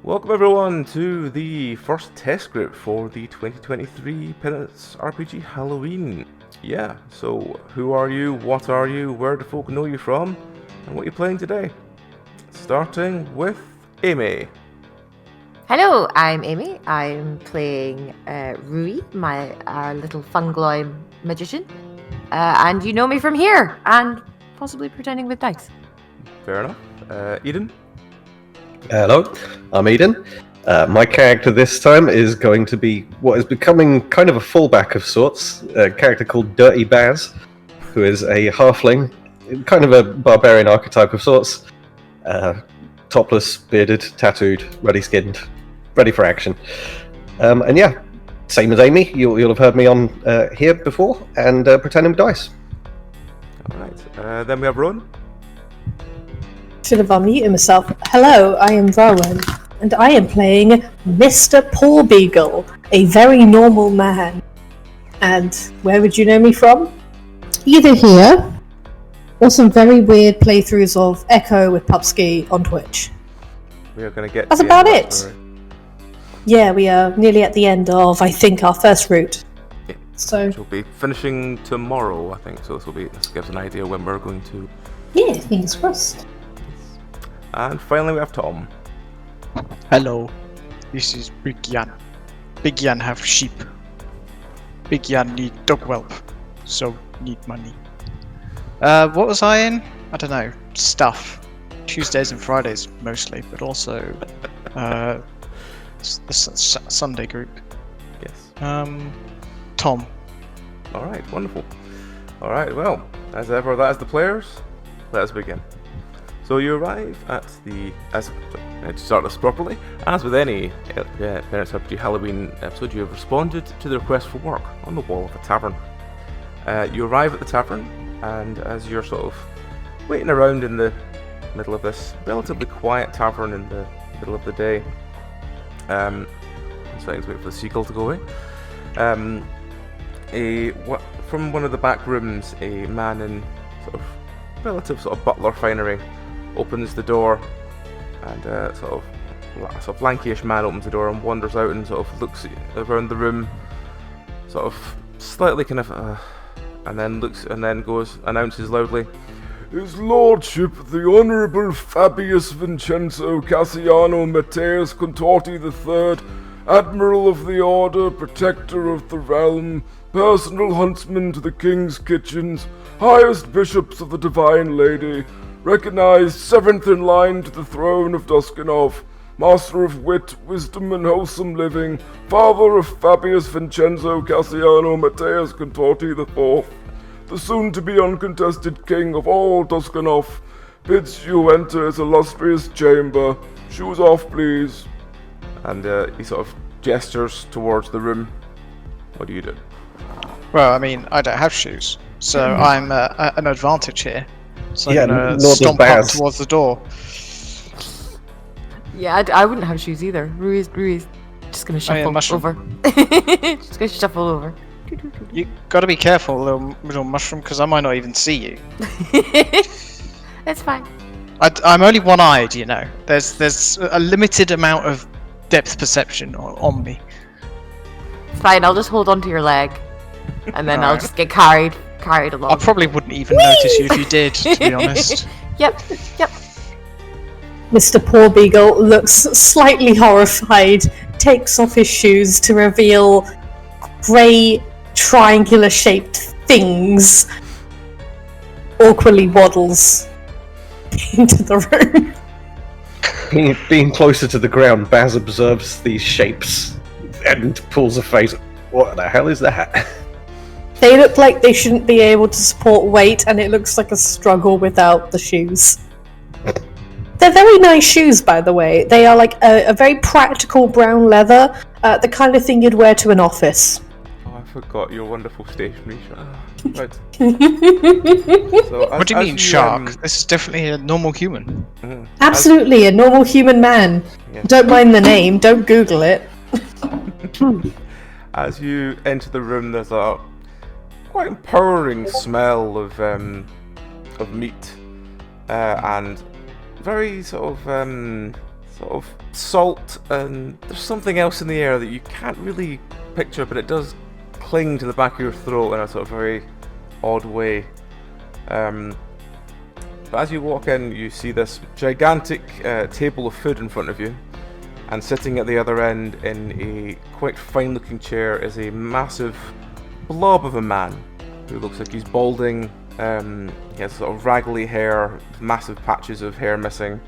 Welcome everyone to the first test group for the 2023 Penance RPG Halloween. Yeah, so who are you, what are you, where do folk know you from, and what are you playing today? Starting with Amy. Hello, I'm Amy. I'm playing Rui, my little fungloy magician. And you know me from here, and possibly pretending with dice. Fair enough. Eden? Hello, I'm Eden. My character this time is going to be what is becoming kind of a fallback of sorts, a character called Dirty Baz, who is a halfling, kind of a barbarian archetype of sorts. Topless, bearded, tattooed, ready-skinned, ready for action. And yeah, same as Amy, you'll have heard me on here before, and pretending with dice. Alright, then we have Rowan. Should have unmuted myself. Hello, I am Rowan, and I am playing Mr. Paul Beagle, a very normal man. And where would you know me from? Either here, or some very weird playthroughs of Echo with Pupski on Twitch. We are going to get That's about it. Yeah, we are nearly at the end of, I think, our first route. Yeah. So Which will be finishing tomorrow, I think, so this gives an idea when we're going to. yeah, fingers crossed. And finally we have Tom. Hello, this is Big Jan. Big Jan have sheep. Big Jan need dog whelp, so need money. What was I in? I don't know. Stuff. Tuesdays and Fridays mostly, but also the Sunday group. Yes. Tom. Alright, wonderful. Alright, well, as ever, that is the players. Let us begin. So you arrive at to start this properly, as with any Penance RPG Halloween episode, you have responded to the request for work on the wall of a tavern. You arrive at the tavern, and as you're sort of waiting around in the middle of this relatively quiet tavern in the middle of the day, I'm starting to wait for the seagull to go away. From one of the back rooms, a man in sort of relative sort of butler finery opens the door, and a sort of lanky-ish man opens the door and wanders out and sort of looks around the room, sort of slightly kind of, and then announces loudly, "His Lordship, the Honourable Fabius Vincenzo Cassiano Mateus Contorti III, Admiral of the Order, Protector of the Realm, personal huntsman to the King's Kitchens, highest bishops of the Divine Lady, recognized seventh in line to the throne of Duskanov, master of wit, wisdom, and wholesome living, father of Fabius Vincenzo Cassiano Mateus Contorti IV, the soon-to-be uncontested king of all Duskanov, bids you enter his illustrious chamber. Shoes off, please." And he sort of gestures towards the room. What do you do? Well, I mean, I don't have shoes, so I'm an advantage here. So Yeah, I'm gonna nor does stomp up Baz. towards the door. Yeah, I wouldn't have shoes either. Rui's just gonna shuffle mushroom. over. Just gonna shuffle over. You gotta be careful, little mushroom, because I might not even see you. It's fine. I'm only one-eyed, you know. There's a limited amount of depth perception on me. It's fine, I'll just hold onto your leg. And then I'll Alright. just get carried along. I probably wouldn't even notice you if you did, to be honest. Yep. Mr. Paul Beagle looks slightly horrified, takes off his shoes to reveal grey, triangular-shaped things, awkwardly waddles into the room. Being closer to the ground, Baz observes these shapes and pulls a face. What the hell is that? They look like they shouldn't be able to support weight, and it looks like a struggle without the shoes. They're very nice shoes, by the way. They are like a very practical brown leather, the kind of thing you'd wear to an office. Oh, I forgot your wonderful stationery shop. Right. What do you mean, shark? This is definitely a normal human. Absolutely, a normal human man. Yeah. Don't mind the name, don't Google it. As you enter the room, there's a quite empowering smell of meat and very sort of sort of salt, and there's something else in the air that you can't really picture, but it does cling to the back of your throat in a sort of very odd way. But as you walk in, you see this gigantic table of food in front of you, and sitting at the other end in a quite fine-looking chair is a massive blob of a man who looks like he's balding. He has sort of raggly hair, massive patches of hair missing.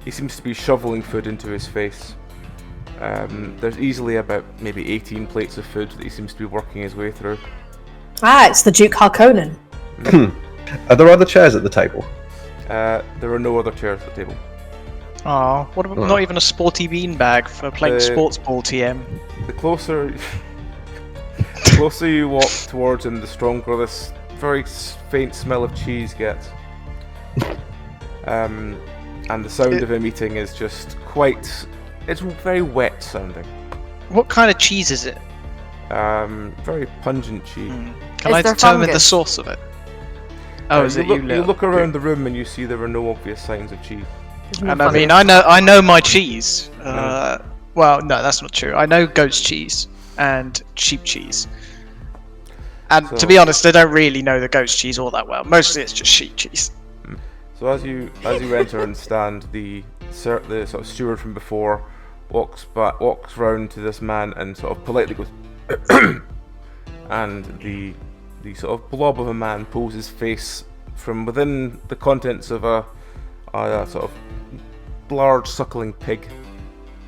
He seems to be shoveling food into his face. There's easily about maybe 18 plates of food that he seems to be working his way through. Ah, it's the Duke Harkonnen. Are there other chairs at the table? There are no other chairs at the table. Oh, what about not even a sporty beanbag for playing sports ball TM? The closer you walk towards him, the stronger this very faint smell of cheese gets. And the sound of him eating is just it's very wet sounding. What kind of cheese is it? Very pungent cheese. Can Is I there determine the fungus? source of it? Oh, is it you you look around the room and you see there are no obvious signs of cheese. And I mean, I know my cheese. Well, no, that's not true. I know goat's cheese and sheep cheese. And to be honest, I don't really know the goat's cheese all that well. Mostly it's just sheep cheese. So as you enter and stand, the sort of steward from before walks round to this man and sort of politely goes, and the sort of blob of a man pulls his face from within the contents of a sort of large suckling pig,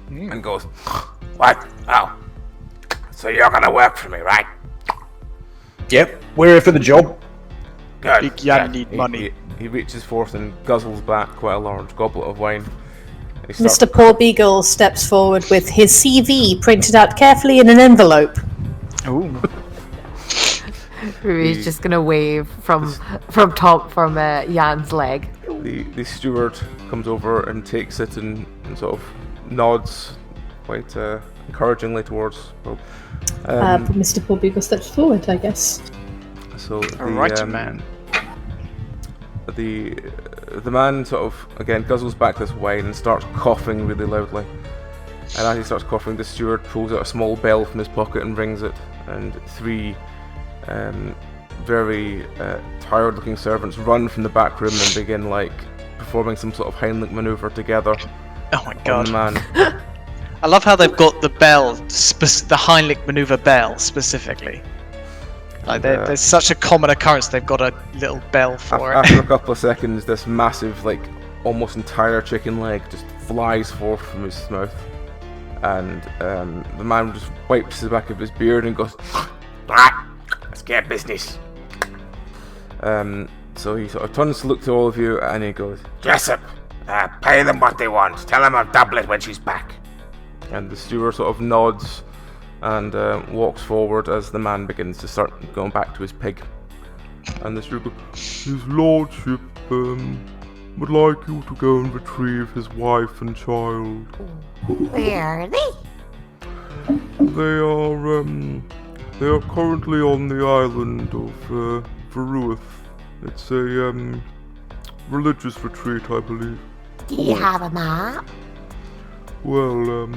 and goes, "What? Oh, so you're gonna work for me, right? Yep, we're here for the job. Good. Big Jan good." need money. He reaches forth and guzzles back quite a large goblet of wine. And he starts- Mr. Paul Beagle steps forward with his CV printed out carefully in an envelope. Ooh. Ruby's just gonna wave from Jan's leg. The steward comes over and takes it and sort of nods quite encouragingly towards Bob. But Mr. Paul Beagle steps forward, I guess. So Alright, man. The man sort of again guzzles back this wine and starts coughing really loudly. And as he starts coughing, the steward pulls out a small bell from his pocket and rings it, and three very tired-looking servants run from the back room and begin performing some sort of Heimlich maneuver together. Oh my On god. the man. I love how they've got the bell, the Heimlich maneuver bell specifically. There's such a common occurrence. They've got a little bell for it. After a couple of seconds, this massive, almost entire chicken leg just flies forth from his mouth, and the man just wipes the back of his beard and goes, "Right, let's get business." So he sort of turns to look to all of you, and he goes, "Jessup, pay them what they want. Tell them I'll double it when she's back." And the steward sort of nods and walks forward as the man begins to start going back to his pig. And the steward goes, "His lordship would like you to go and retrieve his wife and child. Where are they? They are currently on the island of Mheruath. It's a religious retreat, I believe. Do you have a map? Well,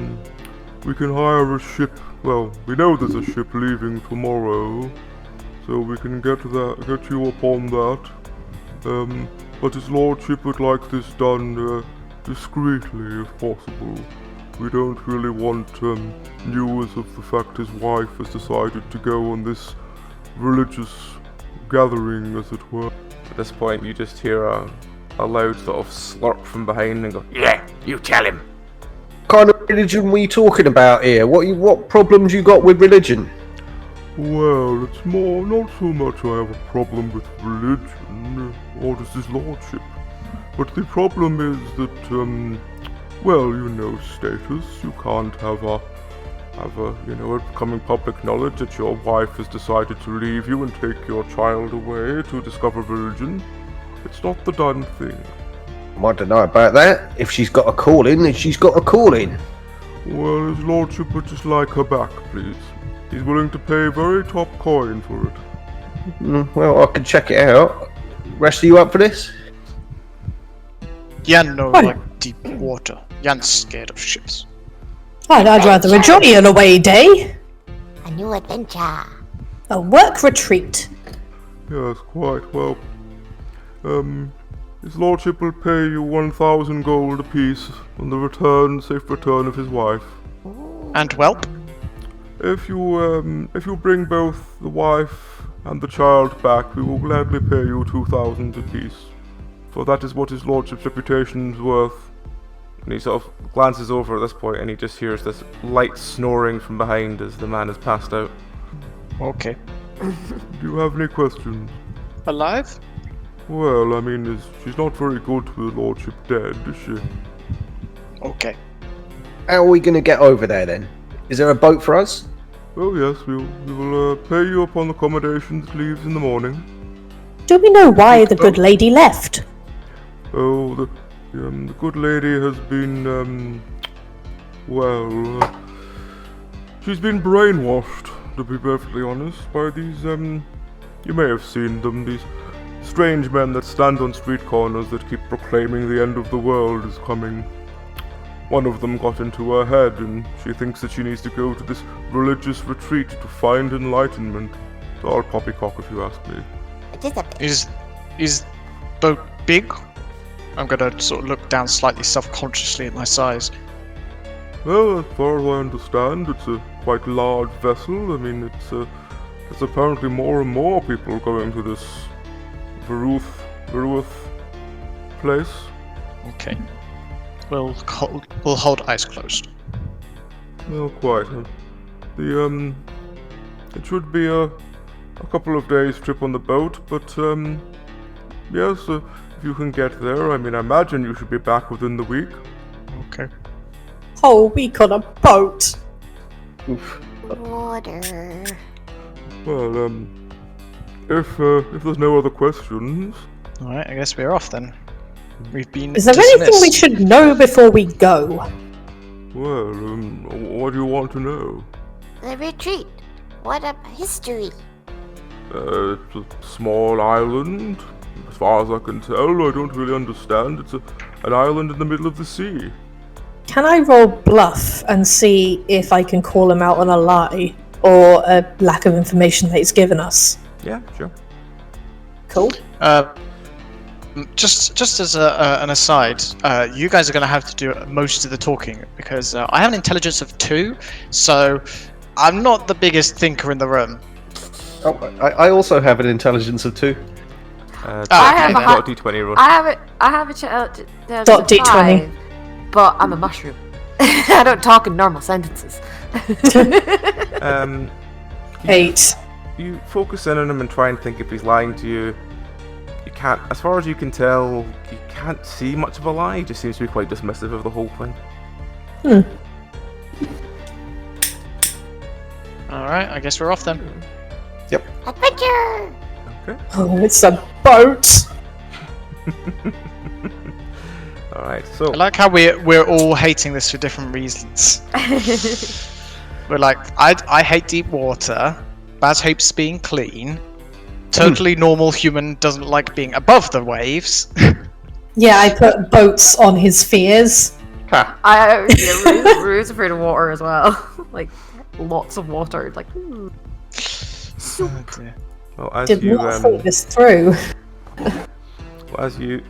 we can hire a ship. Well, we know there's a ship leaving tomorrow, so we can get you up on that. But his lordship would like this done discreetly, if possible. We don't really want news of the fact his wife has decided to go on this religious gathering, as it were." At this point, you just hear a loud sort of slurp from behind and go, "Yeah, you tell him." What kind of religion were you talking about here? What problems you got with religion? Well, it's not so much I have a problem with religion, or does his lordship. But the problem is that, status. You can't have it becoming public knowledge that your wife has decided to leave you and take your child away to discover religion. It's not the done thing. I don't know about that. If she's got a calling, then she's got a calling. Well, his lordship would just like her back, please. He's willing to pay very top coin for it. Well, I can check it out. Rest of you up for this? Jan know like deep water. Jan's scared of ships. I'd rather enjoy an away day. A new adventure. A work retreat. Yes, quite well. His lordship will pay you 1,000 gold apiece on the safe return of his wife. And whelp? If you bring both the wife and the child back, we will gladly pay you 2,000 apiece. For that is what his lordship's reputation is worth. And he sort of glances over at this point and he just hears this light snoring from behind as the man has passed out. Okay. Do you have any questions? Alive? Well, I mean, she's not very good with the lordship dead, is she? Okay. How are we going to get over there then? Is there a boat for us? Oh yes, we will pay you upon accommodation that leaves in the morning. Do we know why the good lady left? Oh, the good lady has been, she's been brainwashed, to be perfectly honest, by these, you may have seen them, these strange men that stand on street corners that keep proclaiming the end of the world is coming. One of them got into her head, and she thinks that she needs to go to this religious retreat to find enlightenment. It's all poppycock, if you ask me. It is a bit. Is boat big? I'm gonna sort of look down slightly self-consciously at my size. Well, as far as I understand, it's a quite large vessel. I mean, it's apparently more and more people going to this Mheruath place. Okay. We'll hold eyes closed. Well, quite. It should be a couple of days trip on the boat, but yes, if you can get there, I mean, I imagine you should be back within the week. Okay. Whole week on a boat. Oof. Water. Well, if there's no other questions, Alright, I guess we're off then. We've been Is there dismissed. anything we should know before we go? well, what do you want to know? The retreat. What a history. It's a small island. As far as I can tell, I don't really understand. It's an island in the middle of the sea. Can I roll bluff and see if I can call him out on a lie or a lack of information that he's given us? Yeah, sure. Cool. Just as an aside, you guys are going to have to do most of the talking because I have an intelligence of 2, so I'm not the biggest thinker in the room. Oh, I also have an intelligence of 2. I have a got a d20 roll. I have a Dot D20. But I'm a mushroom. I don't talk in normal sentences. 8. You focus in on him and try and think if he's lying to you. You can't, as far as you can tell, you can't see much of a lie. He just seems to be quite dismissive of the whole thing. Alright, I guess we're off then. Adventure. Okay. Oh, it's a boat. Alright, so I like how we're all hating this for different reasons. We're like, I hate deep water. Baz hates being clean. Totally normal human doesn't like being above the waves. Yeah, I put boats on his fears. Rue's afraid of water as well. Like, lots of water. Like, Oh, dear. well, as Did you not think this through. well, as you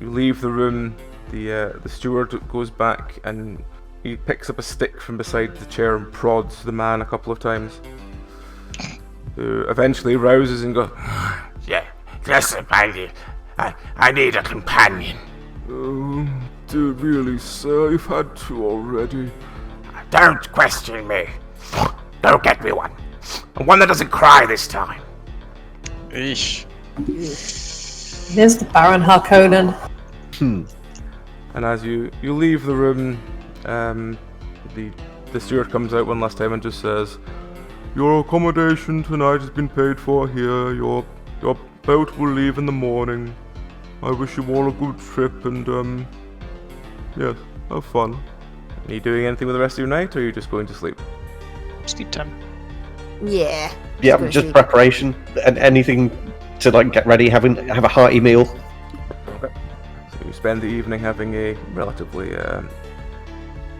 leave the room, the steward goes back and he picks up a stick from beside the chair and prods the man a couple of times. Who eventually rouses and goes, Yeah, listen, Baldy. I need a companion. Dear really, sir, you've had 2 already. Don't question me. Go get me one. And one that doesn't cry this time. Eesh. Here's the Baron Harkonnen. and as you leave the room, the steward comes out one last time and just says, Your accommodation tonight has been paid for here. Your boat will leave in the morning. I wish you all a good trip and, yes, have fun. Are you doing anything with the rest of your night, or are you just going to sleep? Sleep time. yeah. Yeah, Go just sleep. preparation and anything to like get ready, have a hearty meal. Okay. So you spend the evening having a relatively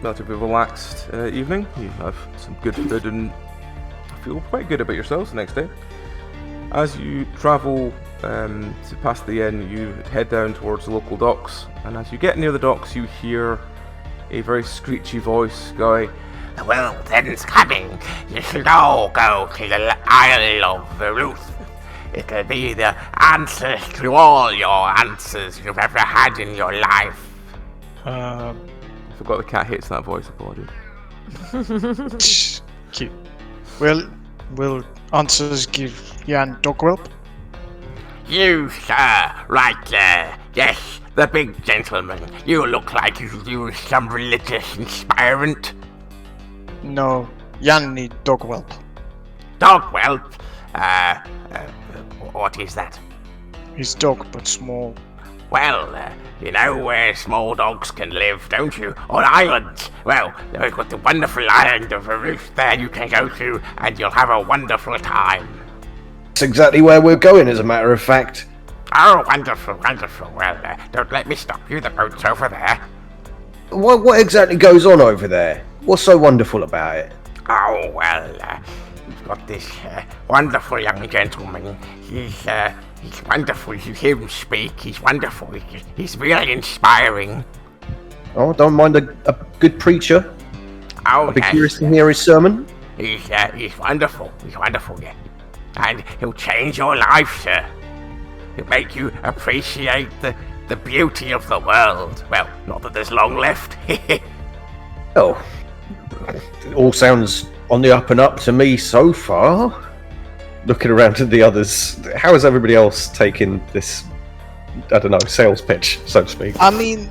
relatively relaxed evening. You have some good food and feel quite good about yourselves the next day. As you travel to past the inn, you head down towards the local docks, and as you get near the docks, you hear a very screechy voice going, The Wilton's coming. You should all go to the Isle of Mheruath. It'll be the answers to all your answers you've ever had in your life. I forgot the cat hates that voice, apologies. Cute. Will answers give Jan dog whelp? You, sir, right there. Yes, the big gentleman. You look like you use some religious inspirant. No, Jan need dog whelp. Dog whelp? What is that? He's dog but small. Well, you know where small dogs can live, don't you? On islands. Well, we've got the wonderful island of Mheruath there you can go to, and you'll have a wonderful time. That's exactly where we're going, as a matter of fact. Oh, wonderful, wonderful. Well, don't let me stop you. The boat's over there. What exactly goes on over there? What's so wonderful about it? Oh, well, we've got this wonderful young gentleman. He's wonderful. You hear him speak. He's wonderful. He's really inspiring. Oh, don't mind a good preacher. Oh, I'd be yes. curious to hear his sermon. He's wonderful. He's wonderful, yeah. And he'll change your life, sir. He'll make you appreciate the beauty of the world. Well, not that there's long left. Oh, it all sounds on the up and up to me so far. Looking around at the others, how is everybody else taking this, I don't know, sales pitch, so to speak? I mean,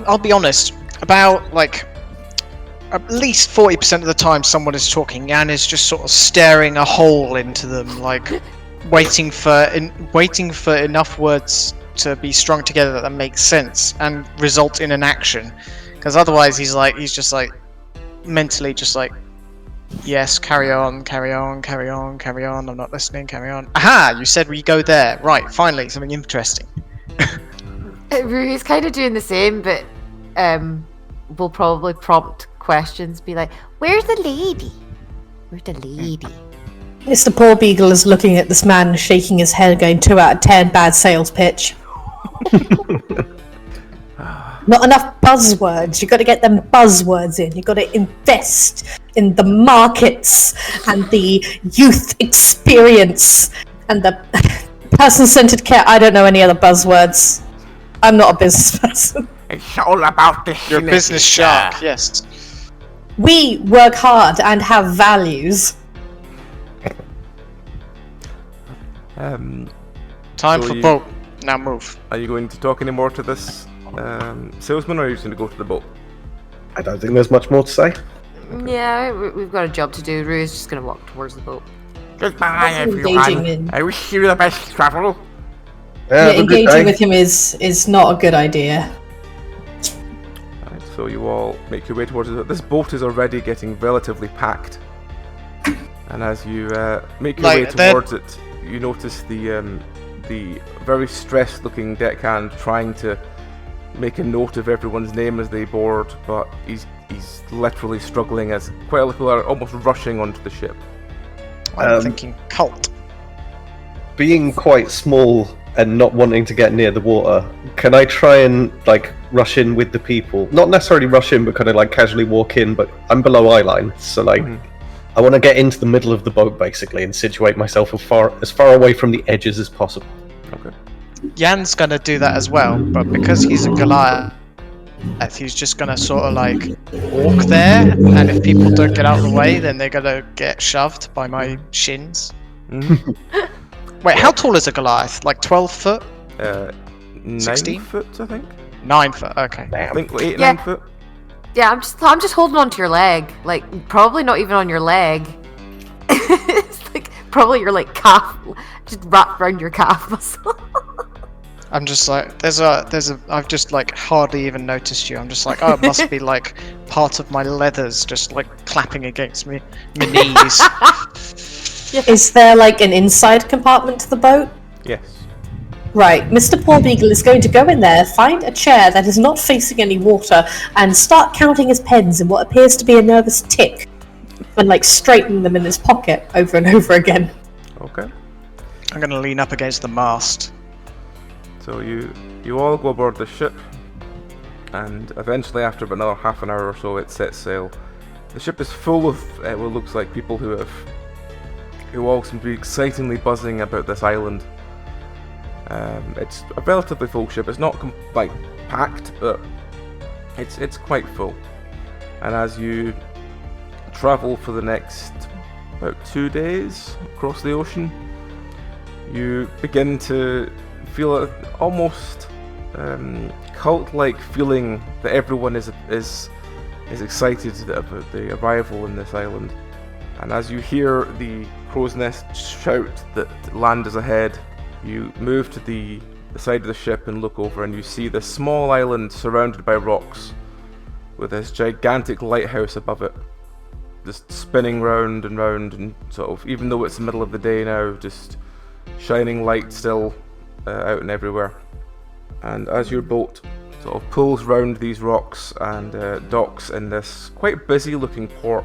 I'll be honest. About like at least 40% of the time, someone is talking, Jan is just sort of staring a hole into them, like waiting for enough words to be strung together that make sense and result in an action. Because otherwise, he's just like mentally just like, yes, carry on, carry on, carry on, carry on. I'm not listening. Carry on. Aha! You said we go there. Right. Finally, something interesting. Ruhi's kind of doing the same, but will probably prompt questions. Be like, "Where's the lady? Where's the lady?" Mr. Poor Beagle is looking at this man, shaking his head, going 2 out of 10, bad sales pitch. Not enough buzzwords. You've got to get them buzzwords in. You've got to invest in the markets and the youth experience and the person-centered care. I don't know any other buzzwords. I'm not a business person. It's all about the You're a business shark. Yes. We work hard and have values. Time So for you- boat. Now move. Are you going to talk any more to this salesman, or are you just going to go to the boat? I don't think there's much more to say. Yeah, we've got a job to do. Ruhi's just gonna walk towards the boat. Goodbye, What's engaging everyone. in- I wish you the best travel. Yeah, Have a good engaging day. with him is not a good idea. Right, so you all make your way towards it. This boat is already getting relatively packed, and as you make your way Like, they're- towards it, you notice the very stressed-looking deckhand trying to make a note of everyone's name as they board, but he's literally struggling as quite a little are almost rushing onto the ship. I'm thinking cult. Being quite small and not wanting to get near the water, can I try and like rush in with the people? Not necessarily rush in, but kind of like casually walk in. But I'm below eye line, so like I want to get into the middle of the boat basically and situate myself as far away from the edges as possible. Okay. Jan's gonna do that as well, but because he's a Goliath, he's just gonna sort of like walk there, and if people don't get out of the way, then they're gonna get shoved by my shins. Wait, how tall is a Goliath? Like 12 foot? 9 16? foot, I think. 9 foot, okay. I think 8, Yeah. 9 foot. Yeah, I'm just holding on to your leg. Like, probably not even on your leg. It's like probably your like calf, just wrapped around your calf muscle. I'm just like, I've just like hardly even noticed you. I'm just like, oh, it must be like part of my leathers just like clapping against my knees. Is there like an inside compartment to the boat? Yes. Right, Mr. Porbeagle is going to go in there, find a chair that is not facing any water, and start counting his pens in what appears to be a nervous tick, and like straighten them in his pocket over and over again. Okay. I'm gonna lean up against the mast. So you all go aboard the ship, and eventually, after about another half an hour or so, it sets sail. The ship is full of what looks like people who all seem to be excitingly buzzing about this island. It's a relatively full ship. It's not packed, but it's quite full. And as you travel for the next about 2 days across the ocean, you begin to feel almost cult-like feeling that everyone is excited about the arrival in this island. And as you hear the crow's nest shout that land is ahead, you move to the side of the ship and look over, and you see this small island surrounded by rocks with this gigantic lighthouse above it, just spinning round and round, and sort of, even though it's the middle of the day now, just shining light still out and everywhere. And as your boat sort of pulls round these rocks and docks in this quite busy looking port,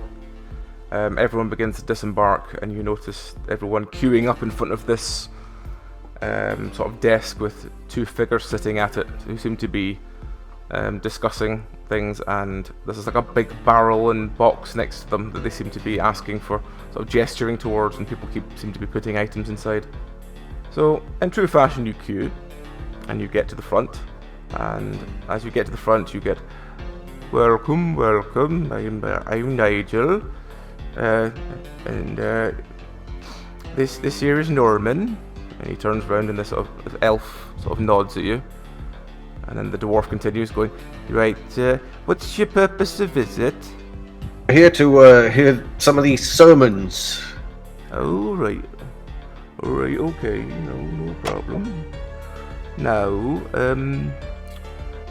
everyone begins to disembark, and you notice everyone queuing up in front of this sort of desk with two figures sitting at it who seem to be discussing things, and there's like a big barrel and box next to them that they seem to be asking for, sort of gesturing towards, and people seem to be putting items inside. So in true fashion, you queue and you get to the front, and as you get to the front you get welcome, I'm Nigel, and this here is Norman. And he turns around and this sort of elf sort of nods at you. And then the dwarf continues going, right, what's your purpose of visit? Here to hear some of these sermons. Oh, right. Alright, okay, no problem. Now,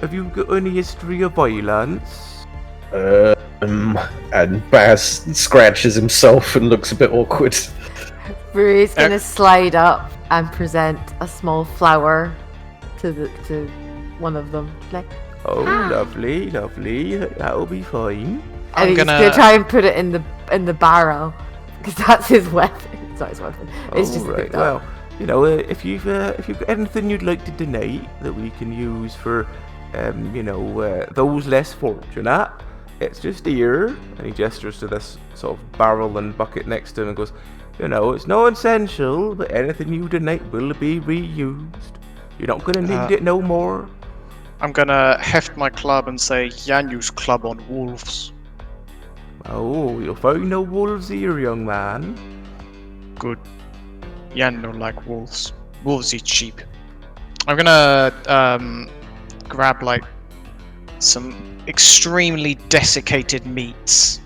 have you got any history of violence? And Baz scratches himself and looks a bit awkward. Rui's gonna slide up and present a small flower to one of them. Like, Oh, lovely, that'll be fine. and he's gonna try and put it in the barrel because that's his weapon. It's not his weapon. It's just right, well, if you've got anything you'd like to donate that we can use for, those less fortunate, it's just here. And he gestures to this sort of barrel and bucket next to him and goes, it's not essential, but anything you donate will be reused. You're not gonna need it no more. I'm gonna heft my club and say, Yanu's club on wolves. Oh, you'll find no wolves here, young man. Good. Yan don't like wolves. Wolves eat sheep. I'm gonna grab like some extremely desiccated meats.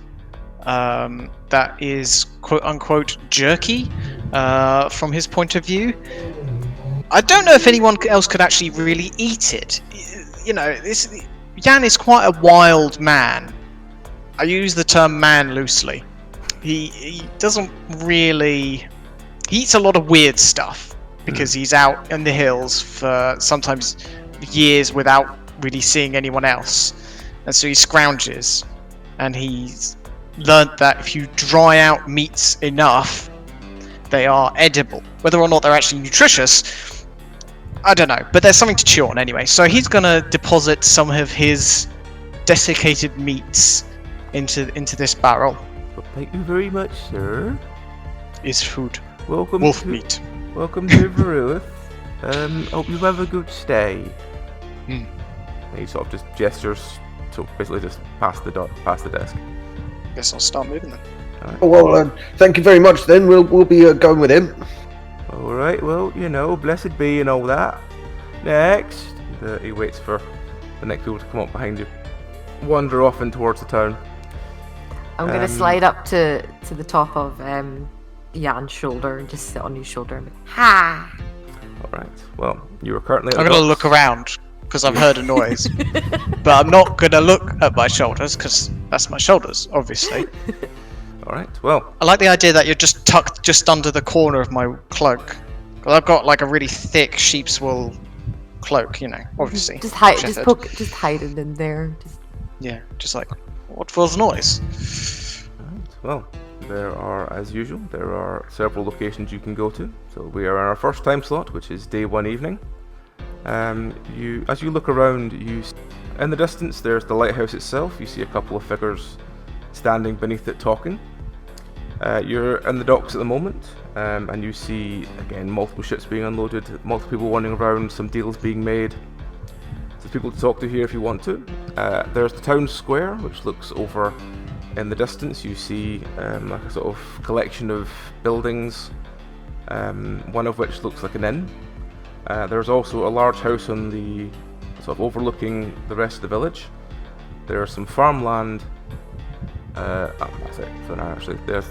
That is quote unquote jerky from his point of view. I don't know if anyone else could actually really eat it. Yan is quite a wild man. I use the term man loosely. He doesn't really... He eats a lot of weird stuff because he's out in the hills for sometimes years without really seeing anyone else. And so he scrounges, and he's learned that if you dry out meats enough, they are edible. Whether or not they're actually nutritious, I don't know, but there's something to chew on anyway. So he's gonna deposit some of his desiccated meats into this barrel. Well, thank you very much, sir. Is food. Welcome Wolf to meat. Welcome to Mheruath. Hope you have a good stay. And he sort of just gestures to basically just past the desk. Guess I'll start moving then. Right. Well, thank you very much then. We'll be going with him. Alright, well, blessed be and all that. Next! He waits for the next people to come up behind you. Wander off in towards the town. I'm gonna slide up to the top of Jan's shoulder and just sit on his shoulder and be, ha! Alright, well, you are currently I'm gonna look around because I've heard a noise, but I'm not gonna look at my shoulders because that's my shoulders, obviously. Alright, well. I like the idea that you're just tucked just under the corner of my cloak. 'Cause I've got like a really thick sheep's wool cloak, obviously. Just hide. shepherd. Just hide it in there. Yeah, just like, what was the noise? Well, there are, as usual, there are several locations you can go to. So we are in our first time slot, which is day 1 evening. As you look around, in the distance there's the lighthouse itself. You see a couple of figures standing beneath it talking. You're in the docks at the moment, and you see, again, multiple ships being unloaded, multiple people wandering around, some deals being made. There's people to talk to here if you want to. There's the town square, which looks over in the distance. You see like a sort of collection of buildings, one of which looks like an inn. There's also a large house on the sort of overlooking the rest of the village. There's some farmland. That's it for now, actually. There's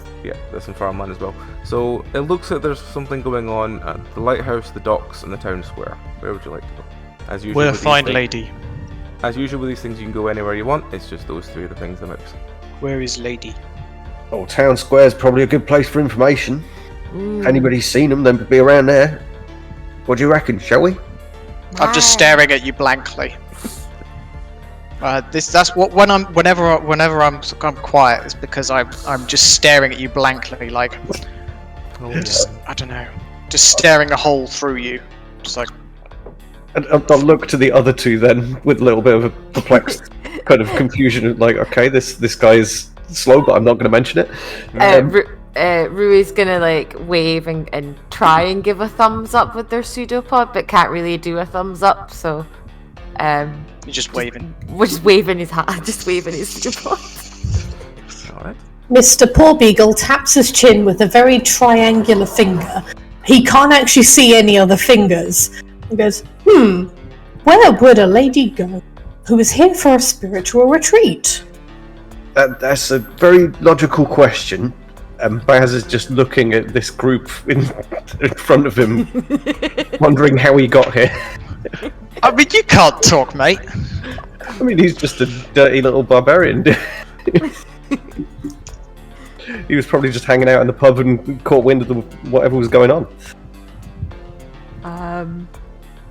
some farmland as well. So it looks like there's something going on at the lighthouse, the docks, and the town square. Where would you like to go? As usual, We're with these fine, things- lady. As usual with these things, you can go anywhere you want. It's just those three are the things that matters. Where is lady? Oh, town square's probably a good place for information. If anybody's seen them, then be around there. What do you reckon? Shall we? I'm just staring at you blankly. That's what whenever I'm quiet is because I'm just staring at you blankly, like I don't know, just staring a hole through you, just like. And I'll look to the other two then with a little bit of a perplexed kind of confusion. Like, okay, this guy is slow, but I'm not going to mention it. Rui's gonna like wave and try and give a thumbs up with their pseudopod, but can't really do a thumbs up, so You're just waving. we're just waving his hand, just waving his pseudopod. Alright. Mr. Porbeagle taps his chin with a very triangular finger. He can't actually see any other fingers. He goes, where would a lady go who is here for a spiritual retreat? That's a very logical question. And Baz is just looking at this group in front of him, wondering how he got here. I mean, you can't talk, mate. I mean, he's just a dirty little barbarian. He was probably just hanging out in the pub and caught wind of whatever was going on.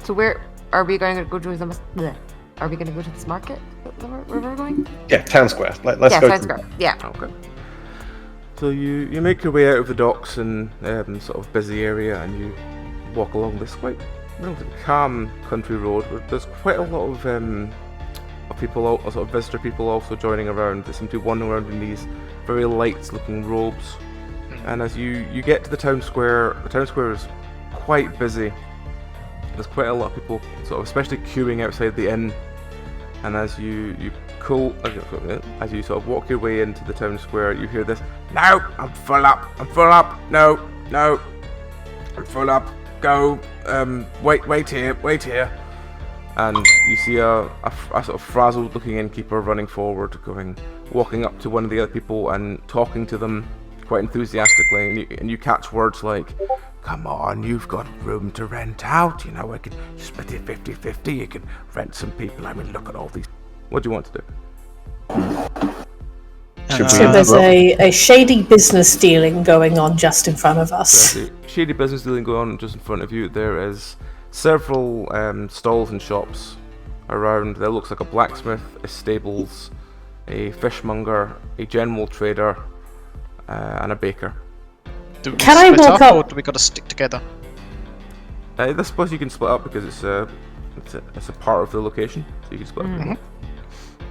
So where are we going to go to Are we going to go to this market where we're going? Yeah, town square. Let's yeah, go. sounds great. Yeah. Okay. So you make your way out of the docks and sort of busy area, and you walk along this quite relatively calm country road where there's quite a lot of people, sort of visitor people, also joining around. They seem to be wandering around in these very light-looking robes. And as you get to the town square is quite busy. There's quite a lot of people, sort of, especially queuing outside the inn. And as you sort of walk your way into the town square, you hear this: No, I'm full up. No, I'm full up. Go. Wait here. And you see a sort of frazzled-looking innkeeper running forward, walking up to one of the other people and talking to them quite enthusiastically. And you catch words like, Come on, you've got room to rent out. I can split it 50-50. You can rent some people. I mean, look at all these. what do you want to do? So there's a shady business dealing going on just in front of us. There's a shady business dealing going on just in front of you. There is several stalls and shops around. There looks like a blacksmith, a stables, a fishmonger, a general trader, and a baker. Do we Can I split walk up, up- or do we got to stick together? I suppose you can split up because it's a part of the location, so you can split up.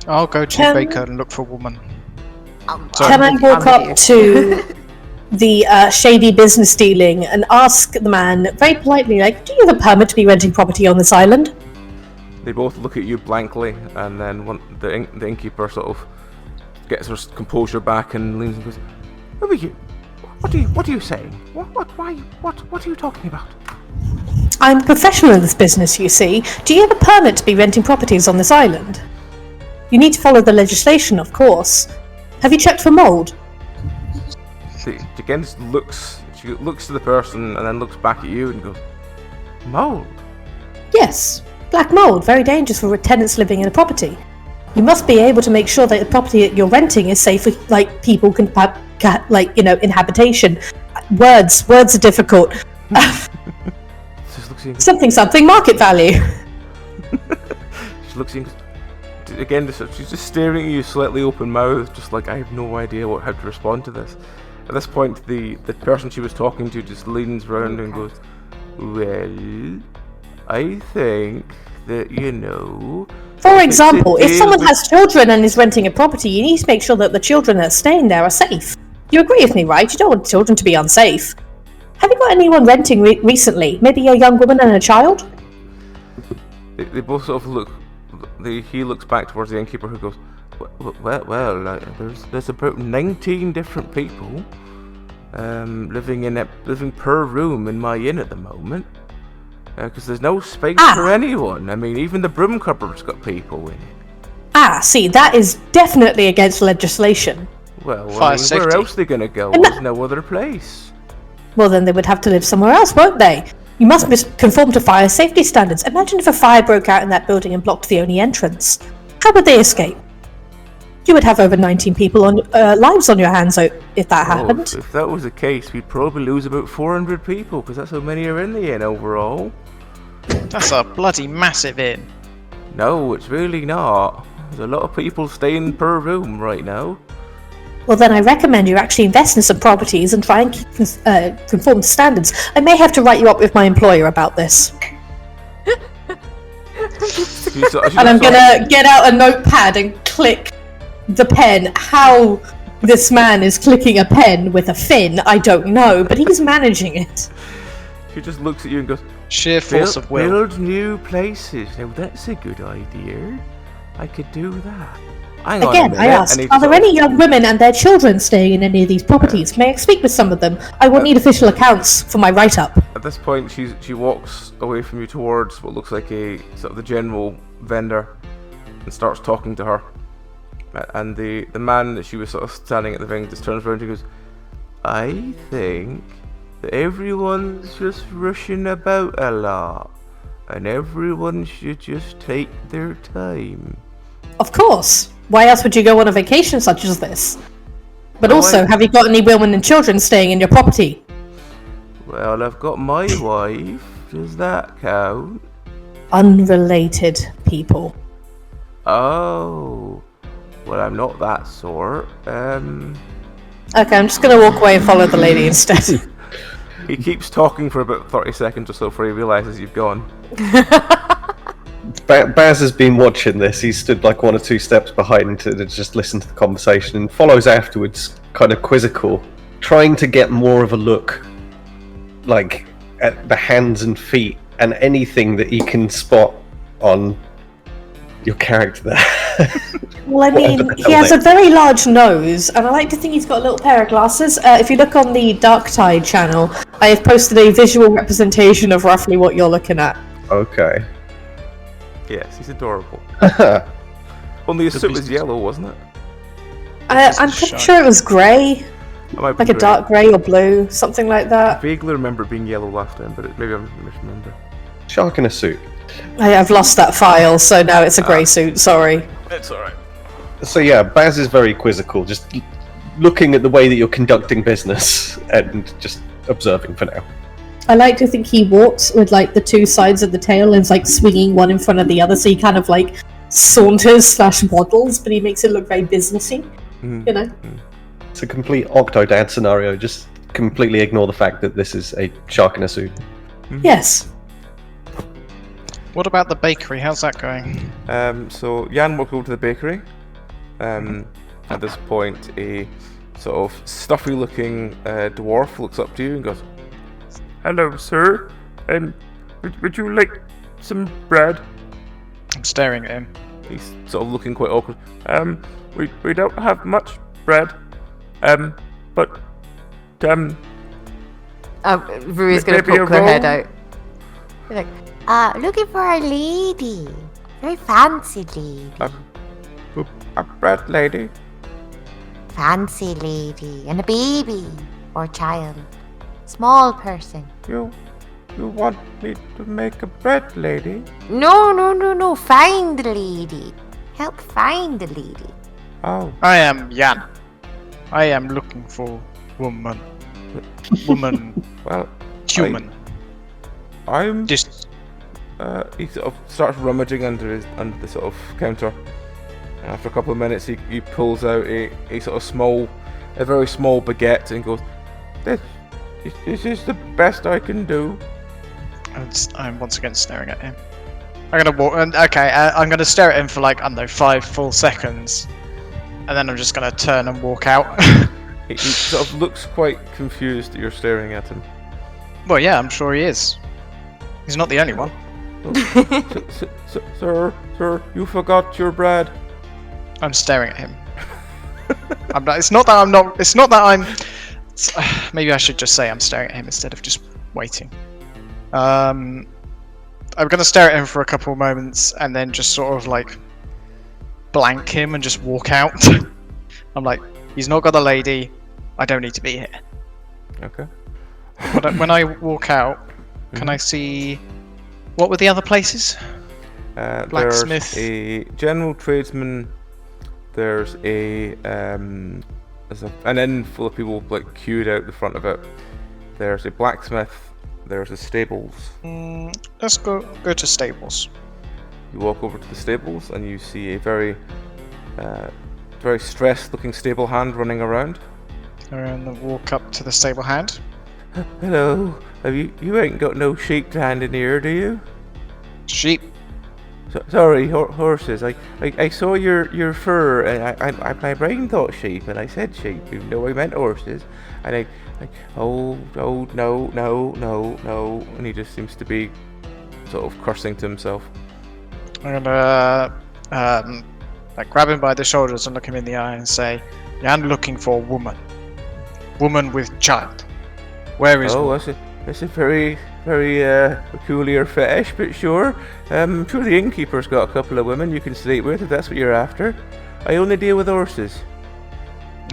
I'll go to Can- Baker and look for a woman. Can I walk up to the shady business dealing and ask the man very politely, like, do you have a permit to be renting property on this island? They both look at you blankly, and then the innkeeper sort of gets her composure back and leans and goes, Who are you? What are you saying? What are you talking about? I'm a professional in this business, you see. Do you have a permit to be renting properties on this island? You need to follow the legislation, of course. Have you checked for mould? She again just looks to the person and then looks back at you and goes, Mold? Yes. Black mould, very dangerous for tenants living in a property. You must be able to make sure that the property that you're renting is safe for, people can, inhabitation. Words are difficult. Just looks at you. Something market value. She looks at you. Again, she's just staring at you, slightly open mouthed, just like I have no idea how to respond to this. At this point, the person she was talking to just leans round and goes, "Well, I think that For example, if someone has children and is renting a property, you need to make sure that the children that are staying there are safe. You agree with me, right? You don't want children to be unsafe. Have you got anyone renting recently? Maybe a young woman and a child?" They both sort of look. He looks back towards the innkeeper, who goes, "Well, there's about 19 different people living per room in my inn at the moment, because there's no space for anyone. I mean, even the broom cupboard's got people in it." See, that is definitely against legislation. Well, Fire where else are they going to go? There's no other place. Well, then they would have to live somewhere else, won't they? You must conform to fire safety standards. Imagine if a fire broke out in that building and blocked the only entrance. How would they escape? You would have over 19 people lives on your hands if that happened. If that was the case, we'd probably lose about 400 people, because that's how many are in the inn overall. That's a bloody massive inn. No, it's really not. There's a lot of people staying per room right now. Well, then I recommend you actually invest in some properties and try and conform to standards. I may have to write you up with my employer about this. And I'm gonna get out a notepad and click the pen. How this man is clicking a pen with a fin, I don't know, but he's managing it. She just looks at you and goes, Sheer force of will. Build new places. Now that's a good idea. I could do that. Hang on a Again, minute. I asked, are there any young women and their children staying in any of these properties? May I speak with some of them? I will need official accounts for my write-up. At this point, she walks away from you towards what looks like a sort of the general vendor, and starts talking to her. And the man that she was sort of standing at the thing just turns around and goes, "I think that everyone's just rushing about a lot, and everyone should just take their time." Of course. Why else would you go on a vacation such as this? But also, have you got any women and children staying in your property? Well, I've got my wife. Does that count? Unrelated people. Oh. Well, I'm not that sort. Okay, I'm just going to walk away and follow the lady instead. He keeps talking for about 30 seconds or so before he realises you've gone. Baz has been watching this. He stood like 1 or 2 steps behind to just listen to the conversation and follows afterwards, kind of quizzical, trying to get more of a look like at the hands and feet and anything that he can spot on your character there. Well, I mean, he has a very large nose, and I like to think he's got a little pair of glasses. If you look on the Dark Tide channel, I have posted a visual representation of roughly what you're looking at. Okay. Yes, he's adorable. Only his suit was yellow, wasn't it? I'm pretty sure it was grey. Like a dark grey or blue, something like I that. vaguely remember it being yellow last time, but maybe I misremember. Shark in a suit. I've lost that file, so now it's a grey suit, sorry. It's alright. So yeah, Baz is very quizzical, just looking at the way that you're conducting business and just observing for now. I like to think he walks with like the 2 sides of the tail and is like swinging one in front of the other, so he kind of like saunters / waddles, but he makes it look very businessy, you know? It's a complete Octodad scenario, just completely ignore the fact that this is a shark in a suit. Yes. What about the bakery? How's that going? So Jan walks over to the bakery. At this point, a sort of stuffy-looking dwarf looks up to you and goes, "Hello, sir. Would you like some bread?" I'm staring at him. He's sort of looking quite awkward. We don't have much bread. But Rui's gonna maybe a poke her head roll? out. You're like, Looking for a lady. Very fancy lady. a bread lady. Fancy lady. And a baby. Or child. Small person. You want me to make a bread lady? No. Find the lady. Help find the lady. Oh, I am Jan. I am looking for woman. well, Human. I'm. Just He sort of starts rummaging under the sort of counter. And after a couple of minutes, he pulls out a very small baguette and goes, "This is the best I can do." I'm once again staring at him. I'm gonna walk. Okay, I'm gonna stare at him for like, I don't know, 5 full seconds, and then I'm just gonna turn and walk out. He sort of looks quite confused that you're staring at him. Well, yeah, I'm sure he is. He's not the only one. Sir, you forgot your bread. I'm staring at him. I'm not. It's not that I'm not. It's not that I'm. Maybe I should just say I'm staring at him instead of just waiting. I'm gonna stare at him for a couple of moments and then just sort of like blank him and just walk out. I'm like, he's not got a lady. I don't need to be here. Okay. When I walk out, can I see what were the other places? Blacksmith. There's a general tradesman. There's an inn full of people like queued out the front of it. There's a blacksmith. There's a stables. Let's go to stables. You walk over to the stables and you see a very stressed-looking stable hand running around. And walk up to the stable hand. Hello. You ain't got no sheep to hand in here, do you? Sheep. Sorry, horses. I saw your fur, and my brain thought sheep, and I said sheep, even though I meant horses. And oh no, and he just seems to be sort of cursing to himself. I'm gonna grab him by the shoulders and look him in the eye and say, "I'm looking for a woman with child. Where is?" Oh, that's a very peculiar fetish, but sure. I'm sure the innkeeper's got a couple of women you can sleep with if that's what you're after. I only deal with horses.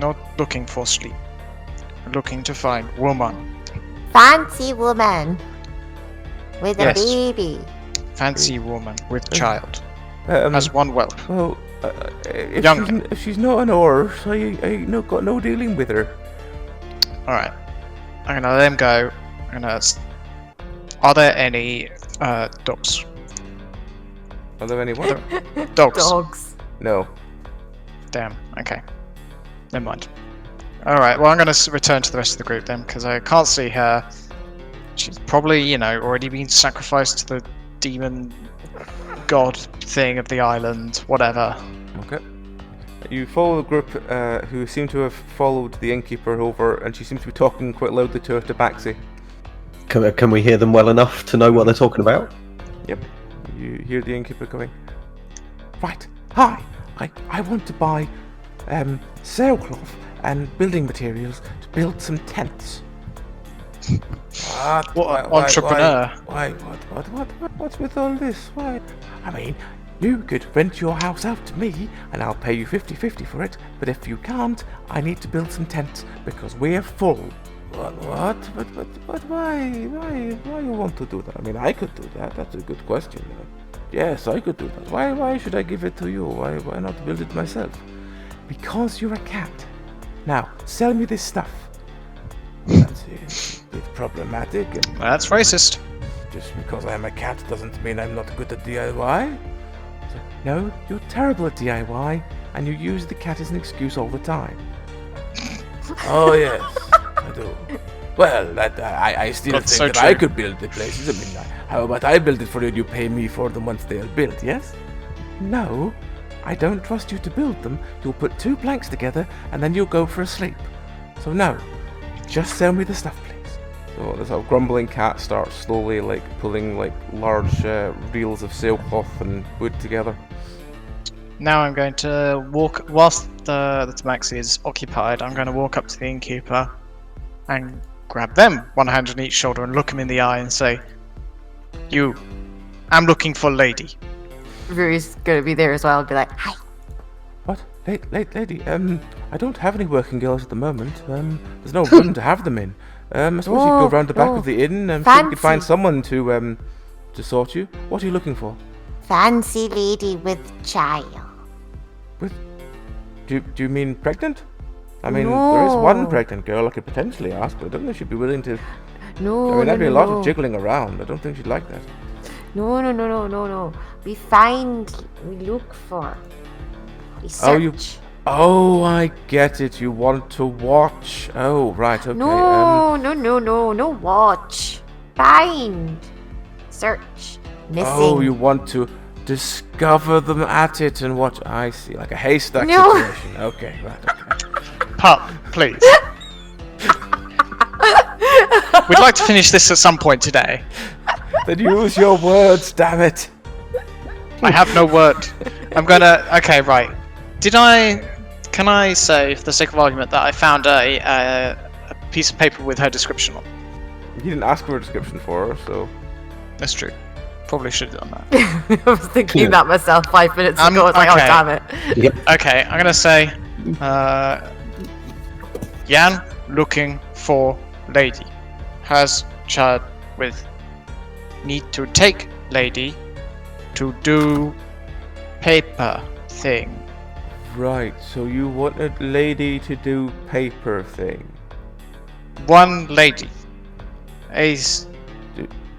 Not looking for sleep. Looking to find woman. Fancy woman. With Yes. a baby. Fancy woman with child. Um, Has one whelp. Well, Young. if she's not an horse, I got no dealing with her. Alright. I'm gonna let him go. Are there any dogs? Are there any what? Dogs. Dogs. No. Damn. Okay. Never mind. Alright, well I'm gonna return to the rest of the group then, because I can't see her. She's probably, already been sacrificed to the demon god thing of the island, whatever. Okay. You follow the group who seem to have followed the innkeeper over, and she seems to be talking quite loudly to her tabaxi. Can we hear them well enough to know what they're talking about? Yep. You hear the innkeeper going, "Right, hi, I want to buy sailcloth and building materials to build some tents." What entrepreneur? What's with all this? Why? I mean, you could rent your house out to me and I'll pay you 50-50 for it, but if you can't, I need to build some tents because we're full. What? But why you want to do that? I mean, I could do that. That's a good question. Yes, I could do that. Why should I give it to you? Why not build it myself? Because you're a cat. Now, sell me this stuff. That's a bit problematic. And That's racist. just because I'm a cat doesn't mean I'm not good at DIY. So, no, you're terrible at DIY, and you use the cat as an excuse all the time. Oh yes, I do. Well, I still That's think so that I true. could build the places. I mean, how about I build it for you and you pay me for them once they are built, yes? No, I don't trust you to build them. You'll put 2 planks together and then you'll go for a sleep. So no, just sell me the stuff, please. So this sort of grumbling cat starts slowly pulling large reels of sailcloth and wood together. Now I'm going to walk, whilst the tabaxi is occupied, I'm going to walk up to the innkeeper and grab them, one hand on each shoulder, and look him in the eye and say, "You, I'm looking for lady." Rui's gonna be there as well and be like, "Hi." What? Lady, I don't have any working girls at the moment. There's no room to have them in. I suppose you could go round the back of the inn and see if you could find Fancy. someone to sort you. What are you looking for? Fancy lady with child. Do you mean pregnant? I mean, there is one No. pregnant girl I could potentially ask, but I don't know if she'd be willing to No, I mean, that'd be no, a lot no. of jiggling around. I don't think she'd like that. No. We find, we look for. We search. Oh, Oh, I get it. You want to watch. Oh, right. Okay. No, watch. Find. Search. Missing. Oh, you want to discover them at it and watch. I see, like a haystack No. situation. Okay, right. Okay. Pup, please. We'd like to finish this at some point today. Then use your words, damn it. I have no word. I'm gonna. Okay, right. Can I say, for the sake of argument, that I found a piece of paper with her description on? You didn't ask for a description for her, so. That's true. Probably should have done that. I was thinking that myself 5 minutes ago. I was like, okay. oh, damn it. Okay, I'm gonna say, Jan looking for lady, has child with, need to take lady to do paper thing. Right, so you wanted lady to do paper thing. One lady. Ace.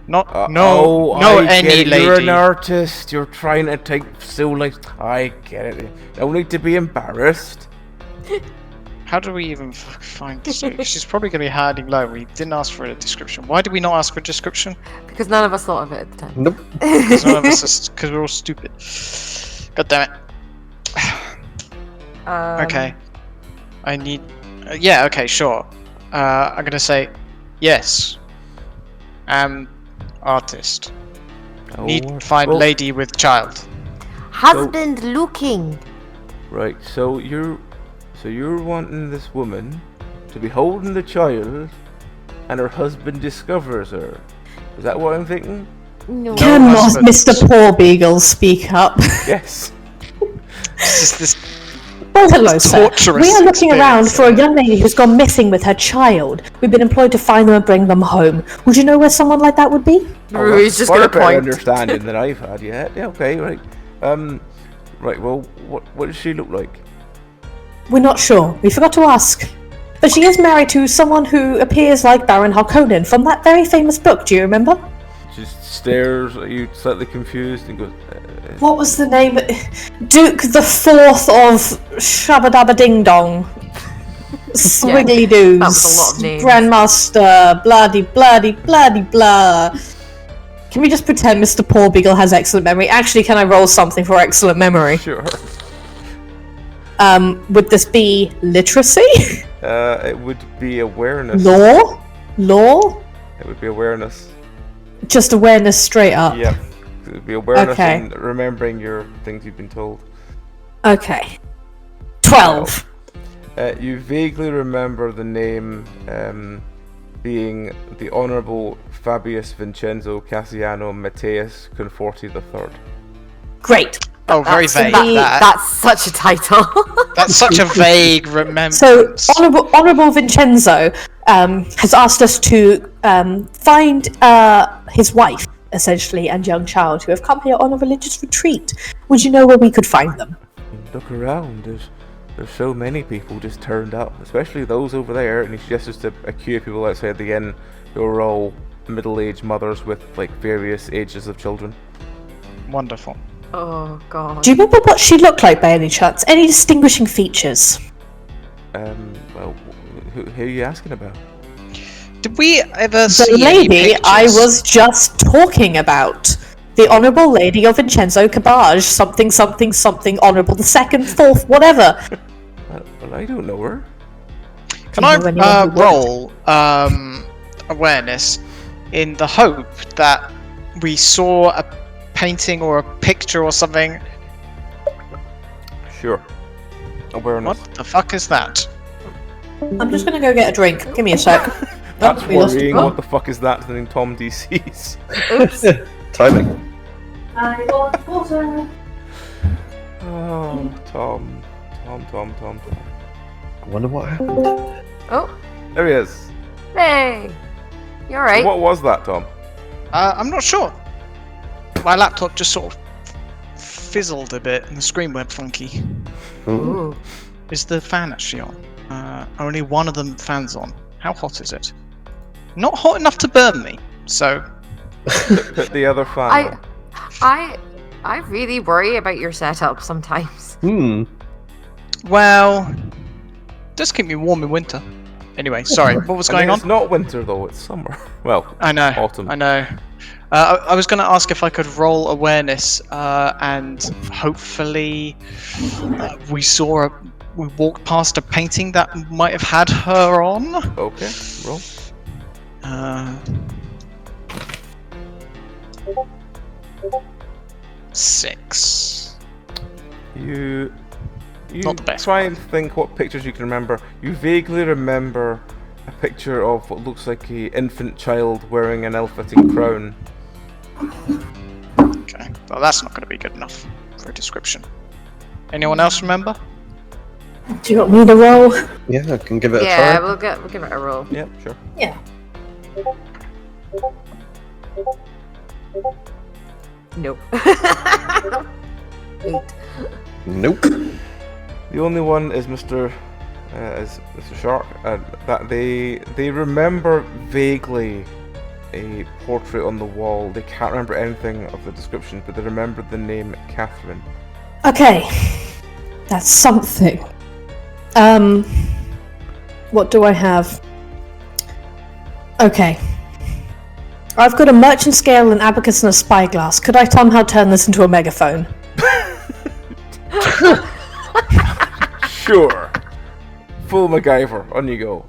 Not I any get it. lady. You're an artist. You're trying to take so like. I get it. No need to be embarrassed. How do we even find this? She's probably going to be hiding low. We didn't ask for a description. Why did we not ask for a description? Because none of us thought of it at the time. Nope. Because none of us, because we're all stupid. God damn it. Okay. I need. Yeah. Okay. Sure. I'm gonna say yes. Artist. Need Oh, find well, lady with child. Husband looking. Right, so you're wanting this woman to be holding the child, and her husband discovers her. Is that what I'm thinking? No. Cannot husband. Mr. Poor Beagle speak up? Yes. This Well, hello, sir. torturous We are looking around experience. for a young lady who's gone missing with her child. We've been employed to find them and bring them home. Would you know where someone like that would be? Rui's just Far gonna better point. understanding than I've had. Yeah. Okay. Right. Right. Well, what does she look like? We're not sure. We forgot to ask. But she is married to someone who appears like Baron Harkonnen from that very famous book. Do you remember? She just stares at you, slightly confused, and goes. What was the name? Duke the Fourth of Shabba Dabba Ding Dong. Swiggly Doos. that was a lot of names. Grandmaster. Bloody blah. Can we just pretend Mr. Poor Beagle has excellent memory? Actually, can I roll something for excellent memory? Sure. Would this be literacy? It would be awareness. Law? It would be awareness. Just awareness straight up. Yep. It would be awareness Okay. and remembering your things you've been told. Okay. 12. You vaguely remember the name being the Honourable Fabius Vincenzo Cassiano Matteus Conforti III. Great. Oh, very vague. That's such a title. That's such a vague remembrance. So, Honourable Vincenzo has asked us to find his wife, essentially, and young child who have come here on a religious retreat. Would you know where we could find them? Look around, there's so many people just turned up, especially those over there, and he gestures to a queue of people outside the inn who are all middle-aged mothers with like various ages of children. Wonderful. Oh god. Do you remember what she looked like by any chance? Any distinguishing features? Well, who are you asking about? Did we ever see The any lady I pictures? was just talking about. The Honourable Lady of Vincenzo Cabage, something Honourable the Second, Fourth, whatever. Well, I don't know her. Can Do you know anyone I who would? roll awareness in the hope that we saw a painting or a picture or something? Sure. Awareness. What the fuck is that? I'm just gonna go get a drink. Give me a sec. That's we lost worrying. it. What the fuck is that? Then Tom DC's. Oops. Timing. I want water. Oh, Tom. I wonder what happened. Oh, There he is. hey. You alright? What was that, Tom? I'm not sure. My laptop just sort of fizzled a bit and the screen went funky. Ooh. Is the fan actually on? Only one of the fans on. How hot is it? not hot enough to burn me. So Put the other fan on. I really worry about your setup sometimes. well, just keep me warm in winter. Anyway, sorry. What was going on? It's not winter though, it's summer. Well, I know. autumn. I know. I was going to ask if I could roll awareness, and hopefully we walked past a painting that might have had her on. Okay, roll. 6. You Not the best try and think what pictures you can remember. You vaguely remember a picture of what looks like an infant child wearing an ill-fitting crown. Okay, well that's not going to be good enough for a description. Anyone else remember? Do you want me to roll? Yeah, I can give it a Yeah, try. we'll give it a roll. Yep, sure. Yeah. Nope. 8. Nope. The only one is Mr. Shark. That they remember vaguely a portrait on the wall. They can't remember anything of the description, but they remember the name Catherine. Okay. That's something. What do I have? Okay. I've got a merchant scale, an abacus, and a spyglass. Could I somehow turn this into a megaphone? Sure. Full MacGyver. On you go.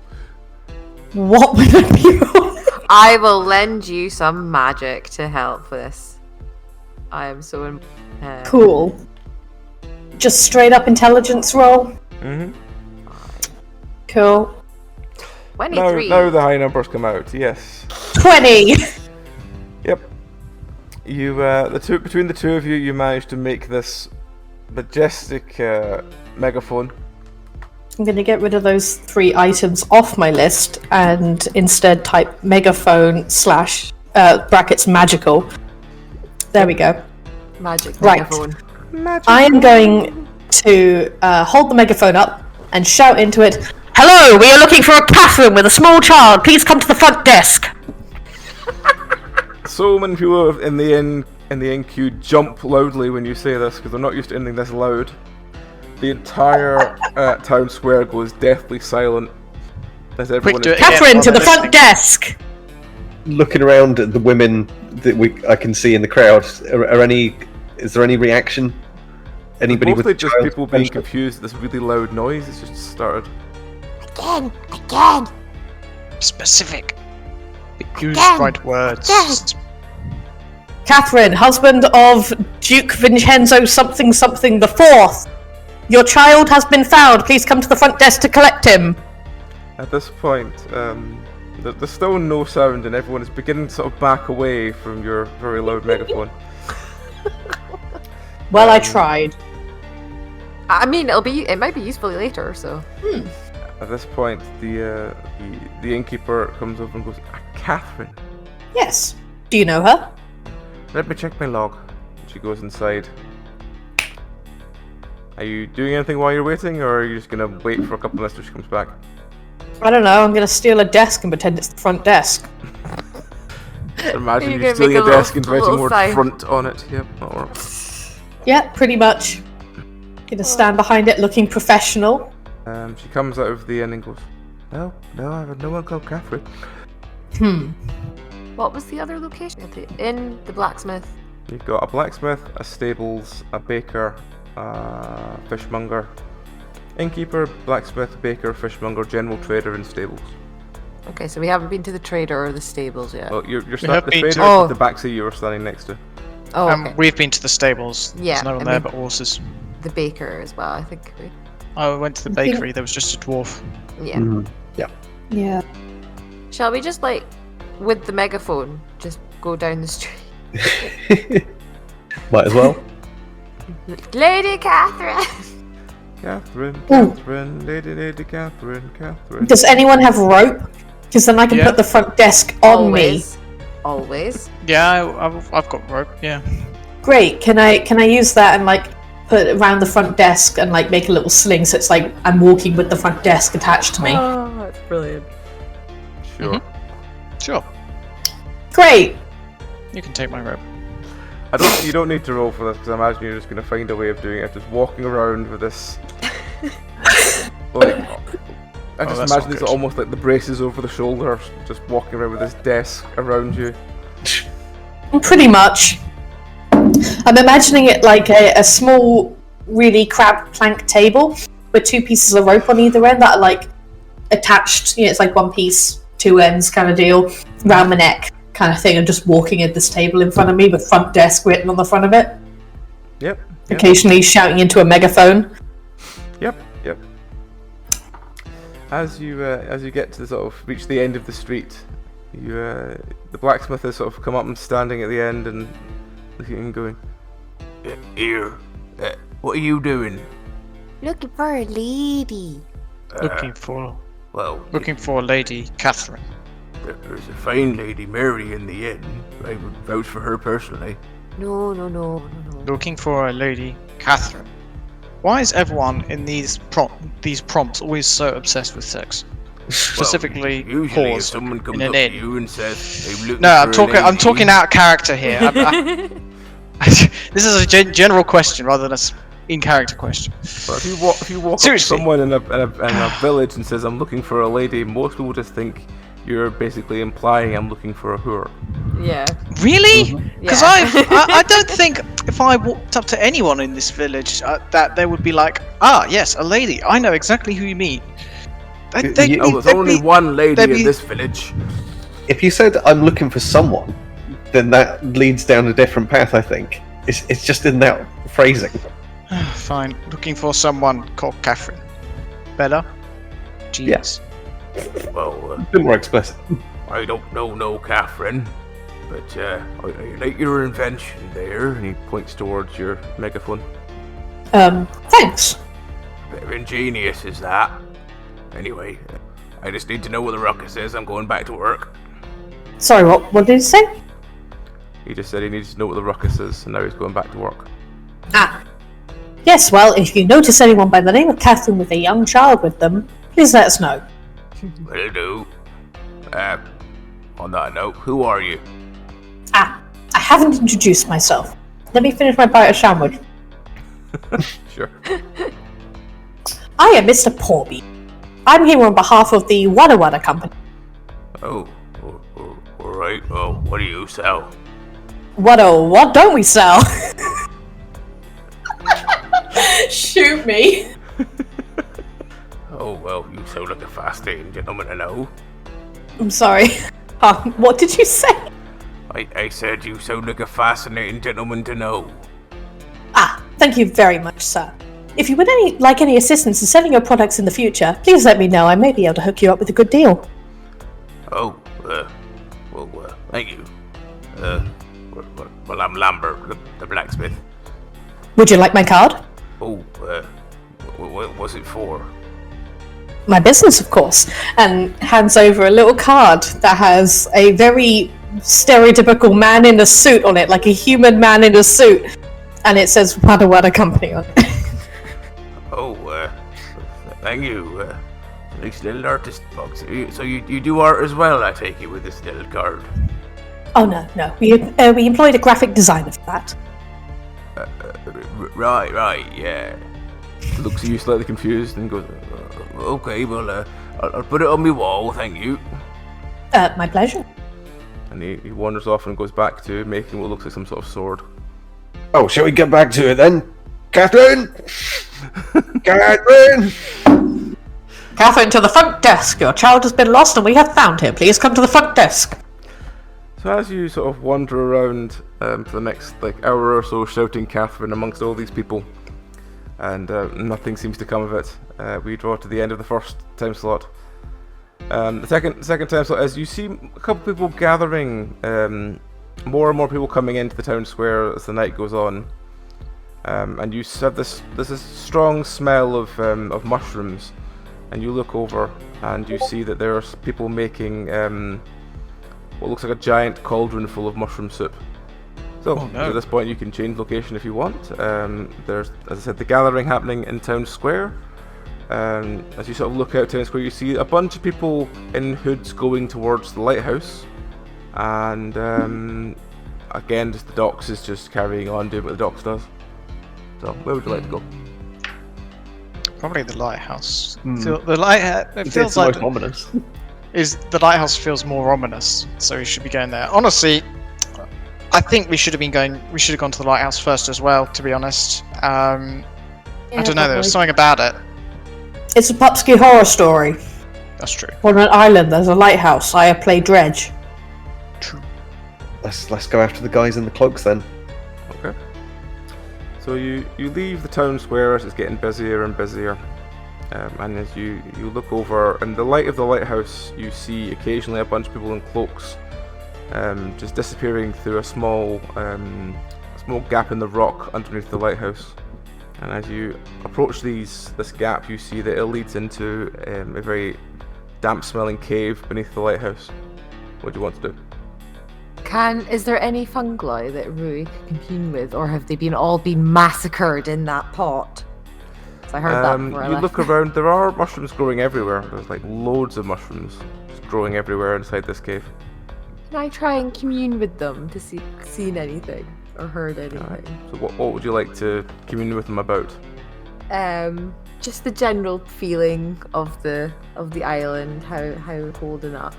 What would I be rolling? I will lend you some magic to help with this. I am so Cool. Just straight up intelligence roll? Mm-hmm. Cool. 23. Now the high numbers come out. Yes. 20! Yep. You between the two of you, you managed to make this majestic megaphone. I'm going to get rid of those 3 items off my list and instead type megaphone / brackets magical. There we go. Magic Right. megaphone. I am going to hold the megaphone up and shout into it, "Hello, we are looking for a Catherine with a small child. Please come to the front desk." So many people in the inn queue jump loudly when you say this because they're not used to anything this loud. The entire town square goes deathly silent as everyone do is it again. Catherine, to while the they're front desk! Looking around at the women that I can see in the crowd, is there any reaction? Anybody mostly with just child people being potential? confused at this really loud noise. It's just started. Again. specific. Use Again. right words. Again. Catherine, husband of Duke Vincenzo something something the 4th. Your child has been found. Please come to the front desk to collect him. At this point, there's still no sound, and everyone is beginning to sort of back away from your very loud megaphone. Well, I tried. I mean, it might be useful later. So. At this point, the innkeeper comes over and goes, "Catherine, Yes. Do you know her? let me check my log." She goes inside. Are you doing anything while you're waiting, or are you just gonna wait for a couple minutes till she comes back? I don't know. I'm going to steal a desk and pretend it's the front desk. Imagine You're you gonna stealing make a a desk and little writing the word sign. front on it. Yep, that'll work. Yeah, pretty much. Gonna stand behind it looking professional. She comes out of the inn and goes, No, I have no one called Catherine. What was the other location? In the blacksmith. You've got a blacksmith, a stables, a baker, a fishmonger, innkeeper, blacksmith, baker, fishmonger, general trader, and stables. Okay, so we haven't been to the trader or the stables yet. Well, you're have the been trader to- is Oh. the backseat you were standing next to. Oh, okay. We've been to the stables. Yeah, There's no one I there mean- but horses. The baker as well, I think. I went to the bakery. There was just a dwarf. Yeah. Yeah. Shall we just with the megaphone, just go down the street? Might as well. Lady Catherine! Catherine, Lady Catherine. Does anyone have rope? Because then I can Yeah. put the front desk on me. Always. Yeah, I've got rope. Yeah. Great. Can I use that and put it around the front desk and make a little sling so it's like I'm walking with the front desk attached to me? Oh, that's brilliant. Sure. Sure. Great. You can take my rope. You don't need to roll for this because I imagine you're just going to find a way of doing it. Just walking around with this. I just that's imagine not it's good. almost like the braces over the shoulders, just walking around with this desk around you. Pretty much. I'm imagining it like a small, really cramped plank table with 2 pieces of rope on either end that are like attached. It's like 1 piece, 2 ends kind of deal, round my neck kind of thing, and just walking at this table in front of me with front desk written on the front of it. Yep. Occasionally shouting into a megaphone. Yep. As you get to the sort of reach the end of the street, the blacksmith has sort of come up and standing at the end and looking and going, Here, what are you doing? Looking for a lady. Looking for Lady Catherine. There's a fine lady, Mary, in the inn. I would vouch for her personally. No. Looking for a Lady Catherine. Why is everyone in these prompts always so obsessed with sex? Specifically, Usually, if whores someone comes in an up to inn. you and says, "I'm looking No, for a I'm lady," talking out of character here. This is a general question rather than a in character question. well, if you walk up to Seriously. someone in a village and says, I'm looking for a lady, most people just think you're basically implying I'm looking for a whore. Yeah. Really? Because Yeah. I don't think if I walked up to anyone in this village that they would be like, yes, a lady. I know exactly who you mean. They- Oh, there's they'd only be- one lady they'd in be- this village. If you said I'm looking for someone, then that leads down a different path. I think it's just in that phrasing. Fine. Looking for someone called Catherine. Better? Genius. Well, A bit more explicit. I don't know no Catherine, but I like your invention there. And he points towards your megaphone. Thanks. Bit of ingenious is that. Anyway, I just need to know what the ruckus is. I'm going back to work. Sorry, what did you say? He just said he needs to know what the ruckus is, and now he's going back to work. Yes, well, if you notice anyone by the name of Catherine with a young child with them, please let us know. Will do. On that note, who are you? I haven't introduced myself. Let me finish my bite of sandwich. Sure. I am Mr. Porby. I'm here on behalf of the Wada Wada Company. Oh, alright. Well, what do you sell? What don't we sell? Shoot me. Oh, well, you sound like a fascinating gentleman to know. I'm sorry. What did you say? I said you sound like a fascinating gentleman to know. Thank you very much, sir. If you would like any assistance in selling your products in the future, please let me know. I may be able to hook you up with a good deal. Oh, thank you. Well, I'm Lambert, the blacksmith. Would you like my card? Oh, what was it for? My business, of course. And hands over a little card that has a very stereotypical man in a suit on it, like a human man in a suit. And it says Wada Wada Company on it. Oh, thank you. Nice little artist box. So you do art as well, I take it, with this little card. Oh, no. We employed a graphic designer for that. Right, yeah. Looks at you slightly confused and goes, Okay, well, I'll put it on my wall, thank you. My pleasure. and he wanders off and goes back to making what looks like some sort of sword. Oh, shall we get back to it then? Catherine! Catherine! Catherine, to the front desk. Your child has been lost and we have found him. Please come to the front desk. So as you sort of wander around for the next hour or so shouting Catherine amongst all these people, and nothing seems to come of it, we draw to the end of the first time slot. The second time slot, as you see a couple people gathering, more and more people coming into the town square as the night goes on, and you have there's this strong smell of mushrooms, and you look over and you see that there's people making what looks like a giant cauldron full of mushroom soup. So at this point you can change location if you want. There's, as I said, the gathering happening in town square. As you sort of look out town square, you see a bunch of people in hoods going towards the lighthouse, and again, just the docks is just carrying on doing what the docks does. So, where would you like to go? Probably the lighthouse. Hmm. The light. It feels It's like most ominous. the lighthouse feels more ominous, so we should be going there. Honestly, I think we should have gone to the lighthouse first as well. To be honest, I don't know. There was something about it. It's a Pupsky horror story. That's true. On an island, there's a lighthouse. I play Dredge. True. Let's go after the guys in the cloaks then. Okay. So you leave the town square as it's getting busier and busier, and as you look over, in the light of the lighthouse, you see occasionally a bunch of people in cloaks, just disappearing through a small gap in the rock underneath the lighthouse. And as you approach this gap, you see that it leads into a very damp-smelling cave beneath the lighthouse. What do you want to do? Is there any fungi that Rui can commune with, or have they all been massacred in that pot? 'Cause I heard that before I You left. look around, there are mushrooms growing everywhere. There's like loads of mushrooms just growing everywhere inside this cave. Can I try and commune with them to see seen anything or heard anything? Alright. So what would you like to commune with them about? Just the general feeling of the island, how holding up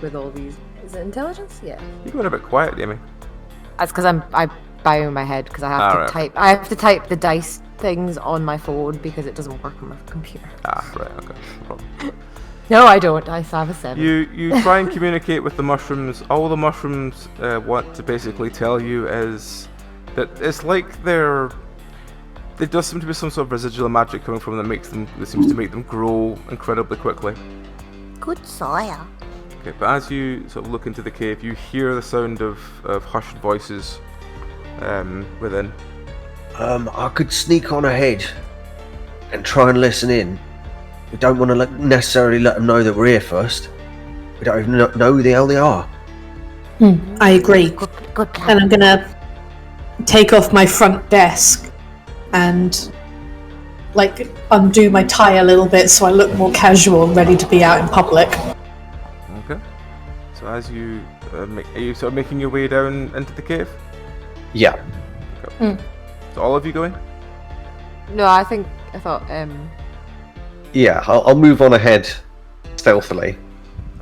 with all these. Is it intelligence? Yeah. You're going a bit quiet, Amy. That's because I bow my head because I have to Alright. type. I have to type the dice things on my phone because it doesn't work on my computer. Right, okay. No problem. No, I don't. I have a 7. You try and communicate with the mushrooms. All the mushrooms want to basically tell you is that it's like there does seem to be some sort of residual magic coming from them that seems to make them grow incredibly quickly. Good sire. Okay, but as you sort of look into the cave, you hear the sound of hushed voices within. I could sneak on ahead and try and listen in. We don't want to necessarily let them know that we're here first. We don't even know who the hell they are. I agree. Good plan. And I'm gonna take off my front desk and undo my tie a little bit so I look more casual and ready to be out in public. Okay. So as you are you sort of making your way down into the cave? Yeah. Okay. So all of you going? No, I thought. Yeah, I'll move on ahead stealthily.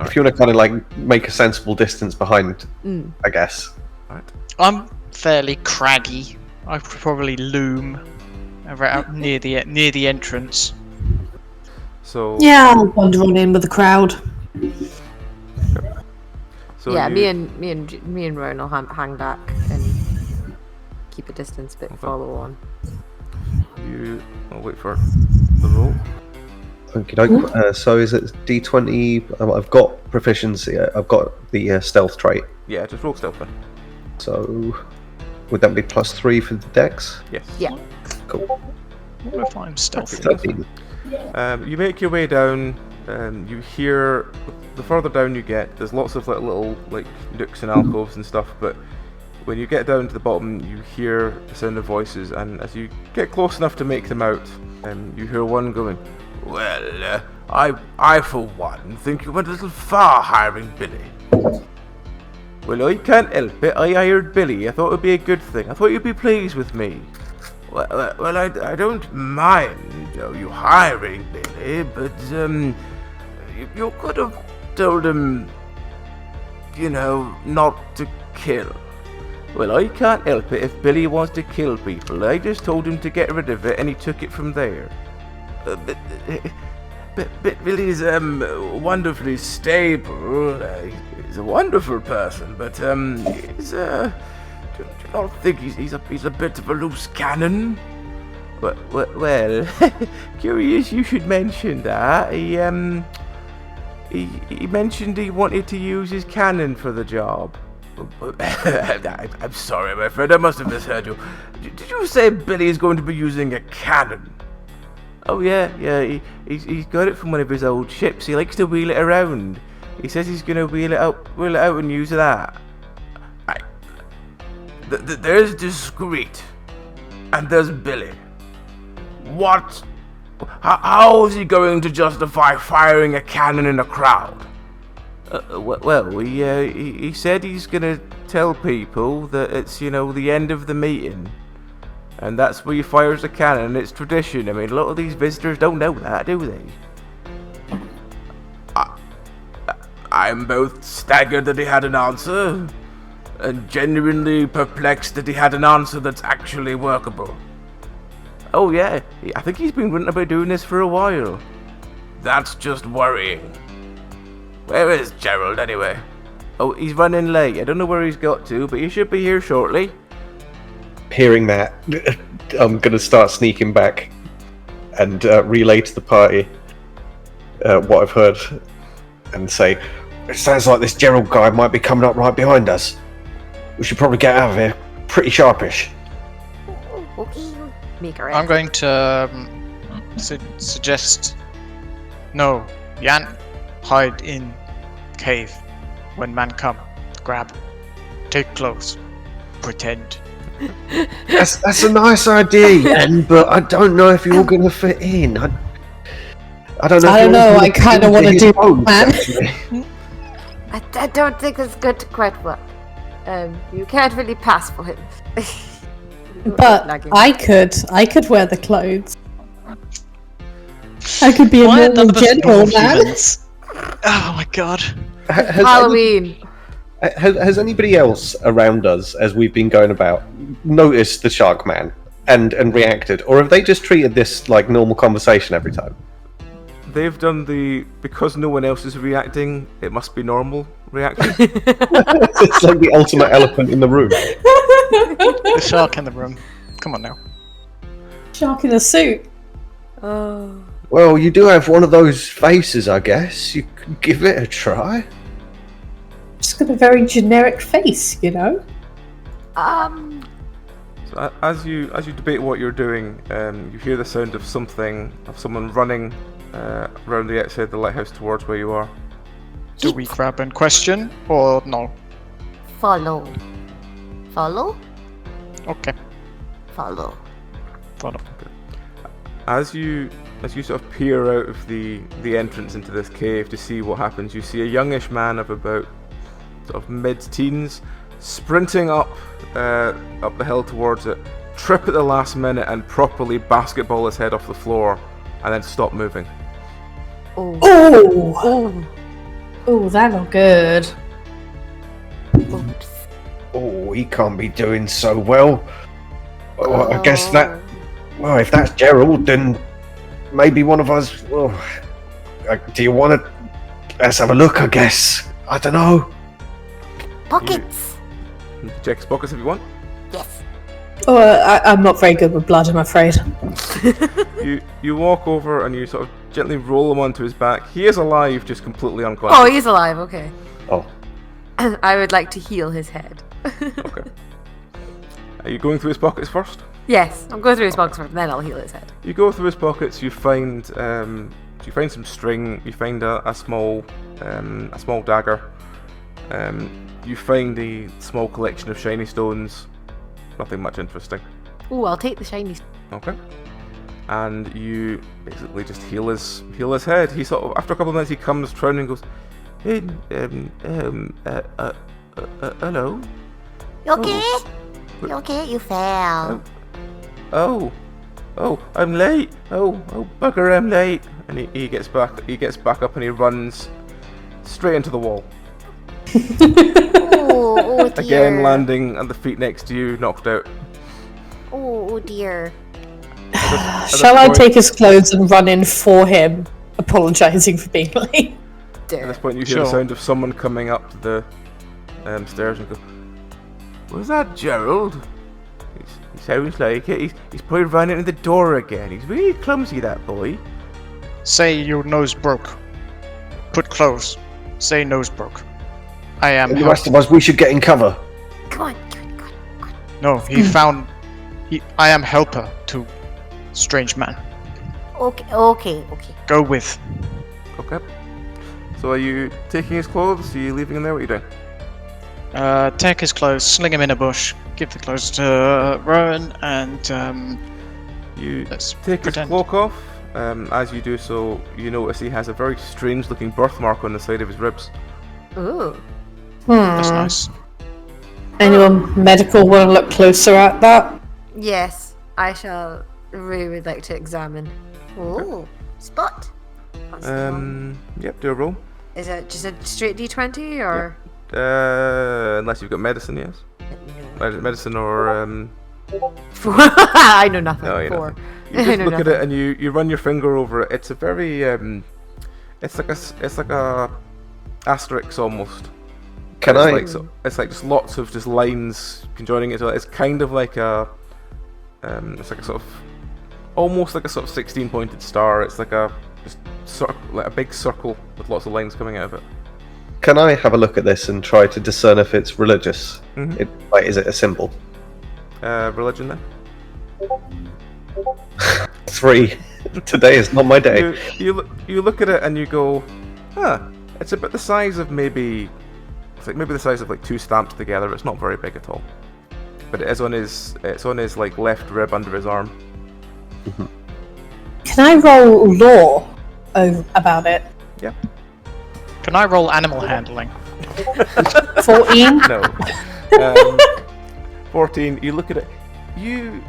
If you want to kind of make a sensible distance behind, I guess. Alright. I'm fairly craggy. I could probably loom right out near the entrance. So Yeah, I'll wander on in with the crowd. So yeah, you- me and Rowan will hang back and keep a distance, but follow on. I'll wait for the roll. Okay, so is it D20? I've got proficiency. I've got the stealth trait. Yeah, just roll stealth then. So would that be +3 for the dex? Yes. Yeah. Cool. What if I'm stealthy? 13. You make your way down. You hear the further down you get, there's lots of little nooks and alcoves and stuff. But when you get down to the bottom, you hear the sound of voices, and as you get close enough to make them out, you hear one going, Well, I for one think you went a little far hiring Billy. "Well, I can't help it. I hired Billy. I thought it'd be a good thing. I thought you'd be pleased with me." Well, I don't mind you hiring Billy, but you could have told him, not to kill. "Well, I can't help it if Billy wants to kill people. I just told him to get rid of it, and he took it from there." But Billy's wonderfully stable. He's a wonderful person, but he's do you not think he's a bit of a loose cannon? Well, curious you should mention that. He mentioned he wanted to use his cannon for the job. I'm sorry, my friend. I must have misheard you. Did you say Billy's going to be using a cannon? Oh yeah. He's got it from one of his old ships. He likes to wheel it around. He says he's gonna wheel it out and use that. There's Discreet, and there's Billy. What? How is he going to justify firing a cannon in a crowd? Well, he said he's gonna tell people that it's, the end of the meeting. And that's where he fires the cannon. It's tradition. I mean, a lot of these visitors don't know that, do they? I'm both staggered that he had an answer, and genuinely perplexed that he had an answer that's actually workable. Oh yeah, I think he's been wanting about doing this for a while. That's just worrying. Where is Gerald, anyway? Oh, he's running late. I don't know where he's got to, but he should be here shortly. Hearing that, I'm going to start sneaking back and relay to the party what I've heard and say, it sounds like this Gerald guy might be coming up right behind us. We should probably get out of here pretty sharpish. Okay. Make her I'm going to suggest... No, Jan, hide in cave. When man come, grab, take clothes, pretend. That's a nice idea, Yen, but I don't know if you're going to fit in. I don't know. I don't know. I kind of want to do man. I don't think it's going to quite work. You can't really pass for him. But I could wear the clothes. I could be a Why are normal none of us general normal man. humans? Oh my god. Halloween. Has anybody else around us, as we've been going about, noticed the Shark Man and reacted, or have they just treated this like normal conversation every time? They've done because no one else is reacting, it must be normal reaction. It's like the ultimate elephant in the room. The shark in the room. Come on now. Shark in a suit. Oh. Well, you do have one of those faces, I guess. You could give it a try. Just got a very generic face, you know. So as you debate what you're doing, you hear the sound of someone running around the outside of the lighthouse towards where you are. Do we grab and question or no? Follow. Follow? Okay. Follow. Follow. As you sort of peer out of the entrance into this cave to see what happens, you see a youngish man of about sort of mid-teens sprinting up the hill towards it, trip at the last minute and properly basketball his head off the floor, and then stop moving. Oh. Oh, Oh. oh, that not good. Oops. Oh, he can't be doing so well. Oh, I guess that... Well, if that's Gerald, then maybe one of us... Well, do you want to... Let's have a look, I guess. I don't know. Pockets. You can check his pockets if you want. Yes. Oh, I'm not very good with blood, I'm afraid. You walk over and you sort of gently roll him onto his back. He is alive, just completely unconscious. Oh, he's alive. Okay. Oh, I would like to heal his head. Okay. Are you going through his pockets first? Yes, I'm going through his pockets first, and then I'll heal his head. You go through his pockets. You find some string. You find a small dagger. You find a small collection of shiny stones. Nothing much interesting. Oh, I'll take the shiny. Okay. And you basically just heal his head. He sort of, after a couple of minutes, he comes turning and goes, "Hey, hello." You okay? You okay? You fell. Oh, I'm late. Oh, bugger, I'm late. And he gets back up and he runs straight into the wall. Oh dear. Again, landing at the feet next to you, knocked out. Oh dear. Shall I take his clothes and run in for him, apologising for being late? At this point, you hear the sound of someone coming up the stairs and go, "Was that Gerald? He sounds like it. He's probably run into the door again. He's really clumsy, that boy." Say your nose broke. Put clothes. Say nose broke. I am. and the rest of us, we should get in cover. Come on. No, he found. I am helper to strange man. Okay. Go with. Okay. So are you taking his clothes? Are you leaving him there? What are you doing? Take his clothes, sling him in a bush, give the clothes to Rowan, and You let's take pretend. his cloak off. As you do so, you notice he has a very strange-looking birthmark on the side of his ribs. Ooh. That's nice. Anyone medical want to look closer at that? Yes, I shall really would like to examine. Ooh, spot. That's the one. Yep, do a roll. Is it just a straight D20 or? Unless you've got medicine, yes. Medicine or I know nothing. no, you know. 4. You I just know look at nothing. it and you run your finger over it. It's a very it's like a asterisk almost. Can It's I? like it's like just lots of just lines conjoining it. It's kind of like a it's like a sort of almost like a sort of 16-pointed star. It's like a just like a big circle with lots of lines coming out of it. Can I have a look at this and try to discern if it's religious? Mhm. Like, is it a symbol? Religion then. 3. Today is not my day. You look at it and you go, huh? It's about the size of maybe the size of like 2 stamps together. It's not very big at all, but it's on his like left rib under his arm. Can I roll law about it? Yep. Can I roll animal handling? 14? No. 14. You look at it. You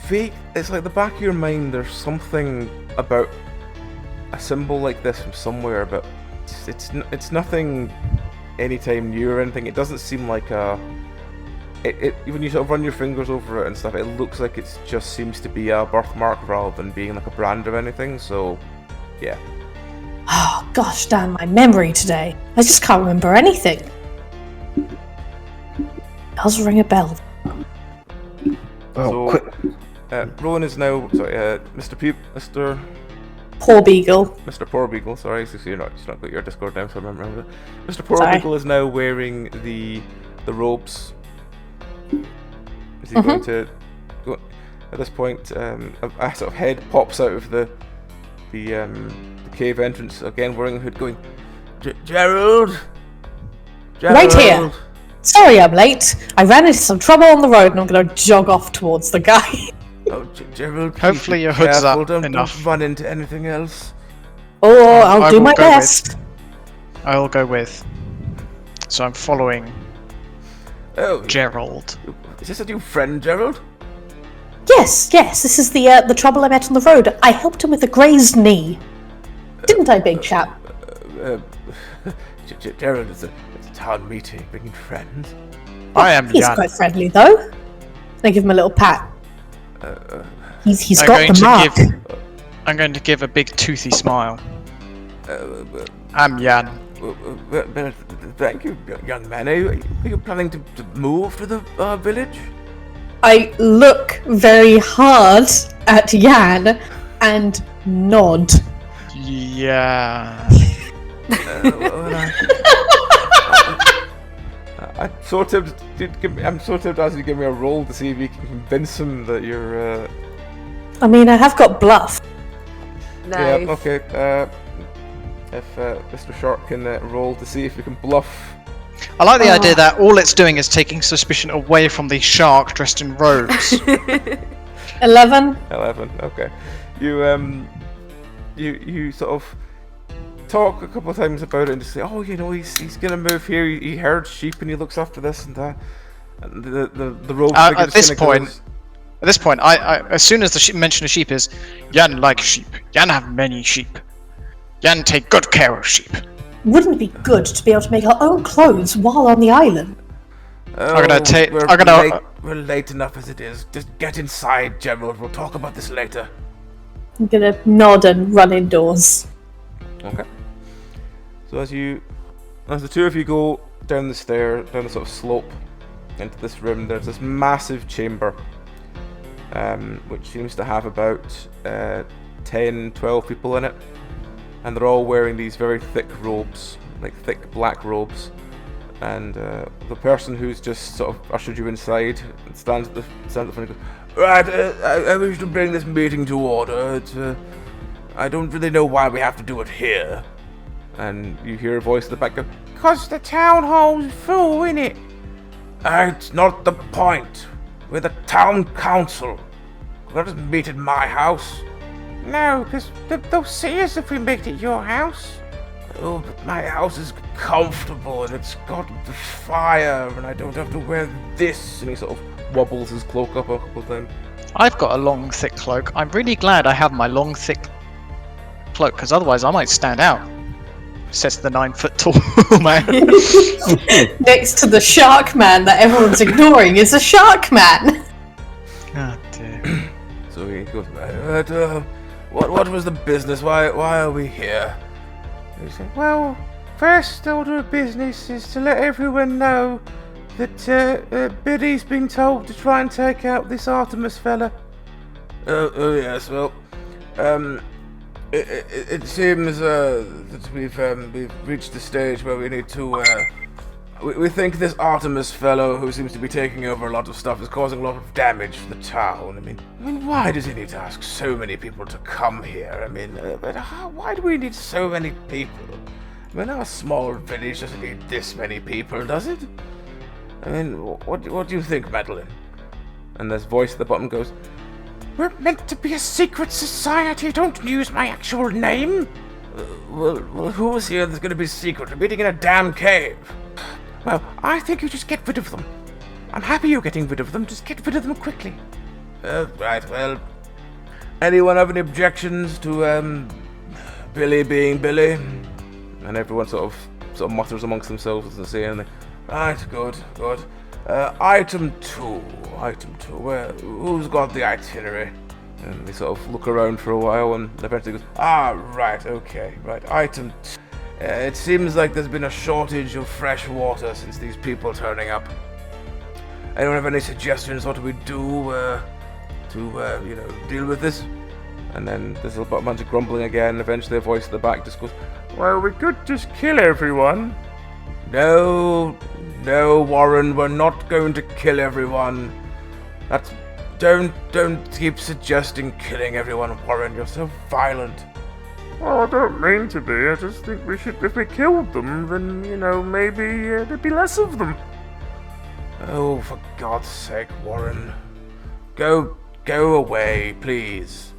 vague. It's like the back of your mind. There's something about a symbol like this from somewhere, but it's nothing anytime new or anything. It doesn't seem like a. It when you sort of run your fingers over it and stuff, it looks like it just seems to be a birthmark rather than being like a brand of anything. So, yeah. Oh, gosh damn my memory today. I just can't remember anything. Does ring a bell. Oh, So- quick. Rowan is now Mr. Poor Beagle. Mr. Poor Beagle. Sorry, so you're not got your Discord now, so I remember that. Mr. Poor Sorry. Beagle is now wearing the robes. Is he going to go? At this point, a sort of head pops out of the cave entrance again, wearing a hood, going, Gerald. Right here. Sorry I'm late. I ran into some trouble on the road and I'm going to jog off towards the guy. Oh, Gerald. please Hopefully be your hood's careful, up don't enough. run into anything else. Oh, I I'll do will my go with- best. I'll go with. So I'm following Oh, Gerald. is this a new friend, Gerald? Yes, this is the trouble I met on the road. I helped him with a grazed knee. Didn't I, big chap? Gerald, it's a town meeting, bringing friends. I am He's Jan. quite friendly, though. I give him a little pat. He's I'm got going the to mark. I'm going to give a big toothy smile. I'm Jan. Well, thank you, young man. Are you planning to move to the village? I look very hard at Jan and nod. Yeah. I'm sort of asking you to give me a roll to see if you can convince him that you're. I mean, I have got bluff. Nice. Yeah. Okay. If Mr. Shark can roll to see if you can bluff. I like the idea that all it's doing is taking suspicion away from the shark dressed in robes. 11. 11. Okay. You sort of talk a couple of times about it and just say, oh, you know, he's gonna move here. He herds sheep and he looks after this and that. And the robe. At this point, I as soon as the mention of sheep is, Jan like sheep. Jan have many sheep. Jan take good care of sheep. Wouldn't it be good to be able to make our own clothes while on the island? We're late enough as it is. Just get inside, Gerald. We'll talk about this later. I'm gonna nod and run indoors. Okay. So as the two of you go down the sort of slope into this room, there's this massive chamber, which seems to have about 10, 12 people in it, and they're all wearing these very thick robes, like thick black robes. And the person who's just sort of ushered you inside stands at the front and goes, right, I wish to bring this meeting to order. I don't really know why we have to do it here. And you hear a voice at the back go, "'Cause the town hall's full, innit?" It's not the point. We're the town council. Let us meet at my house. No, because they'll see us if we meet at your house. Oh, but my house is comfortable and it's got the fire and I don't have to wear this. And he sort of wobbles his cloak up a couple of times. I've got a long, thick cloak. I'm really glad I have my long, thick cloak, because otherwise I might stand out. Says the 9-foot-tall man. Next to the shark man that everyone's ignoring is a shark man. Oh dear. So he goes, what was the business? Why are we here? And he said, well, first order of business is to let everyone know that Biddy's been told to try and take out this Artemis fella. Oh yes, well, it seems that we've reached the stage where we need to. We think this Artemis fellow, who seems to be taking over a lot of stuff, is causing a lot of damage for the town. I mean, why does he need to ask so many people to come here? I mean, why do we need so many people? I mean, our small village doesn't need this many people, does it? I mean, what do you think, Madeline? And this voice at the bottom goes, we're meant to be a secret society, don't use my actual name! Well, who is here that's going to be secret? We're meeting in a damn cave! Well, I think you just get rid of them. I'm happy you're getting rid of them, just get rid of them quickly. Right, well... Anyone have any objections to, Billy being Billy? And everyone sort of mutters amongst themselves as they say anything. Right, good. Item 2. Who's got the itinerary? And they sort of look around for a while and eventually goes, right, okay, right, item 2. It seems like there's been a shortage of fresh water since these people turning up. Anyone have any suggestions what do we do to deal with this? And then there's a bunch of grumbling again. Eventually a voice at the back just goes, well, we could just kill everyone. No, Warren, we're not going to kill everyone. Don't keep suggesting killing everyone, Warren. You're so violent. Well, I don't mean to be. I just think if we killed them, then, maybe there'd be less of them. Oh, for God's sake, Warren. Go away, please.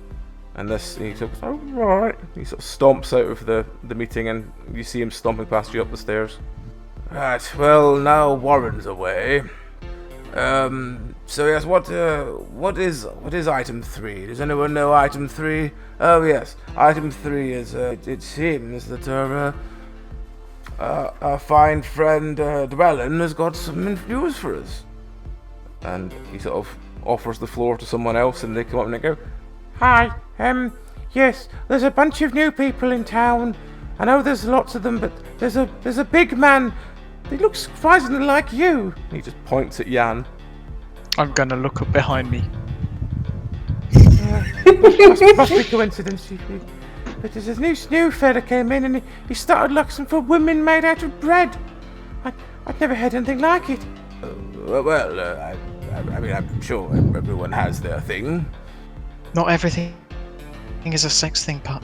And this, he sort of, oh, right. He sort of stomps out of the meeting and you see him stomping past you up the stairs. Right, well, now Warren's away. So yes, what is item 3? Does anyone know item 3? Oh yes, item 3 is, it seems that our fine friend, Dwellin has got some news for us. And he sort of offers the floor to someone else and they come up and they go, hi, yes, there's a bunch of new people in town. I know there's lots of them, but there's a big man. He looks surprisingly like you. He just points at Jan. I'm gonna look up behind me. Must be coincidence. But there's a new fella came in and he started asking for women made out of bread. I'd never heard anything like it. I mean, I'm sure everyone has their thing. Not everything is a sex thing, pup.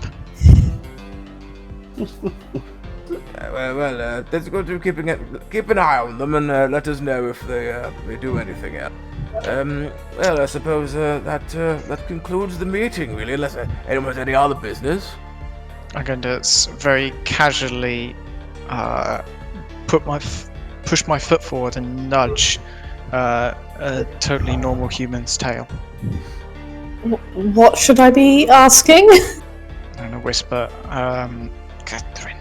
Let's go to keep an eye on them and let us know if they do anything else. I suppose that concludes the meeting, really, unless anyone has any other business. I'm going to very casually push my foot forward and nudge a totally normal human's tail. What should I be asking? I'm going to whisper, Catherine.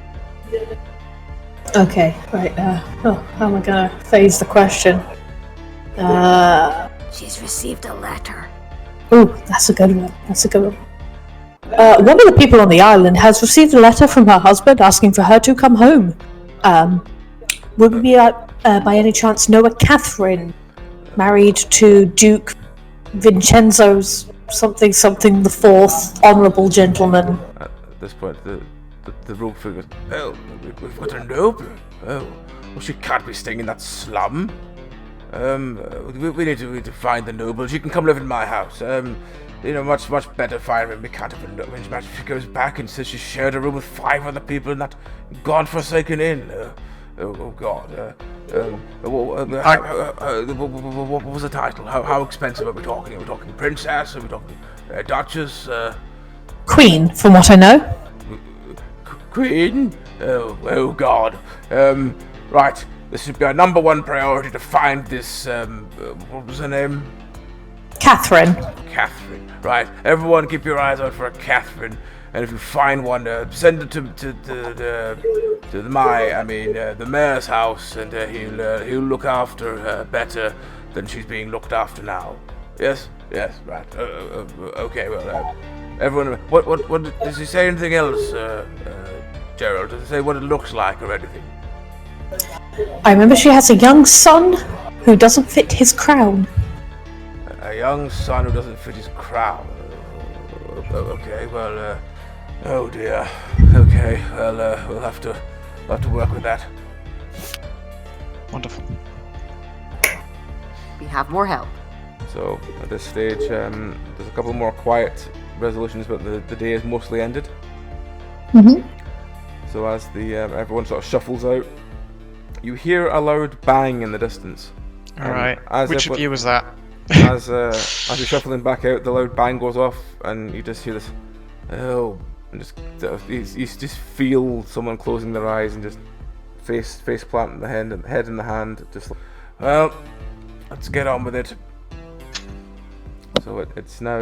Okay, right. How am I gonna phrase the question? She's received a letter. Ooh, that's a good one. One of the people on the island has received a letter from her husband asking for her to come home. Would we by any chance know a Catherine married to Duke Vincenzo's something the fourth honourable gentleman? At this point, the rogue figure goes, oh, we've got a noble. Oh, well, she can't be staying in that slum. We need to find the noble. She can come live in my house. Much better firing. We can't have a arranged match. She goes back and says she shared a room with 5 other people in that godforsaken inn. Oh God. What was the title? How expensive are we talking? Are we talking princess? Are we talking duchess? Queen, from what I know. Queen? Oh God. Right. This should be our number one priority to find this, what was her name? Catherine. Catherine. Right. Everyone keep your eyes out for a Catherine. And if you find one, send it to the mayor's house, and he'll look after her better than she's being looked after now. Yes, right. Okay. Well, everyone. What? Does he say anything else, Gerald? Does he say what it looks like or anything? I remember she has a young son who doesn't fit his crown. A young son who doesn't fit his crown. Okay. Well. Oh dear. Okay. Well, we'll have to work with that. Wonderful. We have more help. So at this stage, there's a couple more quiet resolutions, but the day is mostly ended. Mm-hmm. So as the everyone sort of shuffles out, you hear a loud bang in the distance. Alright. As Which if of you was that? as you're shuffling back out, the loud bang goes off, and you just hear this, oh, and just you just feel someone closing their eyes and just face plant in the head in the hand, just like, well, let's get on with it. So it's now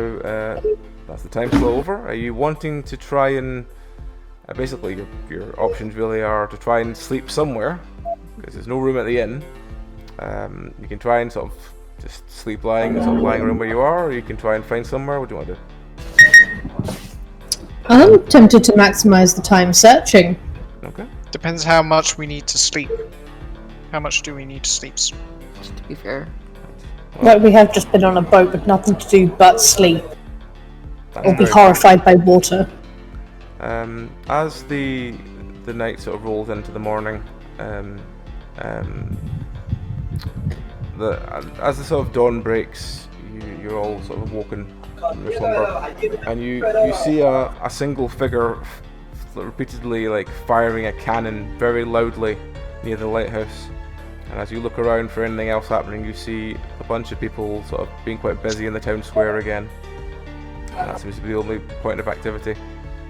that's the time slow over. Are you wanting to try and basically your options really are to try and sleep somewhere because there's no room at the inn. You can try and sort of just sleep lying around where you are, or you can try and find somewhere. What do you want to do? I'm tempted to maximize the time searching. Okay. Depends how much we need to sleep. How much do we need to sleep? To be fair. Like we have just been on a boat with nothing to do but sleep. That's Or be very horrified by water. As the night sort of rolls into the morning, as the sort of dawn breaks, you're all sort of woken from your slumber, and you see a single figure repeatedly like firing a cannon very loudly near the lighthouse. And as you look around for anything else happening, you see a bunch of people sort of being quite busy in the town square again. And that seems to be the only point of activity.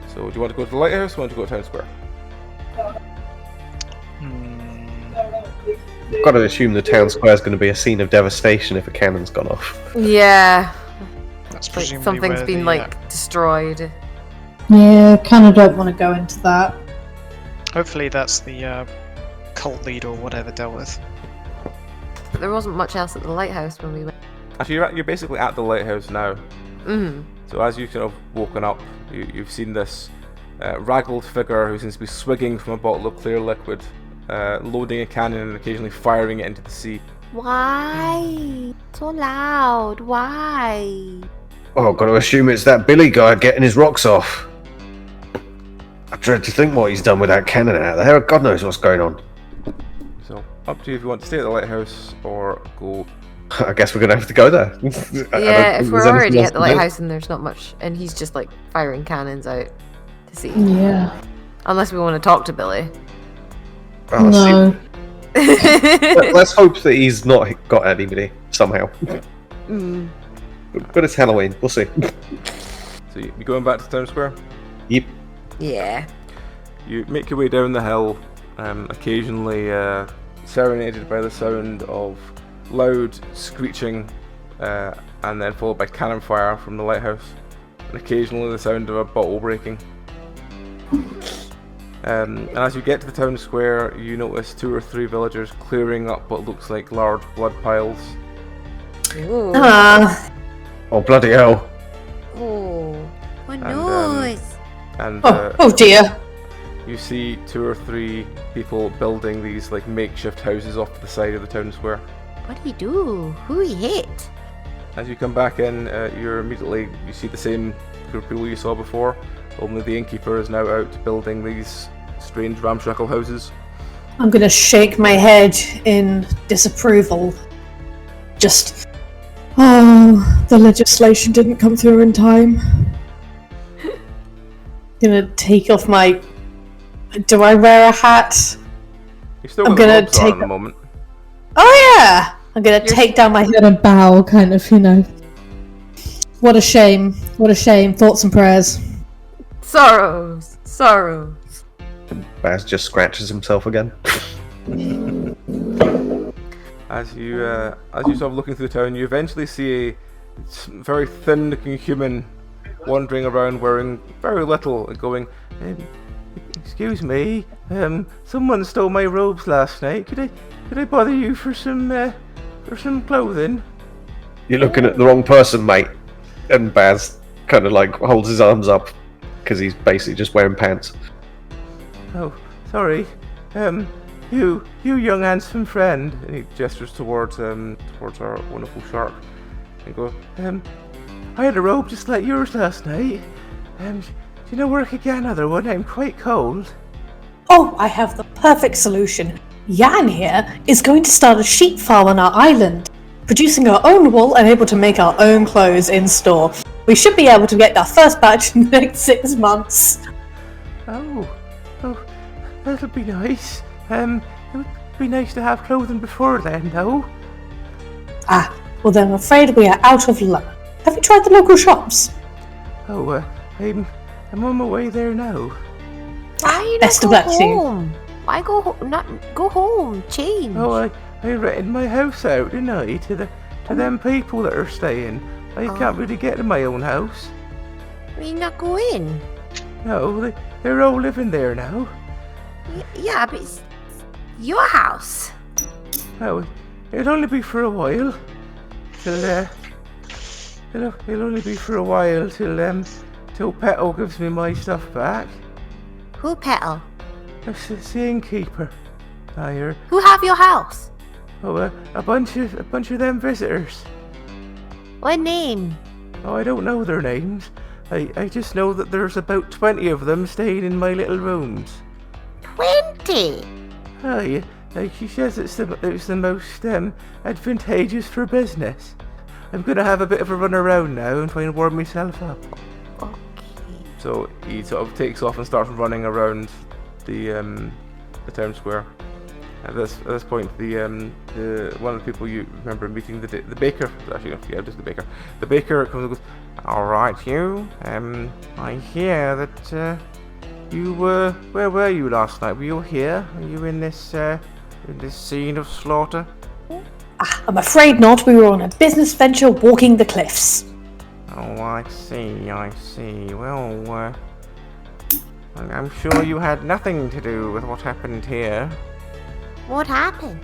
So do you want to go to the lighthouse or want to go to town square? I've got to assume the town square is going to be a scene of devastation if a cannon's gone off. Yeah. That's Like presumably something's where been the, destroyed. Yeah, kind of don't want to go into that. hopefully that's the cult leader or whatever dealt with. But there wasn't much else at the lighthouse when we went. Actually, you're basically at the lighthouse now. Mm. So as you've kind of woken up, you've seen this raggled figure who seems to be swigging from a bottle of clear liquid, loading a cannon and occasionally firing it into the sea. Why? So loud. Why? Oh, I've got to assume it's that Billy guy getting his rocks off. I dread to think what he's done with that cannon out there. God knows what's going on. So up to you if you want to stay at the lighthouse or go. I guess we're going to have to go there. I don't Yeah, think if we're there's anything already else at the to do. lighthouse and there's not much, and he's just like firing cannons out to sea. Yeah. Unless we want to talk to Billy. Oh, No. Let's hope that he's not got anybody somehow. Mm. But it's Halloween. We'll see. So you going back to town square? Yep. Yeah. You make your way down the hill, occasionally serenaded by the sound of loud screeching, and then followed by cannon fire from the lighthouse, and occasionally the sound of a bottle breaking. And as you get to the town square, you notice 2 or 3 villagers clearing up what looks like large blood piles. Ooh. Ah. Oh, bloody hell. Oh, what And, noise? And Oh dear. you see 2 or 3 people building these like makeshift houses off to the side of the town square. What do he do? Who he hit? As you come back in, you see the same group of people you saw before, only the innkeeper is now out building these strange ramshackle houses. I'm gonna shake my head in disapproval. Just, oh, the legislation didn't come through in time. Gonna take off my. Do I wear a hat? You still I'm got the gonna robes on take at the moment. Oh yeah! I'm gonna take down my head and bow, kind of, you know. What a shame. What a shame. Thoughts and prayers. Sorrows. Sorrows. And Baz just scratches himself again. As you sort of looking through the town, you eventually see a very thin-looking human wandering around wearing very little and going, "Excuse me, someone stole my robes last night. Could I bother you for some clothing?" You're looking at the wrong person, mate. And Baz kind of like holds his arms up because he's basically just wearing pants. "Oh, sorry. You young handsome friend," and he gestures towards our wonderful shark, and goes, "I had a robe just like yours last night. Do you know where I could get another one? I'm quite cold." Oh, I have the perfect solution. Yan here is going to start a sheep farm on our island, producing our own wool and able to make our own clothes in store. We should be able to get our first batch in the next 6 months. Oh, that'll be nice. It would be nice to have clothing before then, though. Ah, well then I'm afraid we are out of luck. Have you tried the local shops? Oh, I'm on my way there now. Why Best of not luck go to you. home? Why not go home? Change. Oh, I rented my house out, didn't I, to them people that are staying. I can't really get to my own house. We not go in. No, they're all living there now. Yeah, but it's your house. Oh, it'll only be for a while. It'll only be for a while till Petal gives me my stuff back. Who Petal? That's the innkeeper. Who have your house? Oh, a bunch of them visitors. What name? Oh, I don't know their names. I just know that there's about 20 of them staying in my little rooms. 20. Oh, she says it's the most advantageous for business. I'm gonna have a bit of a run around now and try and warm myself up. Okay. So he sort of takes off and starts running around the town square. At this point, the one of the people you remember meeting, the baker, actually, yeah, just the baker. The baker comes and goes, "All right, you. I hear that you were. Where were you last night? Were you here? Were you in this scene of slaughter?" Ah, I'm afraid not. We were on a business venture walking the cliffs. Oh, I see. Well, I'm sure you had nothing to do with what happened here. What happened?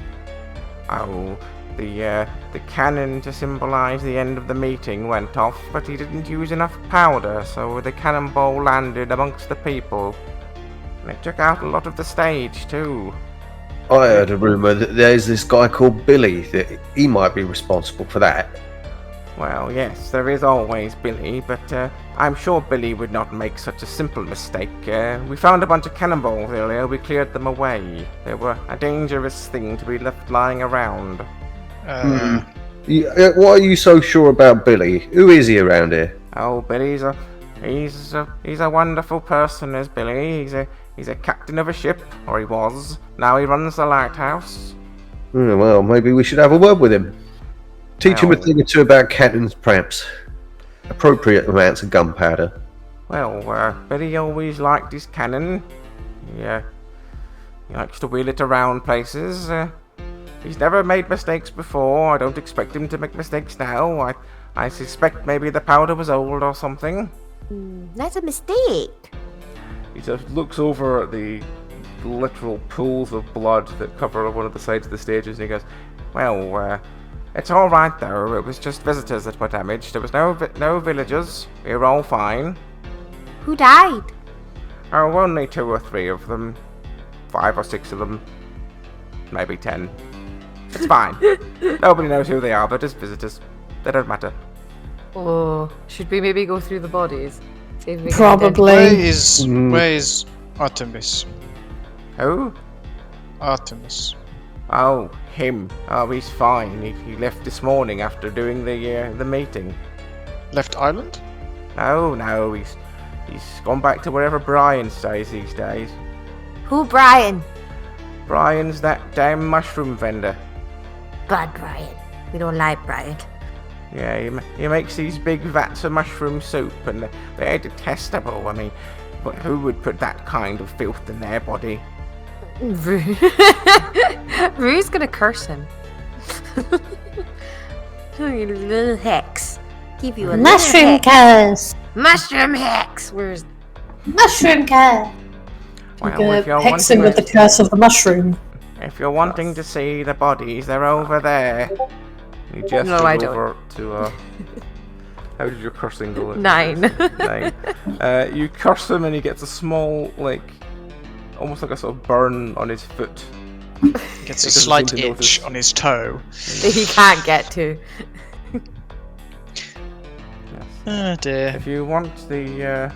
Oh, the cannon to symbolize the end of the meeting went off, but he didn't use enough powder, so the cannonball landed amongst the people. And it took out a lot of the stage, too. I heard a rumour that there's this guy called Billy, that he might be responsible for that. Well, yes, there is always Billy, but I'm sure Billy would not make such a simple mistake. We found a bunch of cannonballs earlier, we cleared them away. They were a dangerous thing to be left lying around. Why are you so sure about Billy? Who is he around here? Oh, Billy's he's a wonderful person, is Billy. He's a captain of a ship, or he was. Now he runs the lighthouse. Well, maybe we should have a word with him. Teach him a thing or two about cannons, perhaps. Appropriate amounts of gunpowder. Well, Billy always liked his cannon. Yeah, he likes to wheel it around places. He's never made mistakes before. I don't expect him to make mistakes now. I suspect maybe the powder was old or something. That's a mistake. He just looks over at the literal pools of blood that cover one of the sides of the stages, and he goes, "Well, it's all right though. It was just visitors that were damaged. There was no villagers. We were all fine." Who died? Oh, only 2 or 3 of them. 5 or 6 of them. Maybe 10. It's fine. Nobody knows who they are, but just visitors. They don't matter. Oh, should we maybe go through the bodies? See if we can Probably. Where is Artemis? Who? Artemis. Oh, him. Oh, he's fine. He left this morning after doing the meeting. Left island? No, he's gone back to wherever Brian stays these days. Who Brian? Brian's that damn mushroom vendor. Bad Brian. We don't like Brian. Yeah, he makes these big vats of mushroom soup, and they're detestable. I mean, But who would put that kind of filth in their body? Rue's gonna curse him. Oh, you little hex. Give you a Mushroom little hex. curse! Mushroom hex. Where's Mushroom curse! Well, Gonna if you're hex him wanting with the curse of the mushroom. If you're wanting to see the bodies, they're over there. He gestures No, I don't. over to. How did your cursing go? 9. 9. You curse him, and he gets a small, almost like a sort of burn on his foot. Gets He a doesn't slight seem to itch notice. on his toe. He can't get to. Yes. Oh dear. If you want the.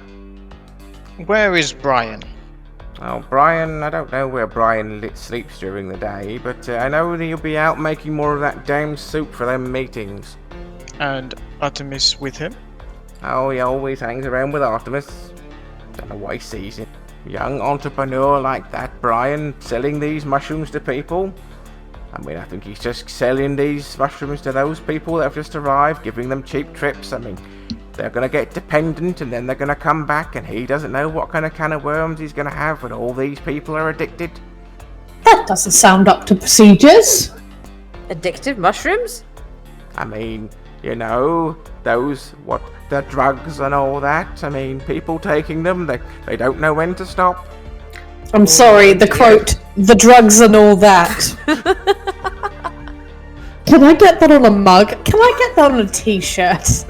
Where is Brian? Oh, Brian, I don't know where Brian sleeps during the day, but I know that he'll be out making more of that damn soup for them meetings. And Artemis with him? Oh, he always hangs around with Artemis. Don't know why he sees him. Young entrepreneur like that, Brian, selling these mushrooms to people. I mean, I think he's just selling these mushrooms to those people that have just arrived, giving them cheap trips. I mean, they're going to get dependent and then they're going to come back and he doesn't know what kind of can of worms he's going to have when all these people are addicted. That doesn't sound up to procedures. Addictive mushrooms? I mean, you know, the drugs and all that. I mean, people taking them, they don't know when to stop. I'm sorry, the quote, the drugs and all that. Can I get that on a mug? Can I get that on a t-shirt?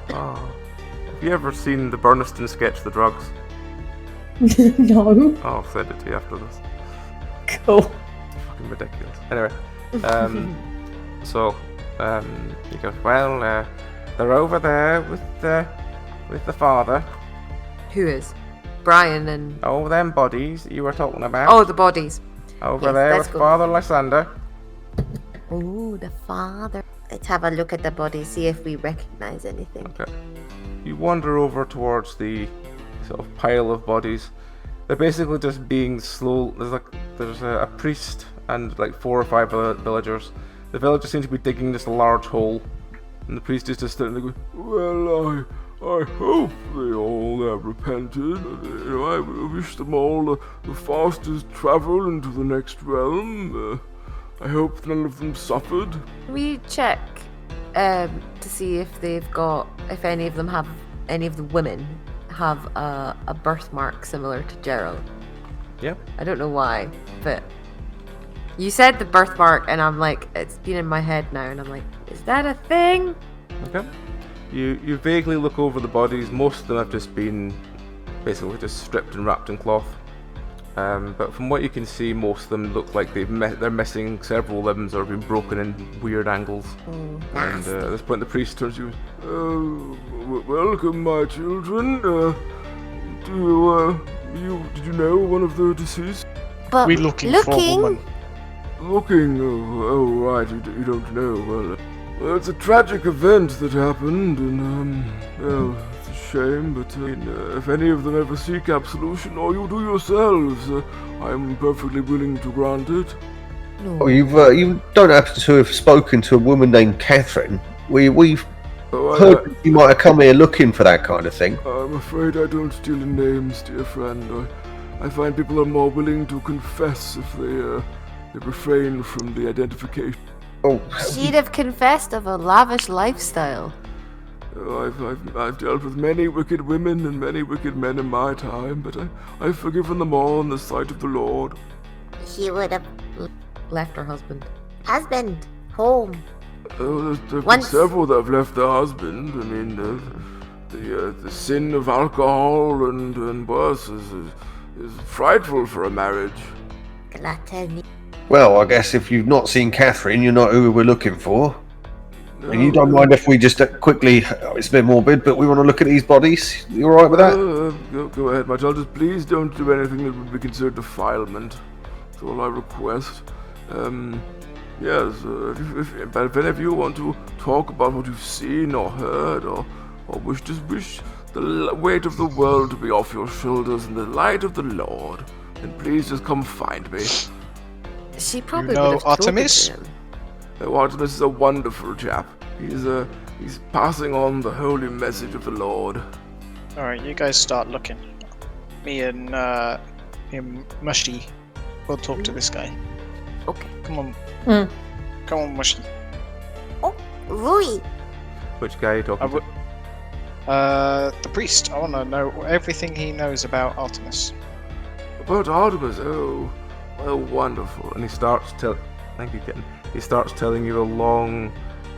Oh. Have you ever seen the Burniston sketch, The Drugs? No. Oh, I'll send it to you after this. Cool. Fucking ridiculous. Anyway, he goes, well, they're over there with the father. Who is? Brian and... Oh, them bodies that you were talking about. Oh, the bodies. Over yes, there let's with go. Father Lysander. Oh, the father. Let's have a look at the body, see if we recognize anything. Okay. You wander over towards the sort of pile of bodies. They're basically just being slow. There's a priest and 4 or 5 villagers. The villagers seem to be digging just a large hole, and the priest is just sitting there going, Well, I hope they all have repented. You know, I wish them all the fastest travel into the next realm. I hope none of them suffered. Can we check to see if if any of the women have a birthmark similar to Gerald? Yep. I don't know why, but you said the birthmark, and I'm like, it's been in my head now, and I'm like, is that a thing? Okay. You vaguely look over the bodies. Most of them have just been basically just stripped and wrapped in cloth. But from what you can see, most of them look like they're missing several limbs or have been broken in weird angles. And at this point, the priest turns to you. Welcome, my children. Did you know one of the deceased? But We're looking for a woman. Looking? Oh, right. You don't know. Well, it's a tragic event that happened, and well, it's a shame. But if any of them ever seek absolution, or you do yourselves, I'm perfectly willing to grant it. Oh, you don't happen to have spoken to a woman named Catherine? We've Oh, heard that you might have come here looking for that kind of thing. I'm afraid I don't deal in names, dear friend. I find people are more willing to confess if they refrain from the identification. Oh, She'd have confessed of a lavish lifestyle. I've dealt with many wicked women and many wicked men in my time, but I've forgiven them all in the sight of the Lord. he would have Left her husband. husband home. There have been Once- several that have left their husband. I mean, the sin of alcohol and worse is frightful for a marriage. Gluttony. well, I guess if you've not seen Catherine, you're not who we're looking for. And you don't No, mind if we just quickly, it's a bit morbid, but we want to look at these bodies? You alright with that? Go ahead, my child. Just please don't do anything that would be considered defilement. That's all I request. Yes, but if any of you want to talk about what you've seen or heard, or wish the weight of the world to be off your shoulders in the light of the Lord, then please just come find me. She probably know would have spoken Artemis? to him. Artemis is a wonderful chap. He's passing on the holy message of the Lord. Alright, you guys start looking. Me and Mushy will talk to this guy. Okay. Come on. Hmm. Come on, Mushy. Rui. Which guy are you talking to? The priest. I want to know everything he knows about Artemis. About Artemis, oh, wonderful. And he starts thank you, kitten. He starts telling you a long,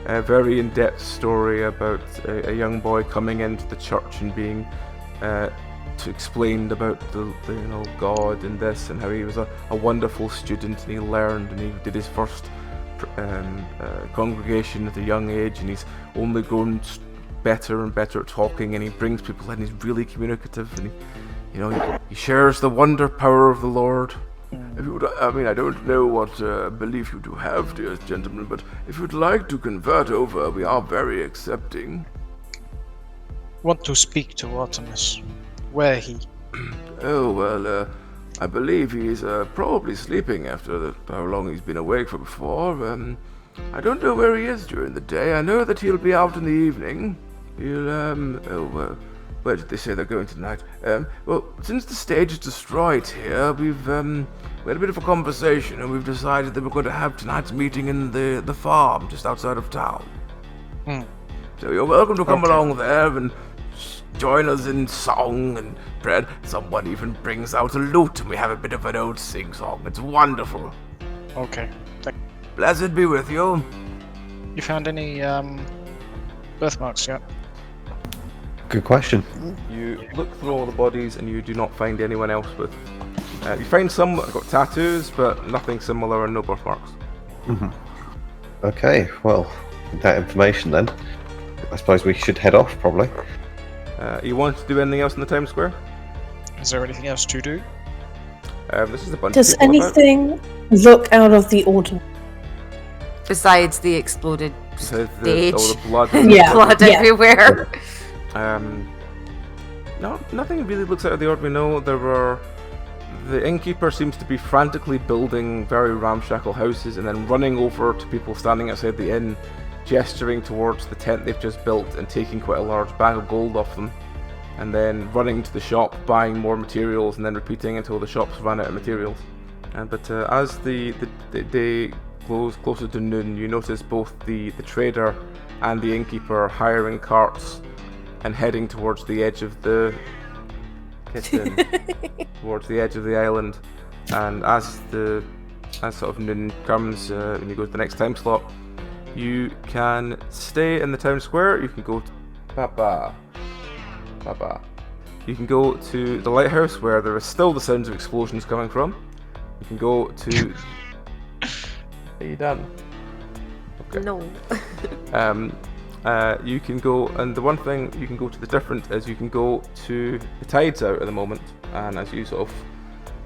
very in-depth story about a young boy coming into the church and being explained about the God and this, and how he was a wonderful student, and he learned, and he did his first congregation at a young age, and he's only grown better and better at talking, and he brings people in. He's really communicative, and he shares the wonder power of the Lord. If you would, I don't know what belief you do have, dear gentlemen, but if you'd like to convert over, we are very accepting. Want to speak to Artemis. Where he? Oh, well, I believe he's probably sleeping after how long he's been awake for before. I don't know where he is during the day. I know that he'll be out in the evening. Where did they say they're going tonight? Well, since the stage is destroyed here, we had a bit of a conversation, and we've decided that we're going to have tonight's meeting in the farm just outside of town. So you're welcome to come along there and join us in song and prayer. Someone even brings out a lute, and we have a bit of an old sing-song. It's wonderful. Okay. Blessed be with you. You found any birthmarks yet? Good question. You look through all the bodies, and you do not find anyone else with. You find some that have got tattoos, but nothing similar, and no birthmarks. Okay, well, with that information then, I suppose we should head off, probably. You want to do anything else in the town square? Is there anything else to do? This is a bunch Does of people about. anything look out of the ordinary? Besides the exploded So stage. all the blood. Yeah. Blood Yeah. everywhere. No, nothing really looks out of the ordinary. No, the innkeeper seems to be frantically building very ramshackle houses and then running over to people standing outside the inn, gesturing towards the tent they've just built and taking quite a large bag of gold off them, and then running to the shop, buying more materials, and then repeating until the shops ran out of materials. But as the day grows closer to noon, you notice both the trader and the innkeeper hiring carts and heading towards the edge of the kitchen, towards the edge of the island. And as sort of noon comes, when you go to the next time slot, you can stay in the town square. You can go to Baba. You can go to the lighthouse, where there is still the sounds of explosions coming from. You can go to. Are you done? Okay. No. You can go, and the one thing you can go to the different is you can go to the tide's out at the moment, and as you sort of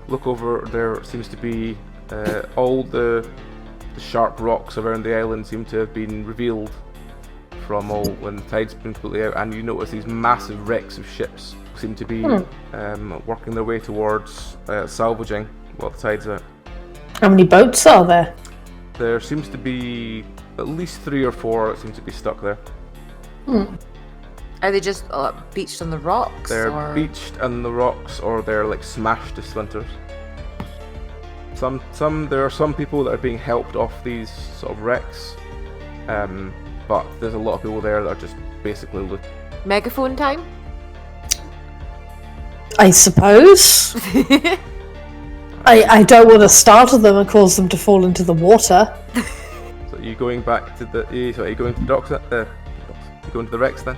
look over, there seems to be all the sharp rocks around the island seem to have been revealed from all when the tide's been completely out, and you notice these massive wrecks of ships seem to be working their way towards salvaging while the tide's out. How many boats are there? There seems to be at least 3 or 4 that seem to be stuck there. Are they just beached on the rocks? They're or... beached on the rocks, or they're like smashed to splinters. There are some people that are being helped off these sort of wrecks, but there's a lot of people there that are just basically Megaphone time? I suppose. I don't want to startle them and cause them to fall into the water. So are you going back to the? Are you going to the docks? You going to the wrecks then?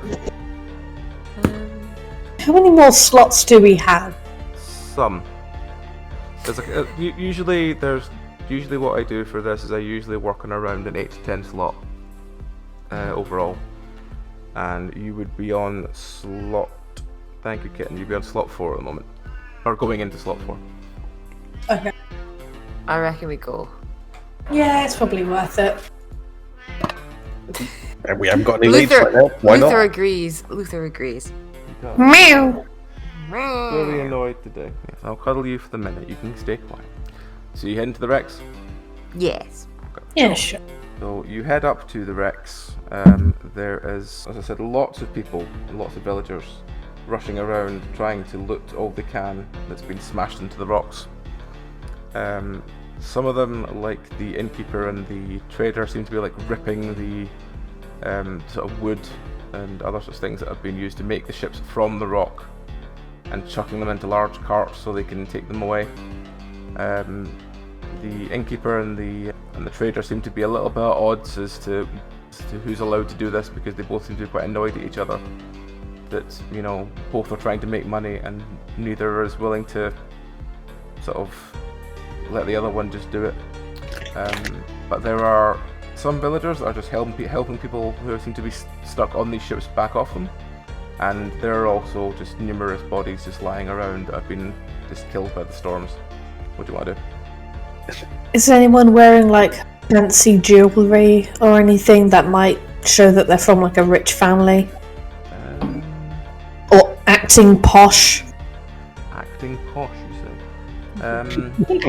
How many more slots do we have? Some. There's usually what I do for this is I usually work on around an 8 to 10 slot overall, and you would be on slot. Thank you, kitten. You'd be on slot 4 at the moment, or going into slot 4. Okay. I reckon we go. Yeah, it's probably worth it. And we haven't got any leads Luther, right now. Why Luther not? agrees. Luther agrees. Meow. Very annoyed today. Yes, I'll cuddle you for the minute. You can stay quiet. So you head into the wrecks. Yes. Yeah, sure. So you head up to the wrecks. there is, as I said, lots of people, lots of villagers rushing around trying to loot all they can that's been smashed into the rocks. Some of them, like the innkeeper and the trader, seem to be like ripping the sort of wood and other sorts of things that have been used to make the ships from the rock and chucking them into large carts so they can take them away. The innkeeper and the trader seem to be a little bit at odds as to who's allowed to do this, because they both seem to be quite annoyed at each other. That, you know, both are trying to make money and neither is willing to sort of let the other one just do it. But there are some villagers that are just helping people who seem to be stuck on these ships back off them. And there are also just numerous bodies just lying around that have been just killed by the storms. What do you want to do? Is anyone wearing like fancy jewellery or anything that might show that they're from like a rich family? Or acting posh? Acting posh, you say?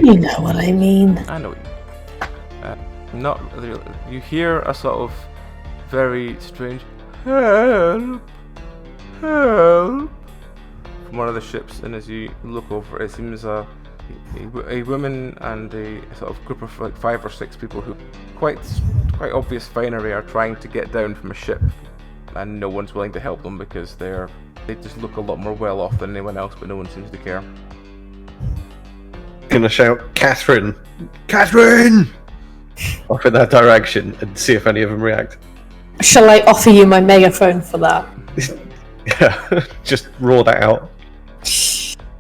You know what I mean. I know what you mean. Not really. You hear a sort of very strange help, help from one of the ships, and as you look over, it seems a woman and a sort of group of like 5 or 6 people who quite obvious finery are trying to get down from a ship, and no one's willing to help them because they just look a lot more well off than anyone else, but no one seems to care. Gonna shout, Catherine! Catherine! Off in that direction and see if any of them react. Shall I offer you my megaphone for that? Yeah, just roar that out.